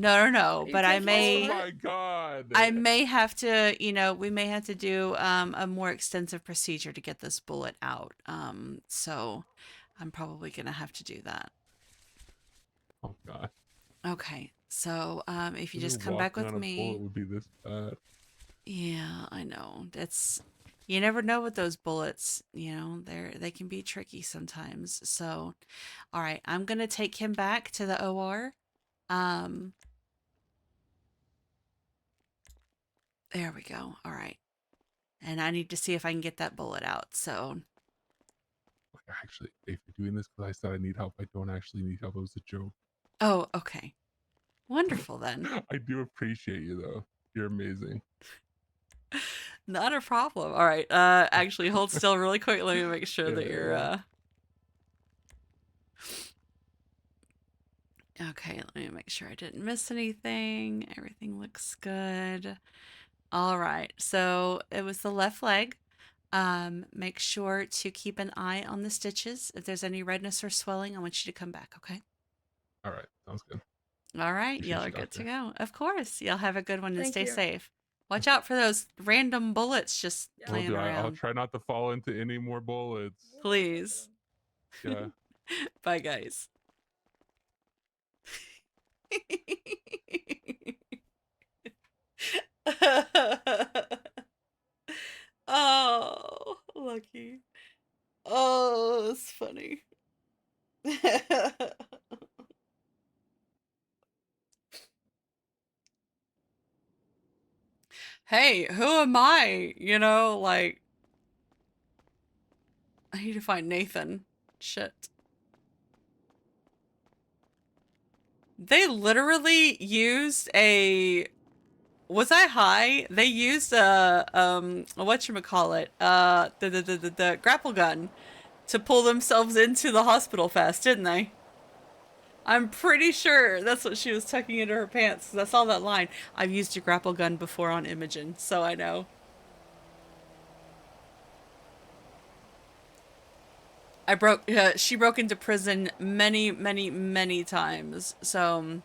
But I may. Oh my god. I may have to, we may have to do a more extensive procedure to get this bullet out. So I'm probably gonna have to do that. Oh god. Okay. So if you Even just come back walking with on a me. bullet would be this bad. Yeah, I know. You never know with those bullets, they can be tricky sometimes. So, all right, I'm gonna take him back to the OR. There we go. All right. And I need to see if I can get that bullet out. So, Actually, if you're doing this because I said I need help, I don't actually need help. It was a joke. oh, okay. Wonderful then. I do appreciate you though. You're amazing. Not a problem. All right. Actually hold still really quick. Let me make sure that you're Okay, let me make sure I didn't miss anything. Everything looks good. All right. So, it was the left leg. Make sure to keep an eye on the stitches. If there's any redness or swelling, I want you to come back, okay? All right, sounds good. All right, Appreciate y'all are you, good to doctor. go. Of course. Y'all have a good one and Thank stay you. safe. Watch out for those random bullets just playing I'll around. try not to fall into any more bullets. Please. Yeah. Bye, guys. Oh, lucky. Oh, that's funny. Hey, who am I? I need to find Nathan. Shit. They literally used a... Was I high? They used a whatchamacallit, the grapple gun to pull themselves into the hospital fast, didn't they? I'm pretty sure that's what she was tucking into her pants, 'cause I saw that line. I've used a grapple gun before on Imogen, so I know. She broke into prison many, many, many times, so,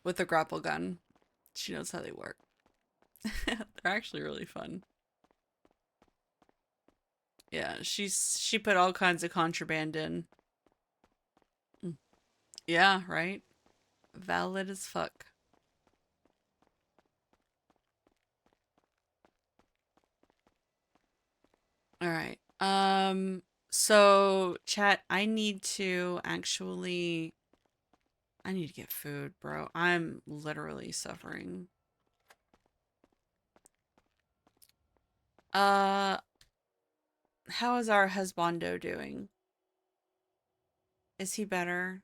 with the grapple gun. She knows how they work. They're actually really fun. Yeah, she put all kinds of contraband in. Yeah, right? Valid as fuck. All right. So chat, I need to get food, bro. I'm literally suffering. How is our husbando doing? Is he better?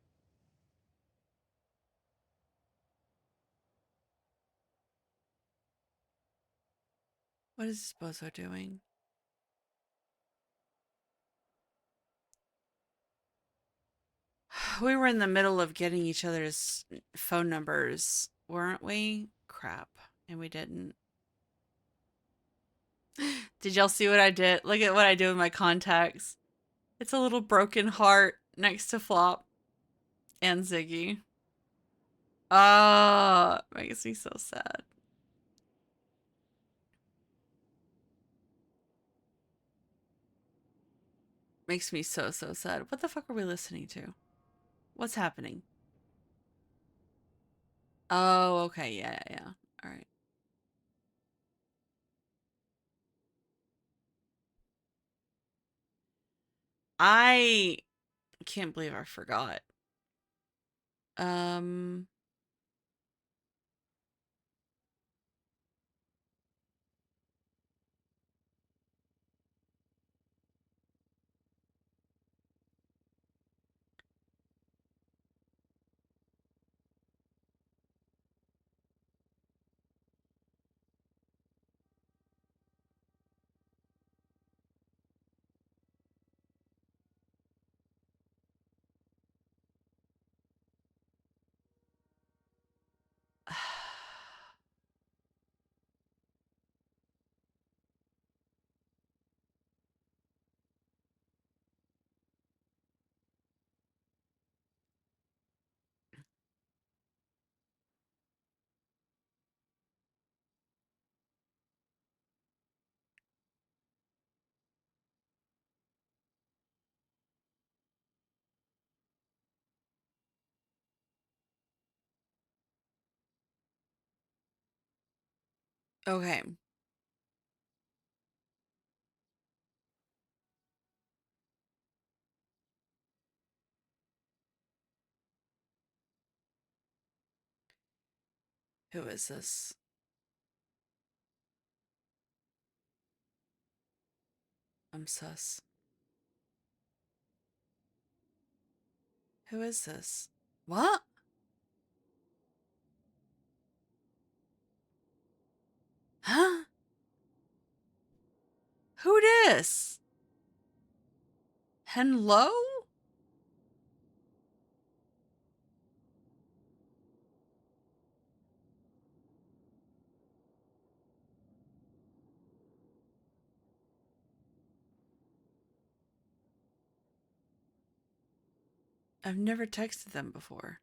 What is Bozo doing? We were in the middle of getting each other's phone numbers, weren't we? Crap. And we didn't. Did y'all see what I did? Look at what I do with my contacts. It's a little broken heart next to Flop and Ziggy. Ah, makes me so sad. Makes me so sad. What the fuck are we listening to? What's happening? Oh, okay. Yeah. All right. I can't believe I forgot. Okay. Who is this? I'm sus. Who is this? What? Huh? Who dis? Hello? I've never texted them before.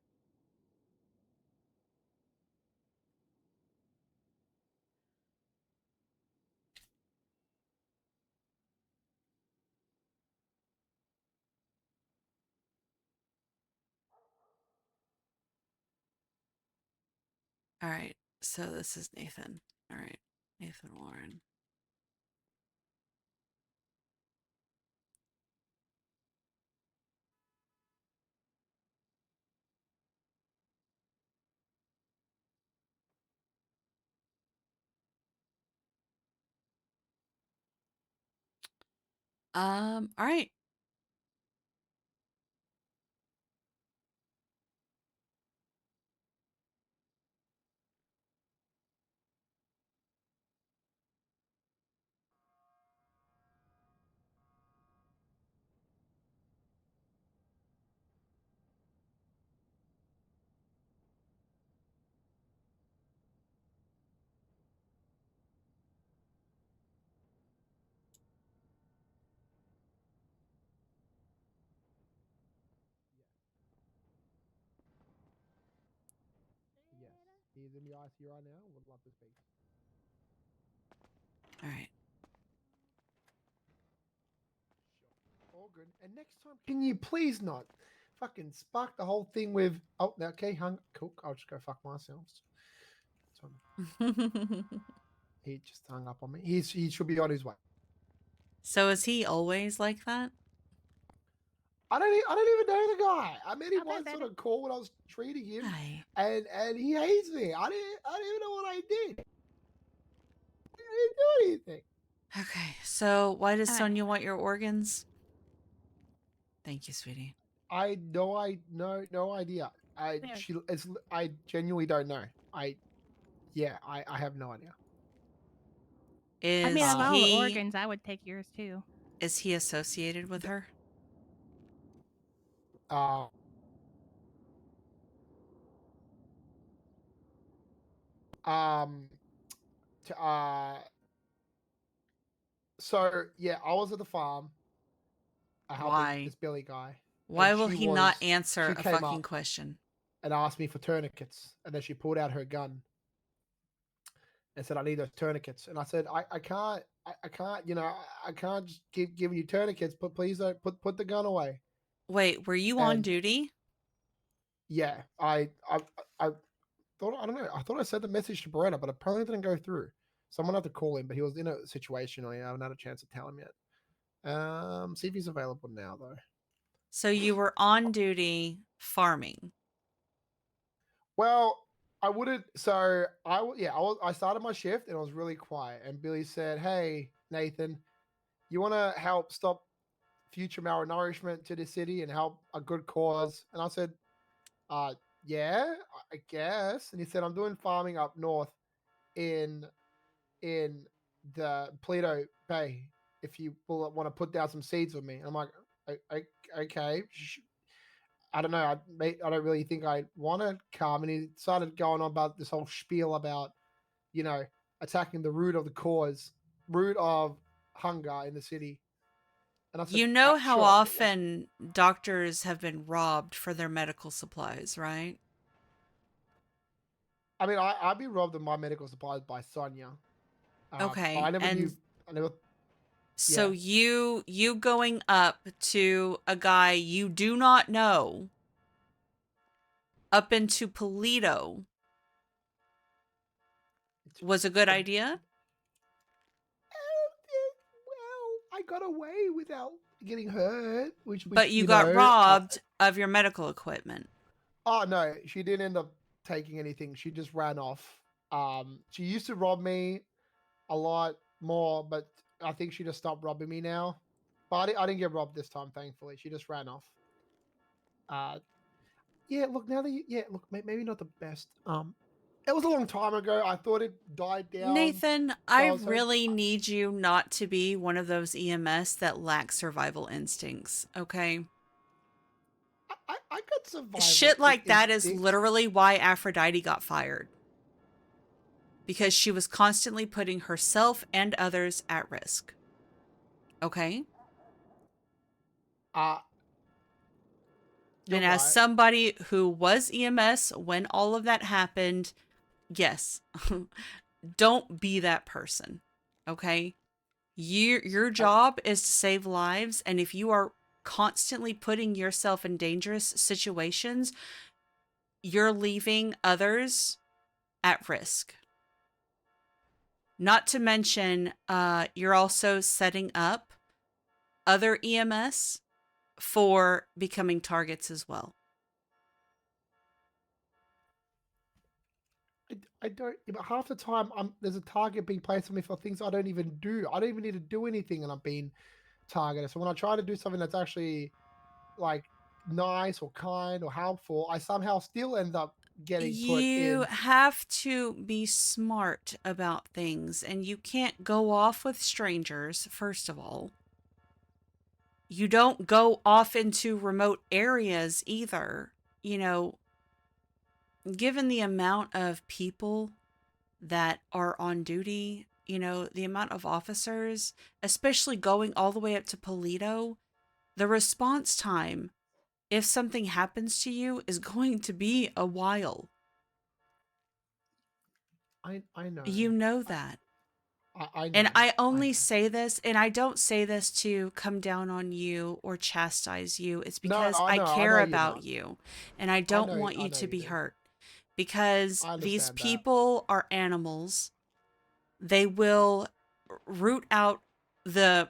All right. So this is Nathan. All right. Nathan Warren. All right. Yes, he's in the ICU right now. Would love to speak. All right. All good. And next time, can you please not fucking spark the whole thing with, oh, now, okay, cool. I'll just go fuck myself. He just hung up on me. He should be on his way. So is he always like that? I don't even know the guy. I met him once on a call when I was treating him, and he hates me. I didn't even know what I did. I didn't do anything. Okay. So why does Sonia want your organs? Thank you, sweetie. I no idea. I genuinely don't know. I have no idea. Is I mean, of all the he organs, I would take yours too. is he associated with her? To So yeah, I was at the farm. Helping Why? this Billy guy. Why and will she he not was- answer she a came fucking up question? and asked me for tourniquets, and then she pulled out her gun and said, "I need those tourniquets." And I said, "I can't, I can't, I can't just keep giving you tourniquets, but please don't put the gun away." Wait, were you on And duty? yeah, I thought I don't know. I thought I sent the message to Beretta, but apparently it didn't go through. Someone had to call him, but he was in a situation. I haven't had a chance to tell him yet. See if he's available now though. So you were on duty farming. Well, I wouldn't. So I started my shift and it was really quiet. And Billy said, "Hey, Nathan, you want to help stop future malnourishment to the city and help a good cause?" And I said, yeah, I guess." And he said, "I'm doing farming up north in the Pluto Bay. If you want to put down some seeds with me." And I'm like, okay. I don't know. I don't really think I want to come. And he started going on about this whole spiel about, attacking the root of the cause, root of hunger in the city. And I said, You know how sure. often doctors have been robbed for their medical supplies, right? I mean, I'd be robbed of my medical supplies by Sonia. Okay, I never and knew. I never. so Yeah. you going up to a guy you do not know up into Polito was a good idea? Well, I got away without getting hurt, which But you got robbed of your medical equipment. Oh no, she didn't end up taking anything. She just ran off. She used to rob me a lot more, but I think she just stopped robbing me now. But I didn't get robbed this time, thankfully. She just ran off. Yeah. Look, now that look, maybe not the best. It was a long time ago. I thought it died down. Nathan, so I was hoping- really need you not to be one of those EMS that lack survival instincts, okay? I got survival. Shit like that is instincts. literally why Aphrodite got fired. Because she was constantly putting herself and others at risk. Okay? You're and as right. somebody who was EMS when all of that happened, yes, don't be that person. Okay? Your job is to save lives, and if you are constantly putting yourself in dangerous situations, you're leaving others at risk. Not to mention, you're also setting up other EMS for becoming targets as well. I don't. But half the time, there's a target being placed on me for things I don't even do. I don't even need to do anything, and I'm being targeted. So when I try to do something that's actually like nice or kind or helpful, I somehow still end up getting put You in. have to be smart about things, and you can't go off with strangers, first of all. You don't go off into remote areas either. Given the amount of people that are on duty, the amount of officers, especially going all the way up to Polito, the response time, if something happens to you, is going to be a while. I know. You know that. I know. And I only say this, and I don't say this to come down on you or chastise you. It's because I care about you, and I don't want you to be hurt. Because these people are animals. They will root out and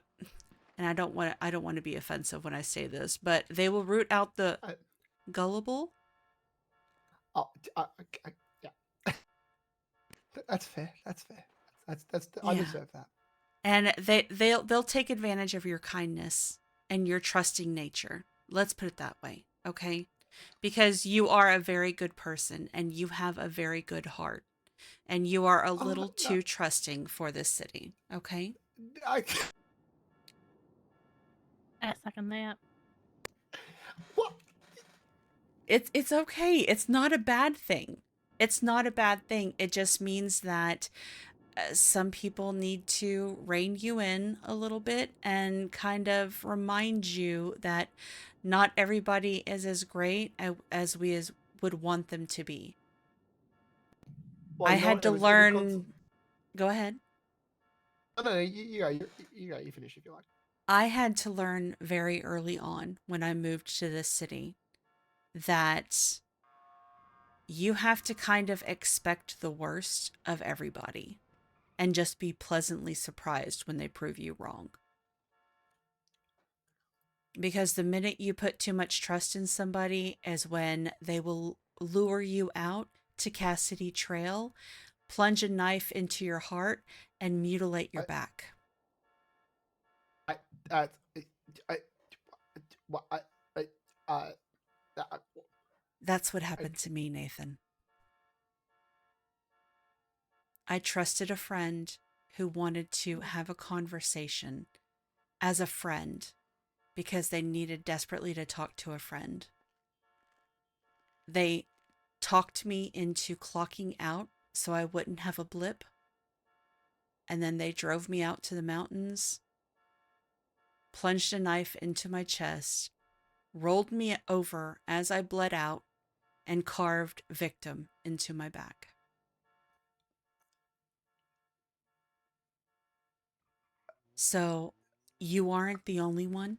I don't want to be offensive when I say this, but they will root out the gullible. Oh, yeah. That's fair. That's fair. That's Yeah. I deserve that. And they'll take advantage of your kindness and your trusting nature. Let's put it that way, okay? Because you are a very good person and you have a very good heart. And you are a little too trusting for this city, okay? I second that. What? It's okay. It's not a bad thing. It's not a bad thing. It just means that some people need to rein you in a little bit and kind of remind you that not everybody is as great as we would want them to be. Well, I you know had what? to If it's any learn. Go ahead. No, you finish if you like. I had to learn very early on when I moved to this city that you have to kind of expect the worst of everybody and just be pleasantly surprised when they prove you wrong. Because the minute you put too much trust in somebody is when they will lure you out to Cassidy Trail, plunge a knife into your heart, and mutilate your back. I, I, I, I, I, I, That's what happened to me, Nathan. I trusted a friend who wanted to have a conversation as a friend because they needed desperately to talk to a friend. They talked me into clocking out so I wouldn't have a blip. And then they drove me out to the mountains, plunged a knife into my chest, rolled me over as I bled out, and carved victim into my back. So you aren't the only one,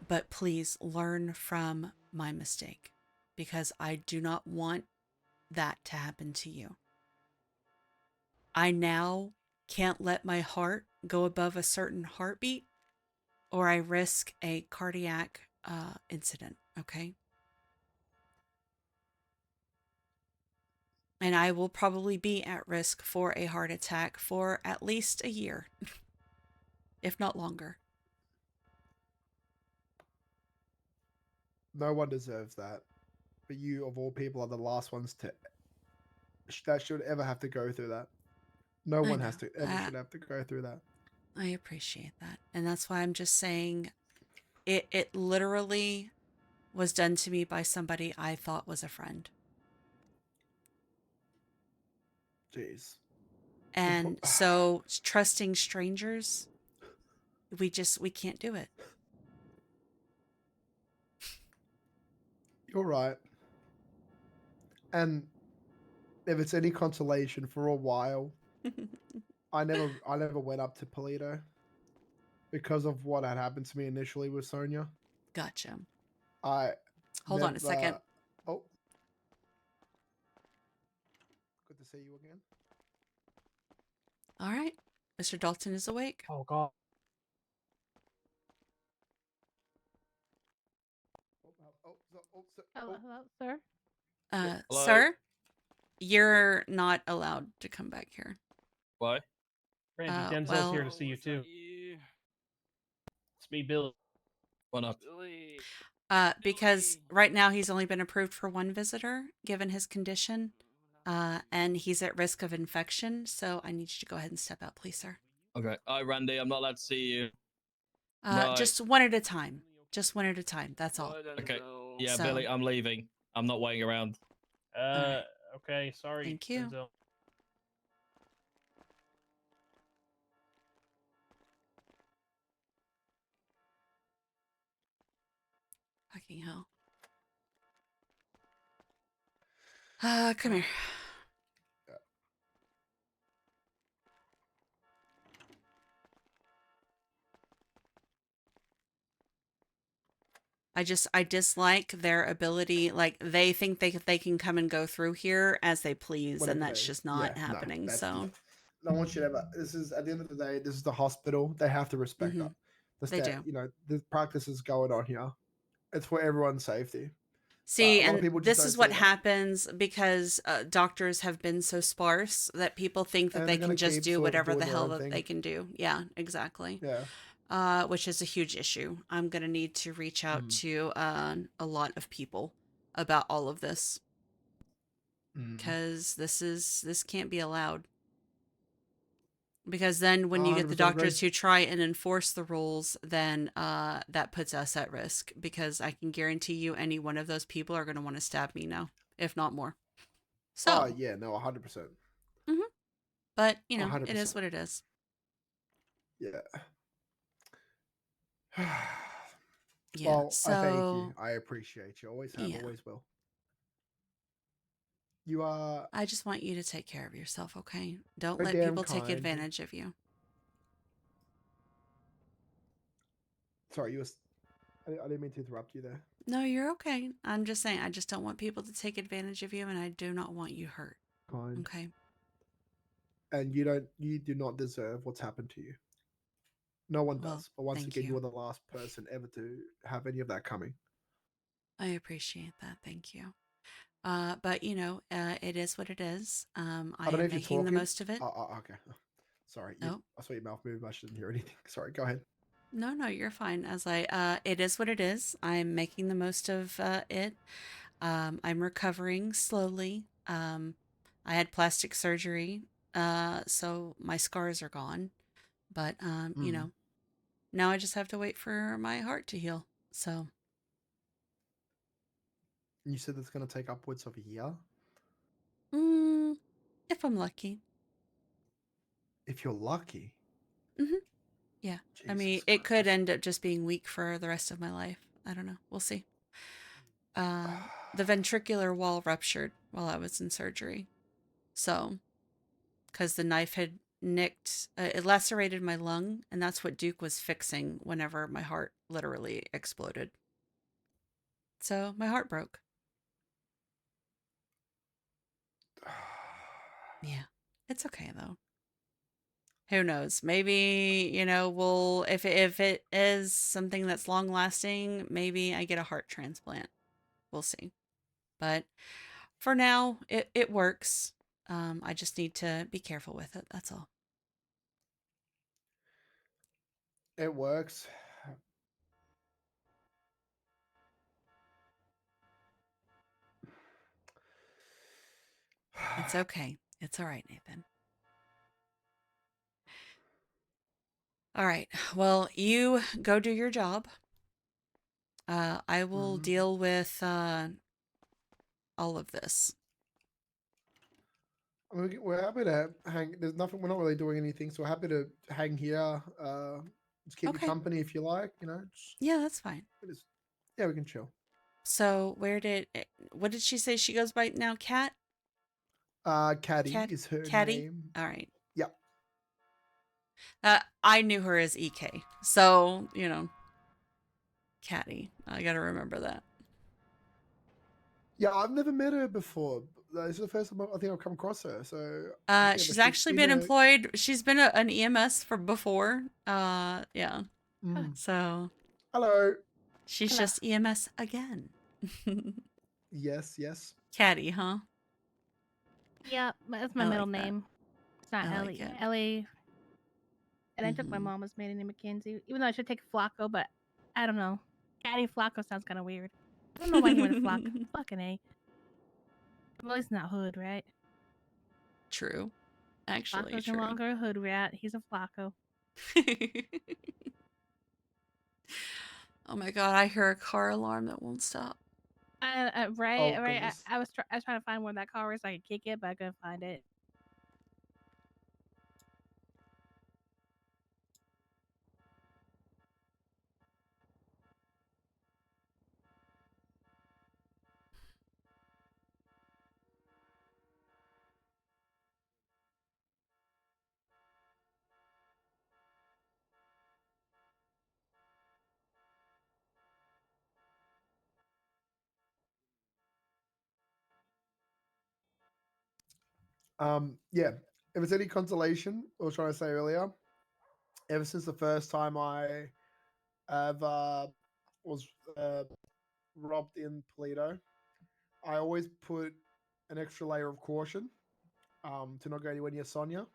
but please learn from my mistake because I do not want that to happen to you. I now can't let my heart go above a certain heartbeat or I risk a cardiac incident, okay? And I will probably be at risk for a heart attack for at least a year, if not longer. No one deserves that, but you, of all people, are the last ones that should ever have to go through that. No one has to ever should have to go through that. I appreciate that. And that's why I'm just saying it literally was done to me by somebody I thought was a friend. Jeez. And so trusting strangers, we can't do it. You're right. And if it's any consolation, for a while, I never went up to Polito because of what had happened to me initially with Sonia. Gotcha. Hold on a second. Oh, good to see you again. All right. Mr. Dalton is awake. Oh, God. Hello, sir. Hello? Sir, you're not allowed to come back here. Why? Randy, Denzel's well- here to see you too. It's me, Billy. Why not? Because right now he's only been approved for one visitor, given his condition, and he's at risk of infection. So I need you to go ahead and step out, please, sir. Okay. Hi, Randy. I'm not allowed to see you. Just one at a time. Just one at a time. That's all. Okay. Yeah, So- Billy, I'm leaving. I'm not waiting around. Uh, okay. Sorry. Thank you. Denzel. Fucking hell. Come here. I dislike their ability. Like they think they can come and go through here as they please, Whatever and that's they- just not yeah, no, happening. that's- So No one should ever. This is at the end of the day. This is the hospital. They have to respect Mhm. that. The They do. You know, the practice is going on here. It's for everyone's safety. see, a lot of and people just this don't is see what that. happens because doctors have been so sparse that people think that And they they're gonna can just keep do sort of whatever doing the their hell own that thing. they can do. Yeah, exactly. Yeah. Which is a huge issue. I'm gonna need to reach out Mm. to a lot of people about all of this Mm. because this can't be allowed. Because then when you get the 100% agree. doctors who try and enforce the rules, then that puts us at risk because I can guarantee you any one of those people are going to want to stab me now, if not more. So, Oh yeah, no, 100%. But, you know, it 100%. is what it is. Yeah. Yeah. Well, I thank So you. I appreciate you. Always have, yeah. always will. You are I just want you to take care of yourself, okay? Don't so let damn people take kind. advantage of you. Sorry, I didn't mean to interrupt you there. No, you're okay. I'm just saying, I just don't want people to take advantage of you, and I do not want you hurt. Kind. Okay. And you do not deserve what's happened to you. No one Well, does. But once thank again, you. you are the last person ever to have any of that coming. I appreciate that. Thank you. But you know, it is what it is. I don't know am if you're making the talking. most of it. Oh, okay. Sorry. Oh. I saw your mouth move. I shouldn't hear anything. Sorry. Go ahead. No, you're fine. It is what it is. I'm making the most of it. I'm recovering slowly. I had plastic surgery, so my scars are gone. But you know, now I just have to wait for my heart to heal. So. You said it's going to take upwards of a year. If I'm lucky. If you're lucky. Yeah. Jesus I mean, it could end up just being weak for the rest of my life. I don't know. We'll see. The ventricular wall ruptured while I was in surgery. So, because the knife had nicked, it lacerated my lung, and that's what Duke was fixing whenever my heart literally exploded. So, my heart broke. Yeah. It's okay, though. Who knows? Maybe, you know, if it is something that's long lasting, maybe I get a heart transplant. We'll see. But for now, it works. I just need to be careful with it. That's all. It works. It's okay. It's all right, Nathan. All right. Well, you go do your job. I will deal with all of this. We're happy to hang. There's nothing. We're not really doing anything, so we're happy to hang here. Just keep you company if you like. You know. Yeah, that's fine. Yeah, we can chill. So, what did she say she goes by now? Cat? Caddy is her Caddy? name. All right. Yeah. I knew her as EK. So, you know, Caddy. I got to remember that. Yeah, I've never met her before. This is the first time I think I've come across her. So she's actually been employed. She's been an EMS for before. Yeah. So. Hello. She's just EMS again. Yes. Caddy, huh? Yep, that's my I middle like that. name. It's not I like Ellie. it. Ellie. And I took my mama's maiden name Mackenzie, even though I should take Flacco, but I don't know. Caddy Flacco sounds kind of weird. I don't know why he went Flock. Fucking A. Well, he's not hood, right? True. Actually, Flacco's true. no longer a hood rat. He's a Flacco. Oh my god, I hear a car alarm that won't stop. Right. Goodness. I was trying to find where that car is so I could kick it, but I couldn't find it. Yeah. If it's any consolation, I was trying to say earlier, ever since the first time I have was robbed in Polito, I always put an extra layer of caution to not go anywhere near Sonia.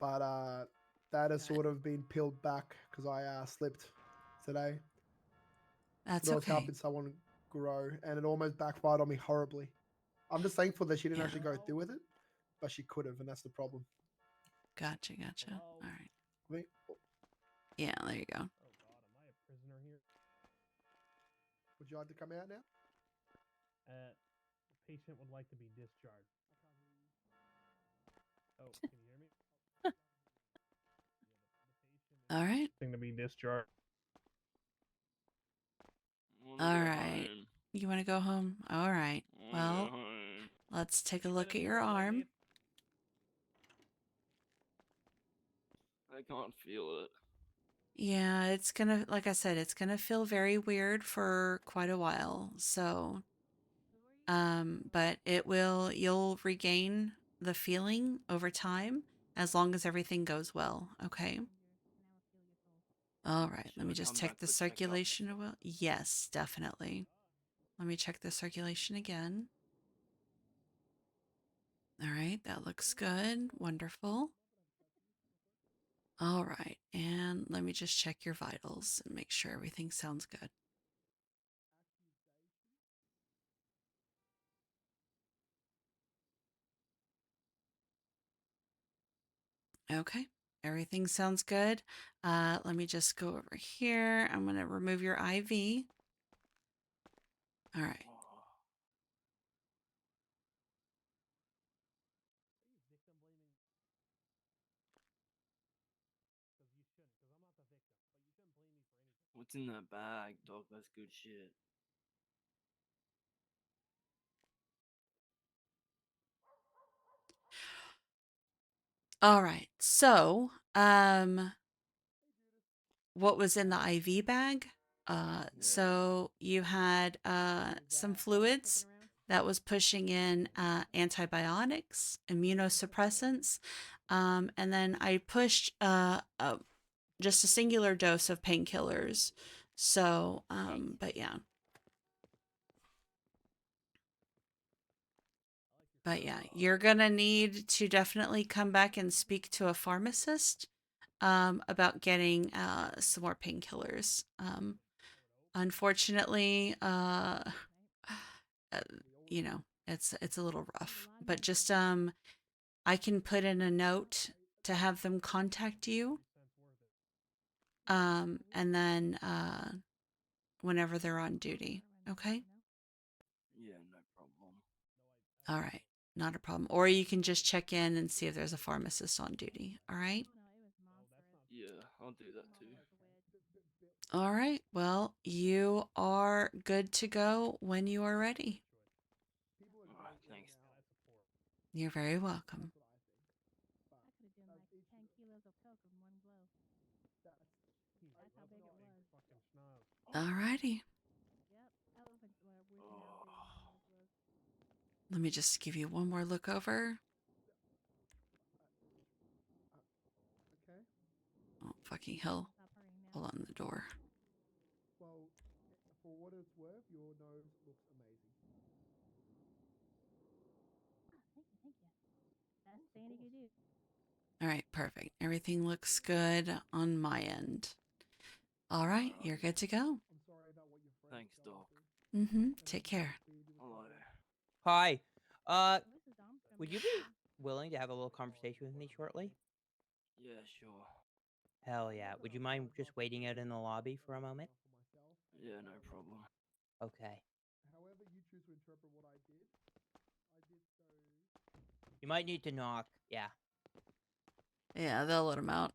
But that has sort of been peeled back because I slipped today. That's I was okay. helping someone grow, and it almost backfired on me horribly. I'm just thankful that she didn't actually go through with it, but she could have, and that's the problem. Gotcha. All right. Wait. Yeah, there you go. Oh God, am I a prisoner here? Would you like to come out now? The patient would like to be discharged. Oh, can you hear me? All right. Thing to be discharged. All right. You want to go home? All right. Well, let's take a look at your arm. I can't feel it. Yeah, it's gonna, like I said, it's gonna feel very weird for quite a while. So, but you'll regain the feeling over time as long as everything goes well. Okay. All right. Let me just check the circulation. Well, yes, definitely. Let me check the circulation again. All right, that looks good. Wonderful. All right, and let me just check your vitals and make sure everything sounds good. Okay, everything sounds good. Let me just go over here. I'm going to remove your IV. All right. What's in that bag, dog? That's good shit. All right. So, what was in the IV bag? So you had some fluids that was pushing in antibiotics, immunosuppressants, and then I pushed just a singular dose of painkillers. So, but yeah. But yeah, you're gonna need to definitely come back and speak to a pharmacist about getting some more painkillers. Unfortunately, uh, you know, it's a little rough. But just I can put in a note to have them contact you. And then whenever they're on duty. Okay? Yeah, no problem. All right. Not a problem. Or you can just check in and see if there's a pharmacist on duty. All right? Yeah, I'll do that too. All right. Well, you are good to go when you are ready. Alright, thanks. You're very welcome. I could have done like 10 kilos of coke in one blow. That's how big it was. All righty. Yep. Elephants were working out big one of those blows. Let me just give you one more look over. Okay. Oh, fucking hell. Hold on the door. Well, for what it's worth, your nose looks amazing. Thank you. That's Sandy you do. All right, perfect. Everything looks good on my end. All right, you're good to go. I'm sorry about what your friend. Thanks, Doc. Take care. Hello there. Hi. Would you be willing to have a little conversation with me shortly? Yeah, sure. Hell yeah. Would you mind just waiting out in the lobby for a moment? Yeah, no problem. Okay. However you choose to interpret what I did so. You might need to knock. Yeah. Yeah, they'll let him out.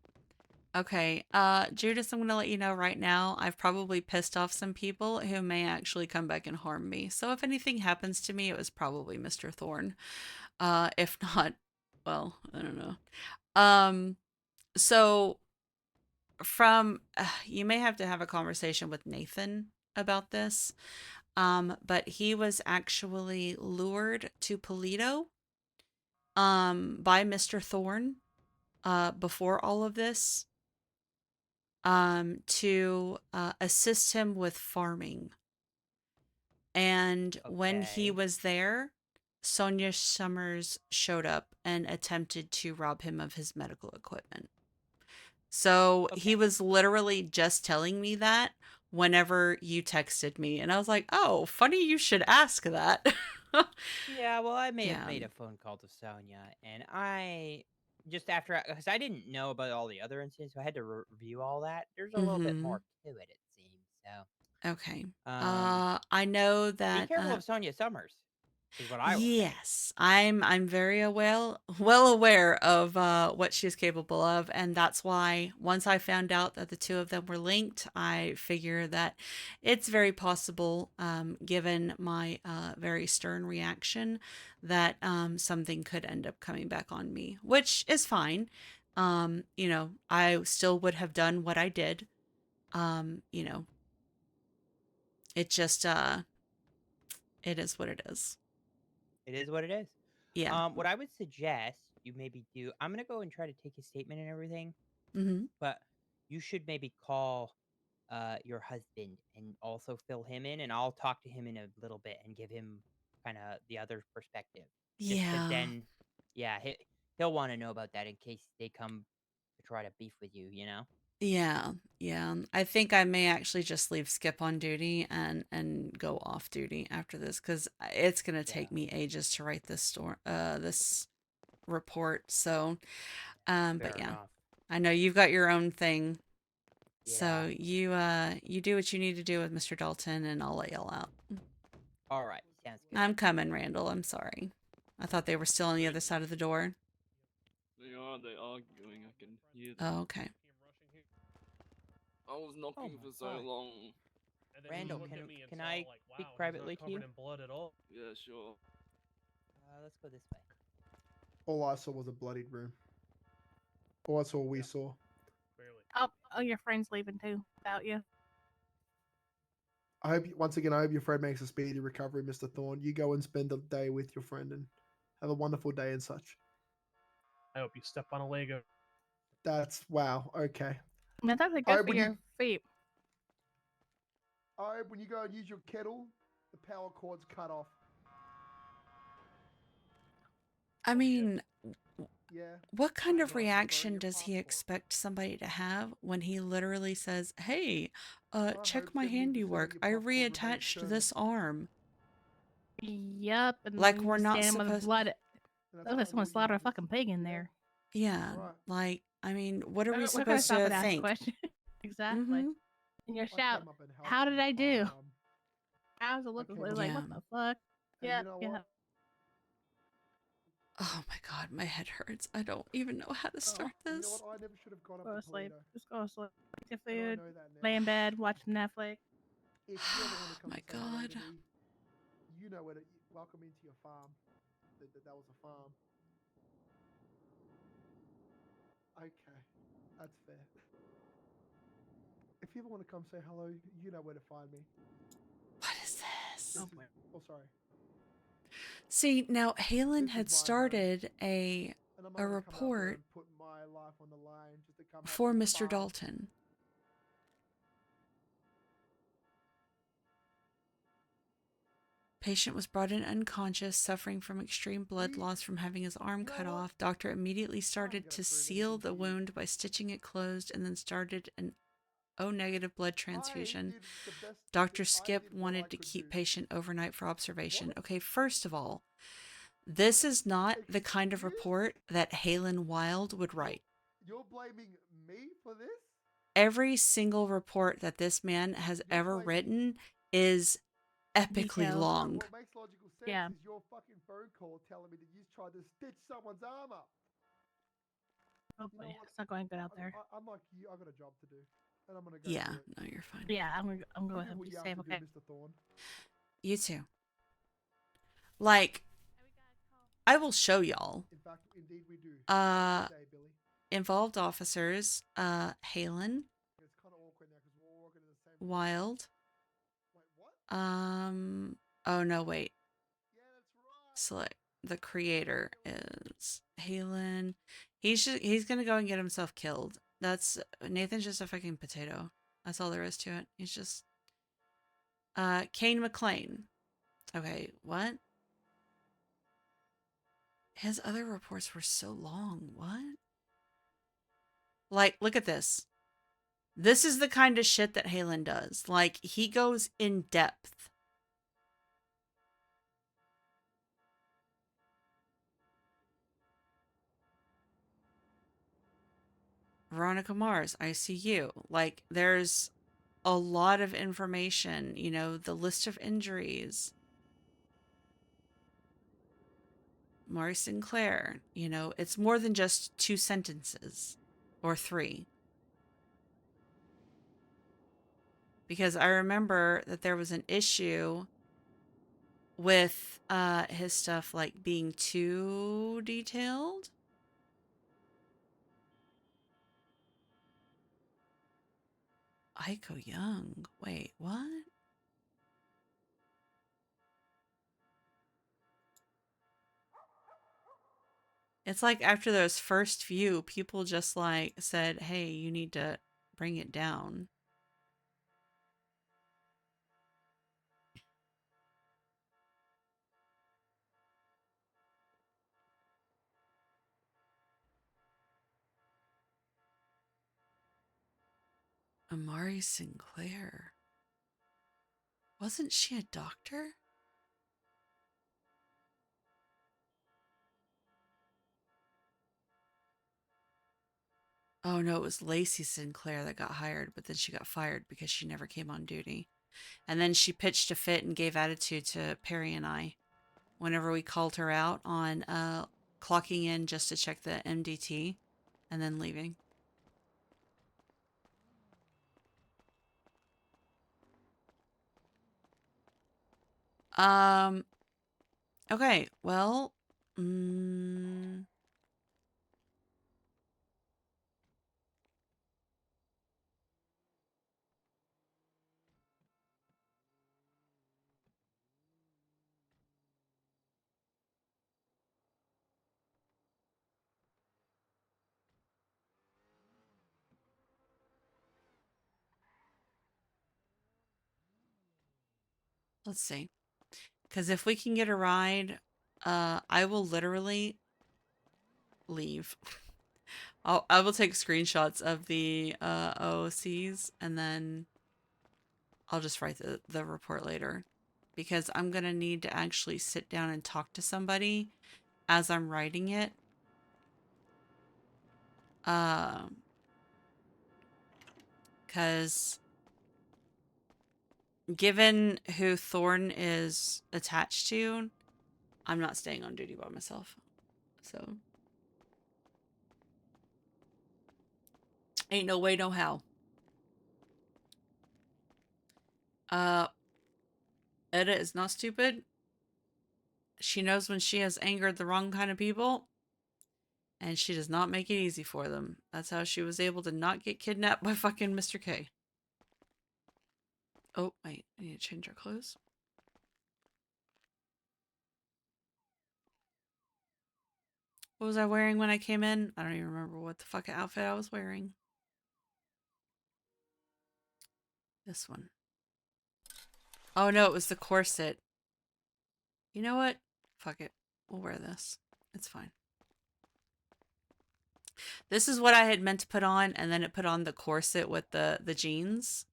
Okay, Judas, I'm gonna let you know right now, I've probably pissed off some people who may actually come back and harm me. So if anything happens to me, it was probably Mr. Thorne. If not, well, I don't know. So from, you may have to have a conversation with Nathan about this. But he was actually lured to Polito, by Mr. Thorne, before all of this, to assist him with farming. And when he Okay. was there, Sonia Summers showed up and attempted to rob him of his medical equipment. So he was literally just telling me that whenever you texted me. And I was like, oh, funny you should ask that. Yeah, well, I may have Yeah. made a phone call to Sonia, and I just after because I didn't know about all the other incidents, so I had to review all that. There's a little bit more to it seems. So Okay. Um, I know be that careful of Sonia Summers. is what I will say. Yes, I'm very well aware of what she's capable of, and that's why once I found out that the two of them were linked, I figure that it's very possible, given my very stern reaction, that something could end up coming back on me, which is fine. You know, I still would have done what I did. You know, it just it is what it is. It is what it is. Yeah. What I would suggest you maybe do, I'm gonna go and try to take his statement and everything, Mm-hmm. but you should maybe call your husband and also fill him in, and I'll talk to him in a little bit and give him kind of the other perspective. Just because Yeah. then, yeah, he'll want to know about that in case they come to try to beef with you. You know. Yeah, yeah. I think I may actually just leave Skip on duty and go off duty after this because it's gonna Yeah. take me ages to write this report. So, Fair but yeah, enough. I know you've got your own thing. Yeah. So you do what you need to do with Mr. Dalton, and I'll let y'all out. All right. Sounds good. I'm coming, Randall. I'm sorry. I thought they were still on the other side of the door. They are. They arguing. I can hear them. Oh, okay. I was knocking for so God. long. And then Randall, he looked at me and can saw, I like, speak wow, privately he's not to you? covered in blood at all. Yeah, sure. Let's go this way. All I saw was a bloodied room. All I saw, we saw. Clearly. Oh, your friend's leaving too without you. I hope once again, I hope your friend makes a speedy recovery, Mr. Thorne. You go and spend a day with your friend and have a wonderful day and such. I hope you step on a Lego. That's wow. Okay. That's actually All good right, for when your you feet. all right, when you go and use your kettle, the power cord's cut off. I mean, Yeah. what kind I of know, I can borrow reaction your does he passport. expect somebody to have when he literally says, "Hey, I check hope my 78% of handiwork. your I popcorn remains reattached turned. this arm." Yep, and Like then we're you not stand with supposed. blood. And Looks that's like fine. someone You slaughtered a just- fucking pig in there. Yeah, Right. like I mean, what are we We're gonna supposed stop to and ask think? questions. Exactly. Mm-hmm. And your I shout, came up and helped how did you, I do? but, How's it looking? came It's up like, Yeah. what the fuck? and Yeah, you know yeah. what? Oh my god, my head hurts. I don't even know how to start You know this. what? I never should have gone up Go to to sleep. Toledo. Just go to sleep. Eat your And I food. know that now. Lay in bed. Watch Netflix. If you ever want to come My and say hello god. to me, you know where to welcome into your farm. That was a farm. Okay, that's fair. If you ever want to come say hello, you know where to find me. What is this? This is, oh, sorry. See, now Halen This had is my home. started a And I'm not a gonna come out there report and put my life on the line just to come help for you Mr. farm. Dalton. Patient was brought in unconscious, suffering from extreme blood loss from having his arm cut off. Doctor immediately started to seal the wound by stitching it closed and then started an O negative blood transfusion. Dr. Skip wanted to keep patient overnight for observation. Okay, first of all, this is not the kind of report that Halen Wild would write. You're blaming me for this? Every single report that this man has ever written is epically Detailed. long. What makes logical sense Yeah. is your fucking phone call telling me that you tried to stitch someone's arm up. Oh You know boy, what? it's not going good out there. I'm like you. I got a job to do, and I'm gonna go. Yeah, do it. no, you're fine. Yeah, I'm gonna You go do ahead and what be you have safe. to Okay. do, Mr. Thorne. You too. Like, I will show y'all. In fact, indeed we do. Uh, Say, Billy. Involved officers, Halen, It's kind of awkward now because we're all working in the same. Wild. Wait, what? Oh no, wait. Yeah, that's right. Select the creator is Halen. He's gonna go and get himself killed. That's Nathan's just a fucking potato. That's all there is to it. He's just Kane McLean. Okay, what? His other reports were so long. What? Like, look at this. This is the kind of shit that Halen does. Like, he goes in depth. Veronica Mars, ICU. Like, there's a lot of information, you know, the list of injuries. Maury Sinclair, you know, it's more than just 2 sentences or 3. Because I remember that there was an issue with his stuff like being too detailed. Aiko Young. Wait, what? It's like after those first few, people just like said, hey, you need to bring it down. Amari Sinclair. Wasn't she a doctor? Oh no, it was Lacey Sinclair that got hired, but then she got fired because she never came on duty. And then she pitched a fit and gave attitude to Perry and I whenever we called her out on clocking in just to check the MDT and then leaving. Okay, well, let's see. Because if we can get a ride, I will literally leave. I will take screenshots of the OOCs and then I'll just write the report later. Because I'm going to need to actually sit down and talk to somebody as I'm writing it. Because given who Thorne is attached to, I'm not staying on duty by myself. So, ain't no way, no how. Etta is not stupid. She knows when she has angered the wrong kind of people, and she does not make it easy for them. That's how she was able to not get kidnapped by fucking Mr. K. Oh, wait, I need to change our clothes. What was I wearing when I came in? I don't even remember what the fucking outfit I was wearing. This one. Oh no, it was the corset. You know what? Fuck it. We'll wear this. It's fine. This is what I had meant to put on, and then it put on the corset with the jeans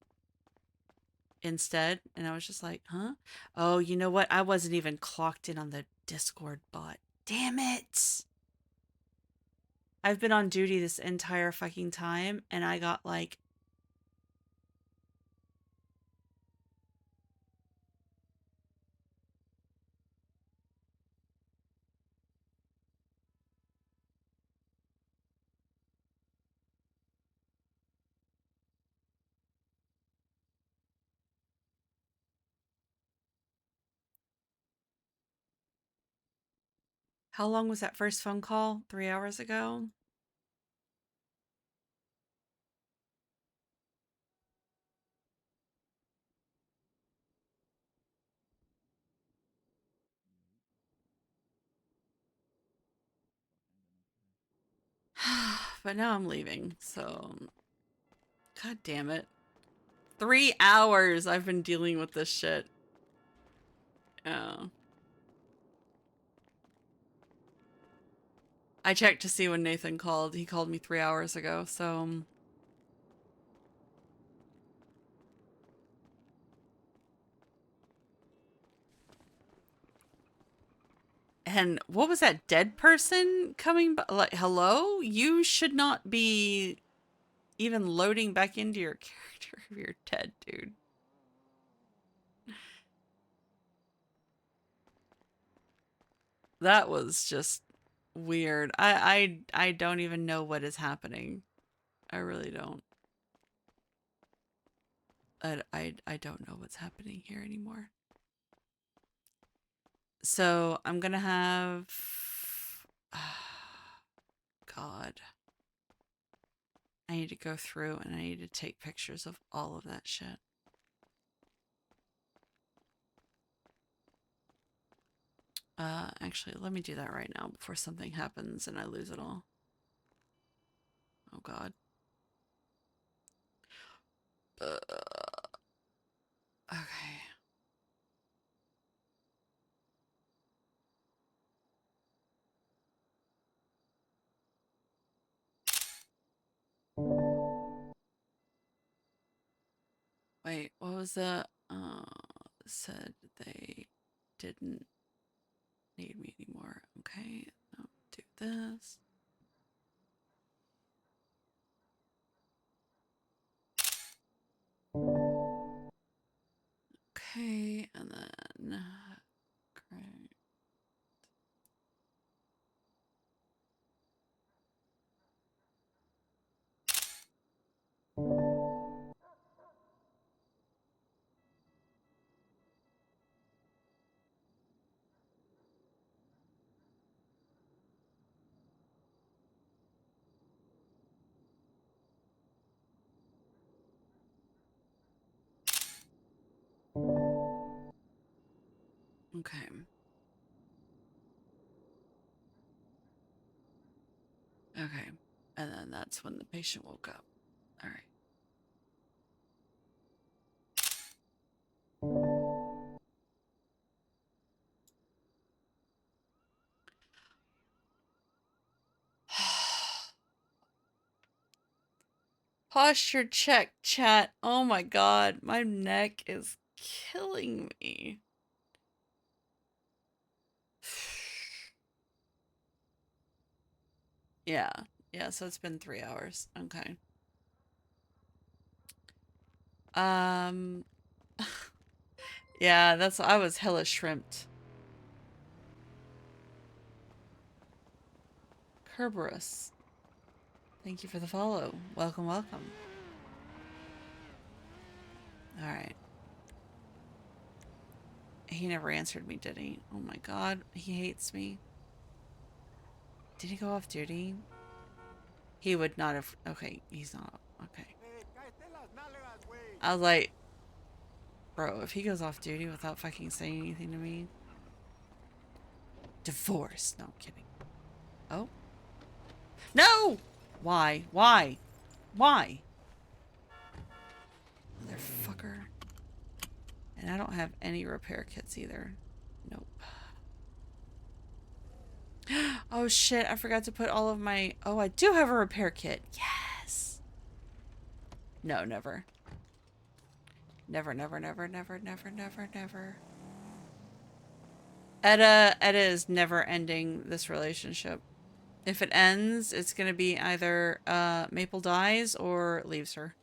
instead. And I was just like, huh? Oh, you know what? I wasn't even clocked in on the Discord bot. Damn it! I've been on duty this entire fucking time, and I got like... How long was that first phone call? 3 hours ago? But now I'm leaving, so... God damn it. 3 hours I've been dealing with this shit. Oh. I checked to see when Nathan called. He called me 3 hours ago, so... And what was that dead person coming by? Like, hello? You should not be even loading back into your character if you're dead, dude. That was just weird. I don't even know what is happening. I really don't. I don't know what's happening here anymore. So I'm gonna have God. I need to go through and I need to take pictures of all of that shit. Actually, let me do that right now before something happens and I lose it all. Oh God. Okay. Wait, what was the said they didn't need me anymore. Okay, no, do this. Okay, and then great. Okay. Okay. And then that's when the patient woke up. All right. Posture check, chat. Oh my God, my neck is killing me. Yeah. Yeah, so it's been 3 hours. Okay. Yeah, I was hella shrimped. Kerberos. Thank you for the follow. Welcome, welcome. Alright. He never answered me, did he? Oh my God, he hates me. Did he go off duty? He would not have. Okay, he's not. Okay. I was like, bro, if he goes off duty without fucking saying anything to me. Divorce. No, I'm kidding. Oh. No! Why? Why? Why? Motherfucker. And I don't have any repair kits either. Nope. Oh shit, I forgot to put all of my... Oh, I do have a repair kit. Yes! No, never. Never, never, never, never, never, never, never. Etta is never ending this relationship. If it ends, it's gonna be either Maple dies or leaves her.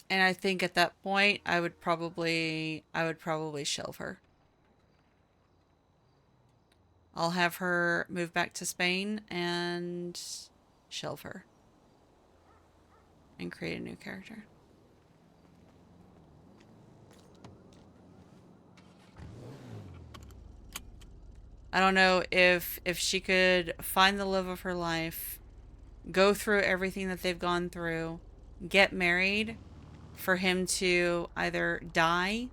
And I think at that point I would probably shelve her. I'll have her move back to Spain and shelve her. And create a new character. I don't know if she could find the love of her life, go through everything that they've gone through, get married, for him to either die,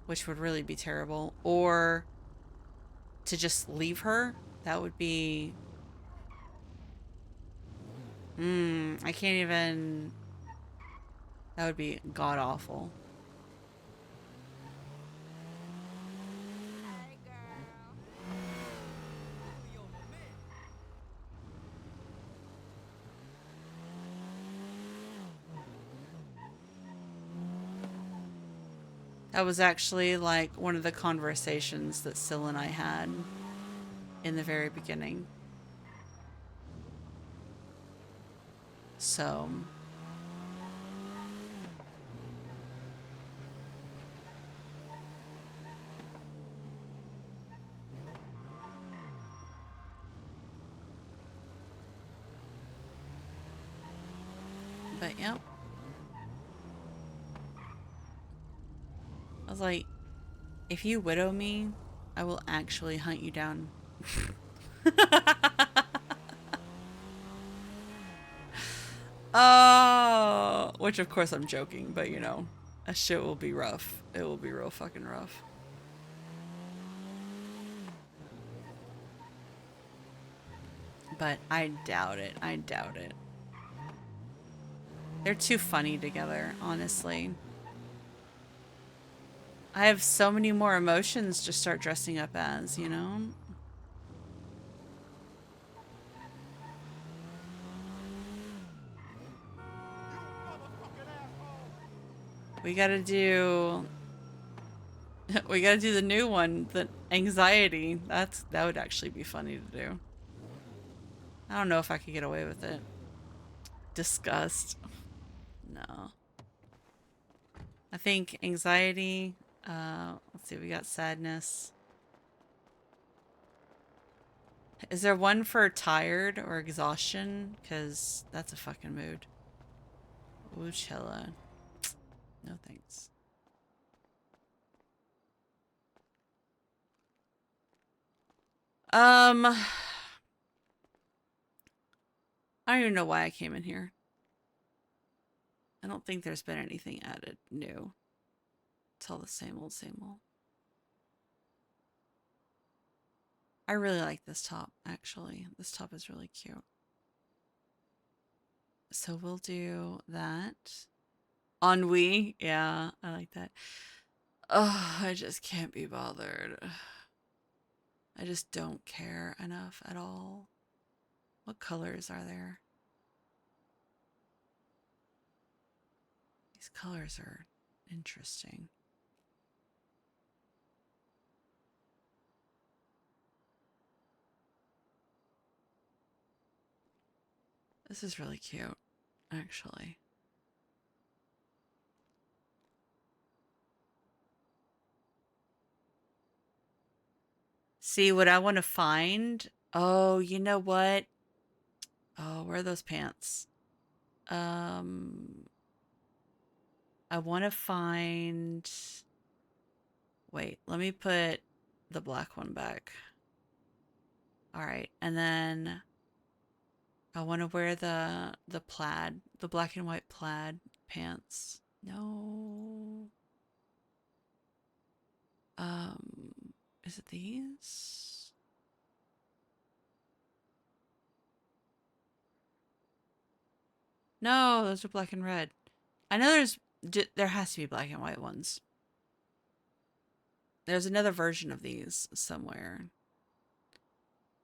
which would really be terrible, or to just leave her. That would be... I can't even... That would be god-awful. That was actually like one of the conversations that Syl and I had in the very beginning. So... But yep. I was like, if you widow me, I will actually hunt you down. Oh, which of course I'm joking, but you know, that shit will be rough. It will be real fucking rough. But I doubt it. I doubt it. They're too funny together, honestly. I have so many more emotions to start dressing up as, you know? We gotta do... we gotta do the new one, the anxiety. That would actually be funny to do. I don't know if I could get away with it. Disgust. No. I think anxiety, let's see, we got sadness. Is there one for tired or exhaustion? Because that's a fucking mood. Uchella. No thanks. I don't even know why I came in here. I don't think there's been anything added new. It's all the same old, same old. I really like this top, actually. This top is really cute. So we'll do that. Ennui. Yeah, I like that. Oh, I just can't be bothered. I just don't care enough at all. What colors are there? These colors are interesting. This is really cute, actually. See what I want to find? Oh, you know what? Oh, where are those pants? I want to find... Wait, let me put the black one back. All right, and then I want to wear the plaid, the black and white plaid pants. No. Is it these? No, those are black and red. I know there has to be black and white ones. There's another version of these somewhere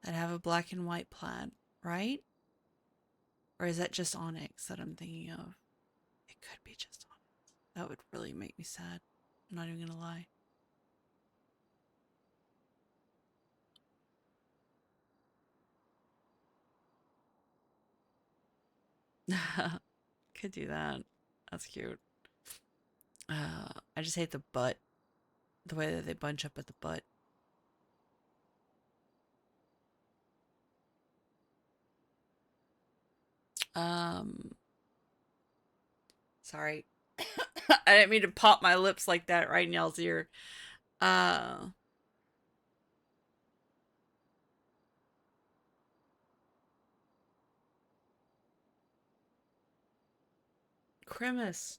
that have a black and white plaid, right? Or is that just Onyx that I'm thinking of? It could be just Onyx. That would really make me sad. I'm not even gonna lie. Could do that. That's cute. I just hate the butt. The way that they bunch up at the butt. Sorry. I didn't mean to pop my lips like that right in y'all's ear. Grimace.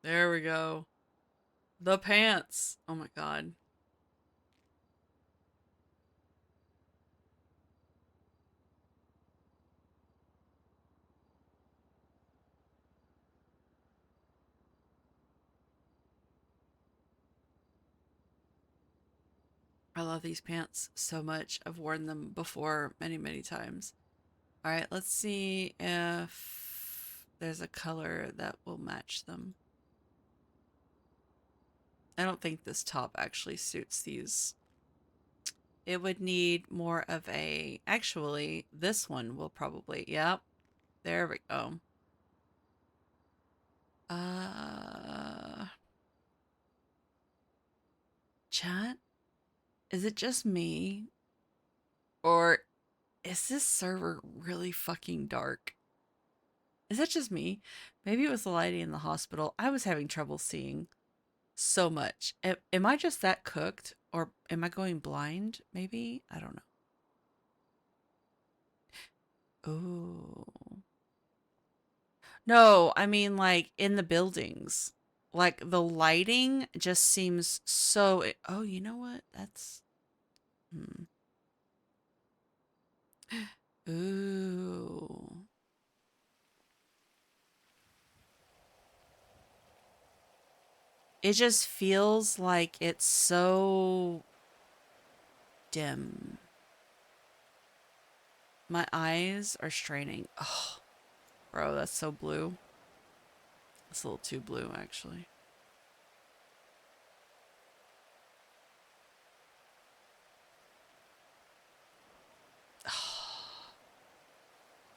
There we go. The pants. Oh my god. I love these pants so much. I've worn them before many, many times. All right, let's see if there's a color that will match them. I don't think this top actually suits these It would need more of a... Actually, this one will probably... Yep. There we go. Chat? Is it just me? Or is this server really fucking dark? Is that just me? Maybe it was the lighting in the hospital. I was having trouble seeing so much. Am I just that cooked? Or am I going blind? Maybe? I don't know. Ooh. No, I mean like in the buildings. Like the lighting just seems so... Oh, you know what? That's... Ooh. It just feels like it's so dim. My eyes are straining. Oh, bro, that's so blue. It's a little too blue, actually.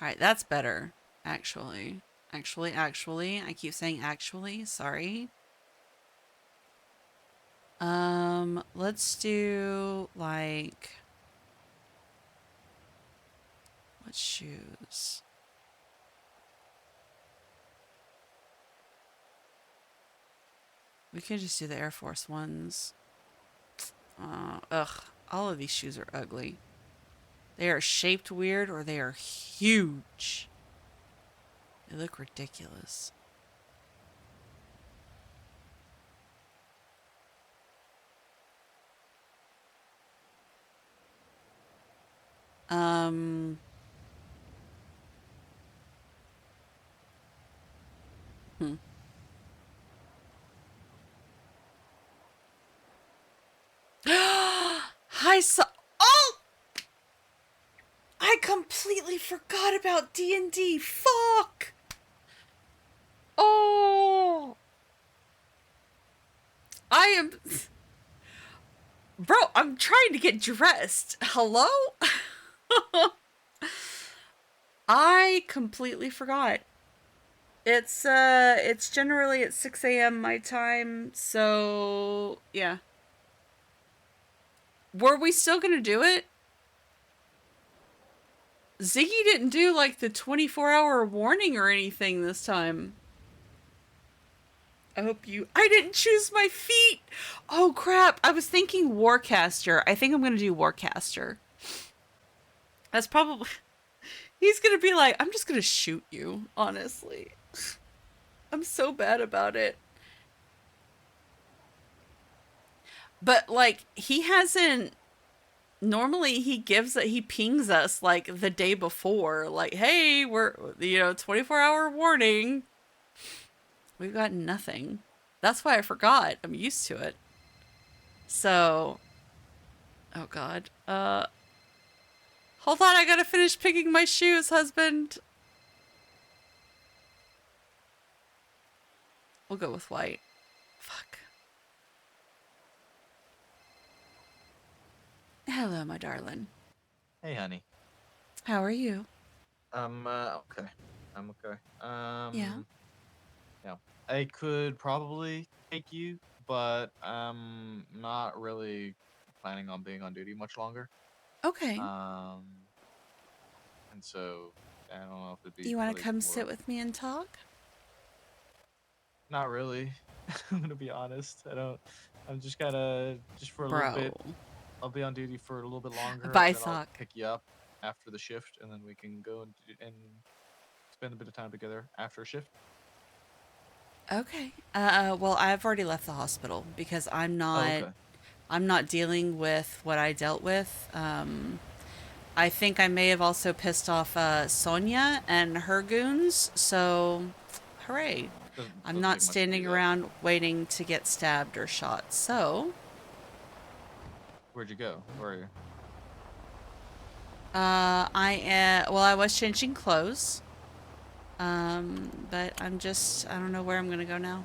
Alright, that's better. Actually. Actually. I keep saying actually. Sorry. Let's do, like... What shoes? We could just do the Air Force Ones. Ugh. All of these shoes are ugly. They are shaped weird or they are huge. They look ridiculous. I saw... Oh! I completely forgot about D&D. Fuck! Oh! I am... Bro, I'm trying to get dressed. Hello? I completely forgot. It's generally at 6 a.m. my time, so yeah. Were we still gonna do it? Ziggy didn't do like the 24-hour warning or anything this time. I hope you... I didn't choose my feet! Oh crap, I was thinking Warcaster. I think I'm gonna do Warcaster. That's probably... He's gonna be like, I'm just gonna shoot you, honestly. I'm so bad about it. But, like, he hasn't... Normally, he pings us, like, the day before. Like, hey, we're, 24-hour warning. We've got nothing. That's why I forgot. I'm used to it. So... Oh, God. Hold on, I gotta finish picking my shoes, husband. We'll go with white. Fuck. Hello, my darling. Hey, honey. How are you? Okay. I'm okay. Yeah. Yeah. I could probably take you, but I'm not really planning on being on duty much longer. Okay. And so I don't know if it'd be. You want to really come more... sit with me and talk? Not really. I'm gonna be honest. I don't. I'm just gotta for a little bit. I'll be on duty for a little bit longer. Bye, then I'll Sock. pick you up after the shift, and then we can go and spend a bit of time together after a shift. Okay. Well, I've already left the hospital because I'm not dealing with what I dealt with. I think I may have also pissed off Sonia and her goons, so hooray. I'm not standing around waiting to get stabbed or shot, so... Where'd you go? Where are you? I was changing clothes. But I don't know where I'm gonna go now.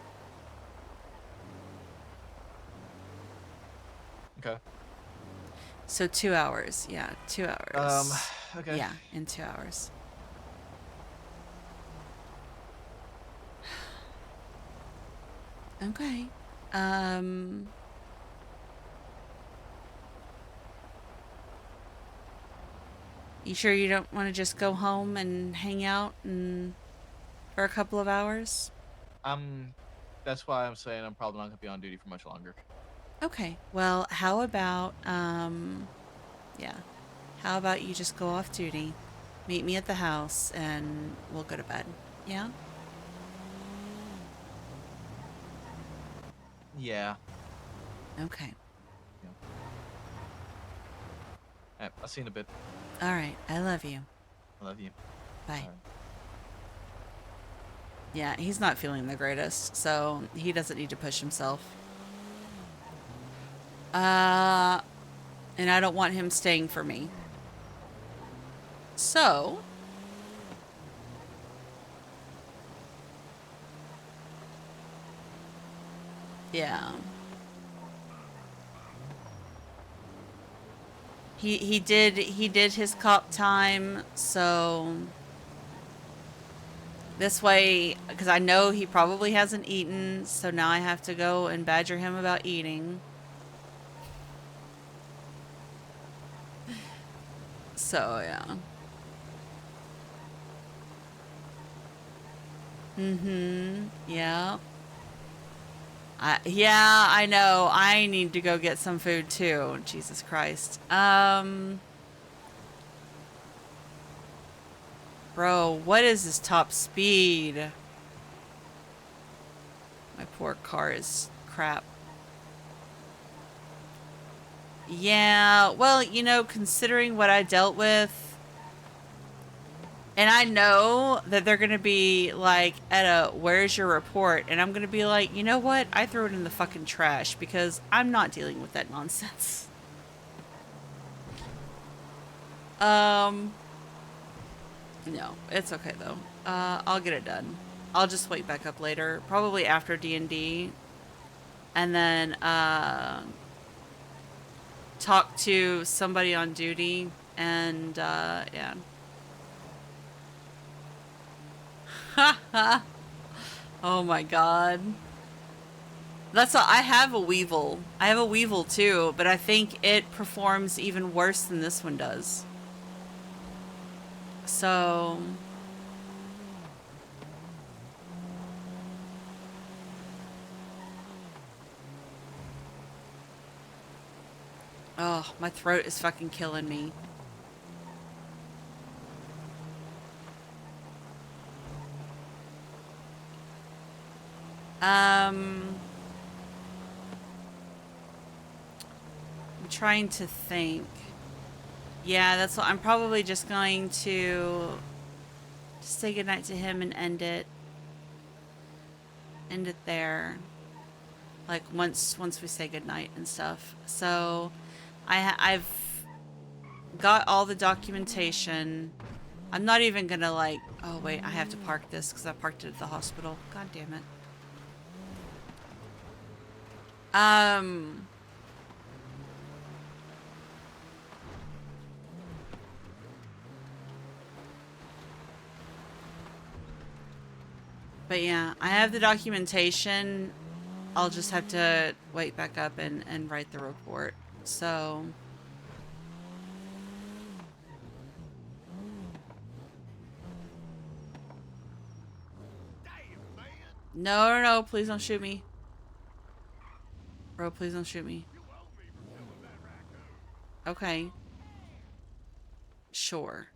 Okay. So 2 hours. Yeah, 2 hours. Okay. Yeah, in 2 hours. Okay. You sure you don't want to just go home and hang out and for a couple of hours? That's why I'm saying I'm probably not gonna be on duty for much longer. Okay. Well, how about yeah. How about you just go off duty, meet me at the house, and we'll go to bed. Yeah? Yeah. Okay. Yeah. Alright, I'll see you in a bit. All right. I love you. I love you. Bye. Alright. Yeah, he's not feeling the greatest, so he doesn't need to push himself. And I don't want him staying for me. So, yeah. He did his cop time, so this way, because I know he probably hasn't eaten, so now I have to go and badger him about eating. So, yeah. Mm-hmm. Yeah. Yeah, I know. I need to go get some food too. Jesus Christ. Bro, what is this top speed? My poor car is crap. Yeah, well, you know, considering what I dealt with, and I know that they're gonna be like, Etta, where's your report? And I'm gonna be like, you know what? I threw it in the fucking trash because I'm not dealing with that nonsense. No, it's okay though. I'll get it done. I'll just wait back up later, probably after D&D, and then talk to somebody on duty, and yeah. Oh my god. That's all. I have a Weevil. I have a Weevil too, but I think it performs even worse than this one does. So oh, my throat is fucking killing me. I'm trying to think. Yeah, that's what I'm probably just going to say goodnight to him and end it. End it there. Like once we say goodnight and stuff. So I've got all the documentation. I'm not even gonna like, oh wait, I have to park this because I parked it at the hospital. God damn it. But yeah, I have the documentation. I'll just have to wait back up and write the report. So no, please don't shoot me. Bro, please don't shoot me. Okay. Sure.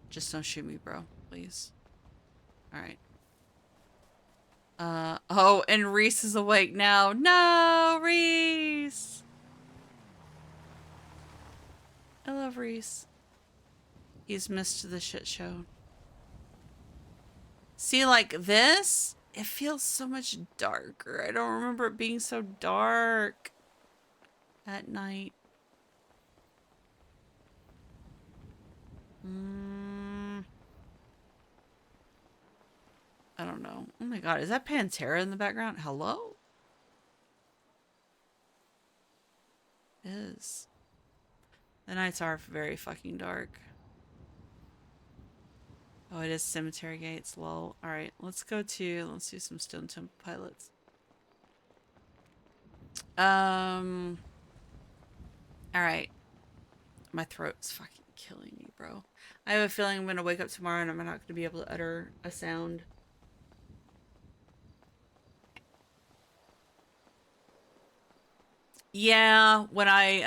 Just don't shoot me, bro. Please. Alright. Oh, and Reese is awake now. No, Reese! I love Reese. He's missed the shit show. See, like this, it feels so much darker. I don't remember it being so dark at night. I don't know. Oh my god, is that Pantera in the background? Hello? Ew. because the nights are very fucking dark. Oh, it is cemetery gates. Lol. Alright, let's do some Stone Temple Pilots. Alright. My throat's fucking killing me, bro. I have a feeling I'm gonna wake up tomorrow and I'm not gonna be able to utter a sound. Yeah, when I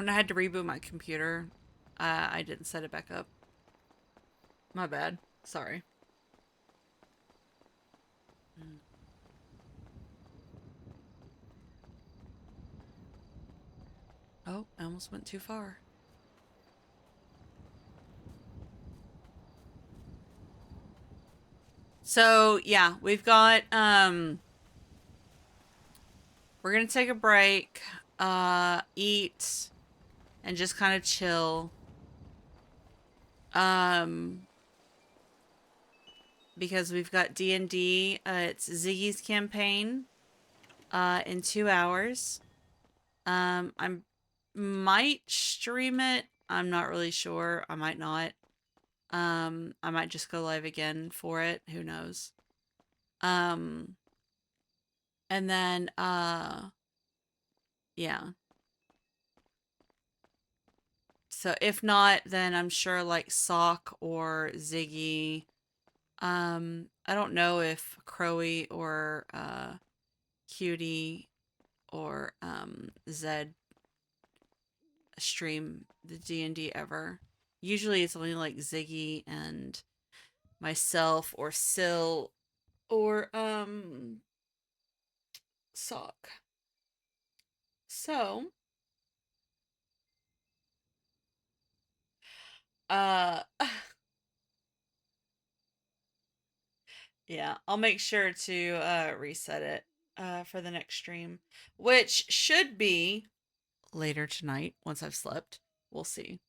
had to reboot my computer, I didn't set it back up. My bad. Sorry. Oh, I almost went too far. So, yeah, we've got, we're gonna take a break, eat, and just kind of chill. Because we've got D&D, it's Ziggy's campaign, in 2 hours. I might stream it. I'm not really sure. I might not. I might just go live again for it. Who knows? And then, yeah. So if not, then I'm sure like Sock or Ziggy. I don't know if Crowy or, Cutie or, Zed stream the D&D ever. Usually it's only like Ziggy and myself or Syl or Sock. So yeah, I'll make sure to reset it for the next stream, which should be later tonight once I've slept. We'll see.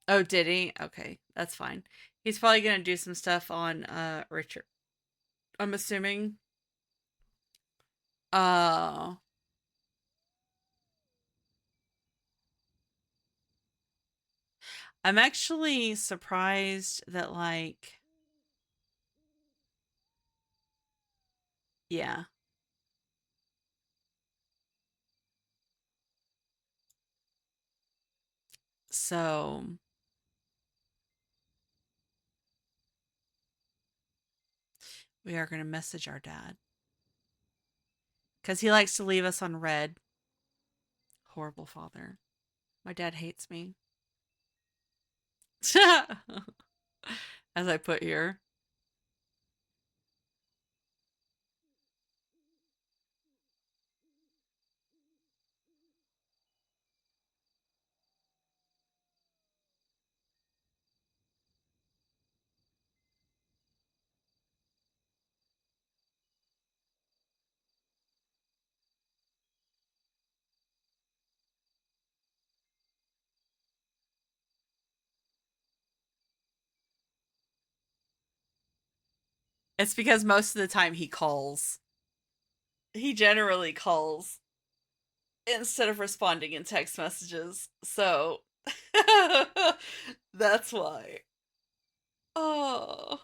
Oh, did he? Okay, that's fine. He's probably gonna do some stuff on Richard. I'm assuming. Uh I'm actually surprised that like yeah. So we are going to message our dad. Because he likes to leave us on red. Horrible father. My dad hates me. As I put here. It's because most of the time he calls. He generally calls instead of responding in text messages. So that's why. Oh.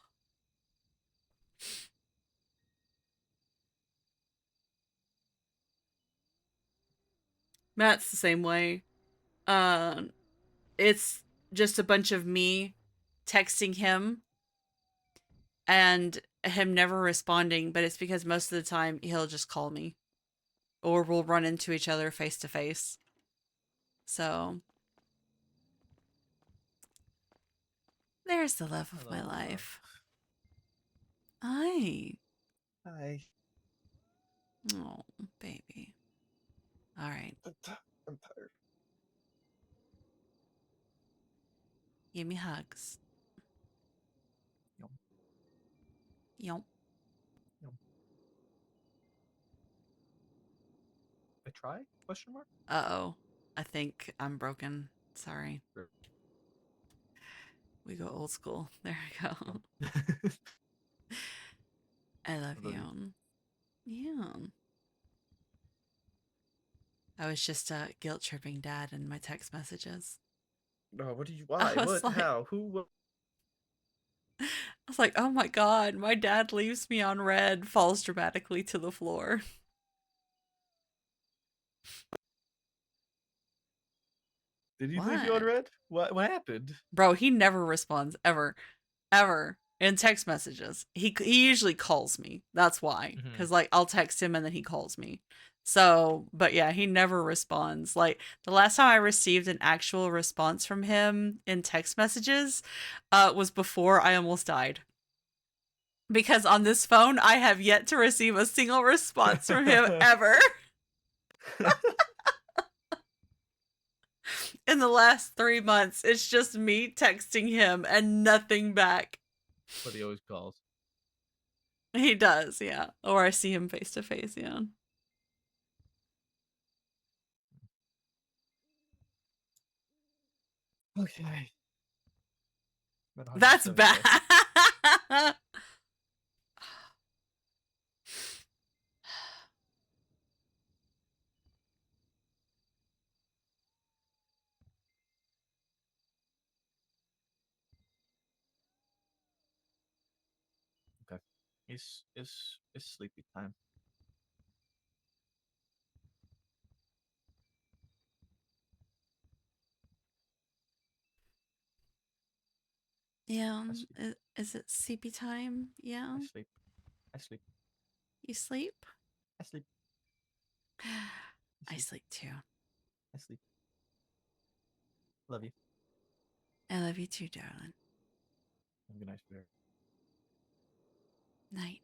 Matt's the same way. It's just a bunch of me texting him and him never responding, but it's because most of the time he'll just call me or we'll run into each other face to face. So there's the love of my life. Hi. Hi. Oh, baby. All right. I'm tired. Give me hugs. Yum. Yum. Yum. I try? Question mark? Uh-oh. I think I'm broken. Sorry. We go old school. There we go. I love you. Yeah. I was just guilt tripping Dad in my text messages. Oh, what do you? I Why? was What? like, How? Who? I was like, oh my god, my dad leaves me on red, falls dramatically to the floor. Did he leave you on What? red? What happened? Bro, he never responds ever in text messages. He usually calls me. That's why, because like I'll text him and then he calls me. So, but yeah, he never responds. Like the last time I received an actual response from him in text messages, was before I almost died. Because on this phone, I have yet to receive a single response from him ever. In the last 3 months, it's just me texting him and nothing back. But he always calls. He does, yeah. Or I see him face to face, yeah. Okay. That's bad. Okay. It's sleepy time. Yeah. Is it sleepy time? Yeah. I sleep. I sleep. You sleep? I sleep. I sleep too. I sleep. Love you. I love you too, darling. Have a good night, sweetheart. Night.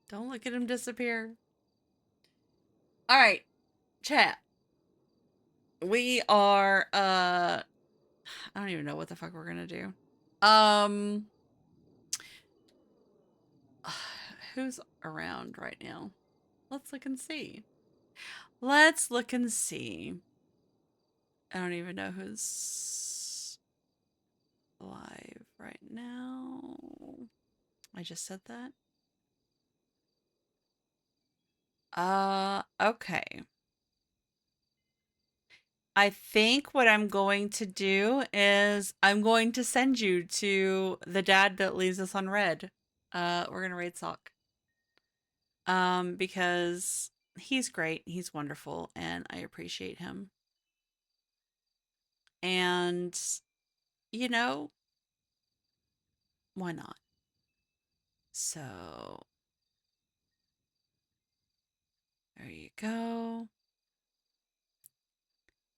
Don't look at him disappear. All right, chat. We are I don't even know what the fuck we're gonna do. Who's around right now? Let's look and see. Let's look and see. I don't even know who's live right now. I just said that. Okay. I think what I'm going to do is I'm going to send you to the dad that leaves us on red. We're gonna raid Sock. Because he's great, he's wonderful, and I appreciate him. And you know, why not? So there you go.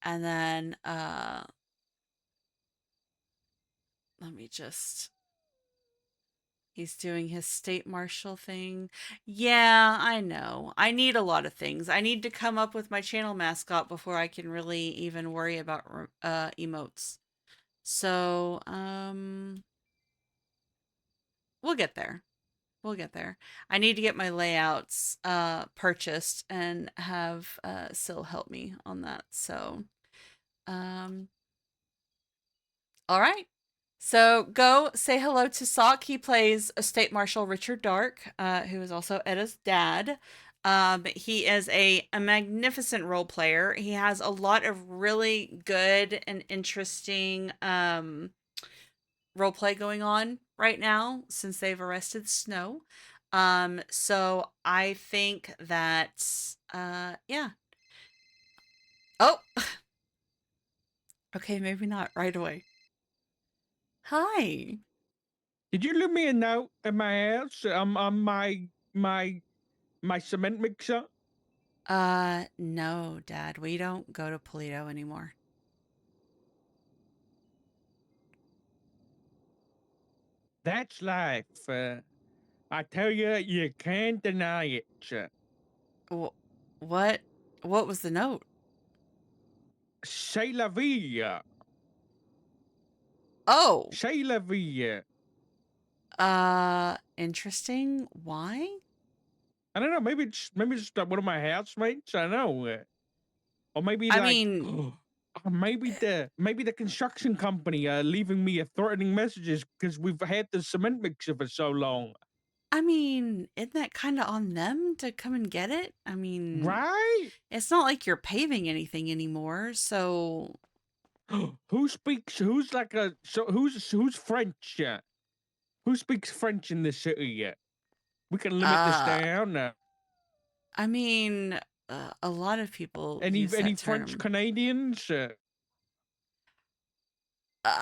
And then let me just, he's doing his state marshal thing. Yeah, I know. I need a lot of things. I need to come up with my channel mascot before I can really even worry about emotes. So, we'll get there. We'll get there. I need to get my layouts purchased and have Sil help me on that. So, all right. So go say hello to Sock. He plays State Marshal Richard Dark, who is also Etta's dad. He is a magnificent role player. He has a lot of really good and interesting role play going on right now since they've arrested Snow. So I think that yeah. Oh. Okay, maybe not right away. Hi. Did you leave me a note at my house on my cement mixer? No, Dad. We don't go to Polito anymore. That's life. I tell you, you can't deny it. What was the note? C'est la vie. Oh. C'est la vie. Interesting. Why? I don't know. Maybe it's one of my housemates. I don't know. Or maybe I like, mean, or maybe the construction company leaving me threatening messages because we've had the cement mixer for so long. I mean, isn't that kind of on them to come and get it? I mean, Right? it's not like you're paving anything anymore, so Who's like a who's French yet? Who speaks French in this city yet? We can limit this down now. I mean, a lot of people Any use that French term. Canadians?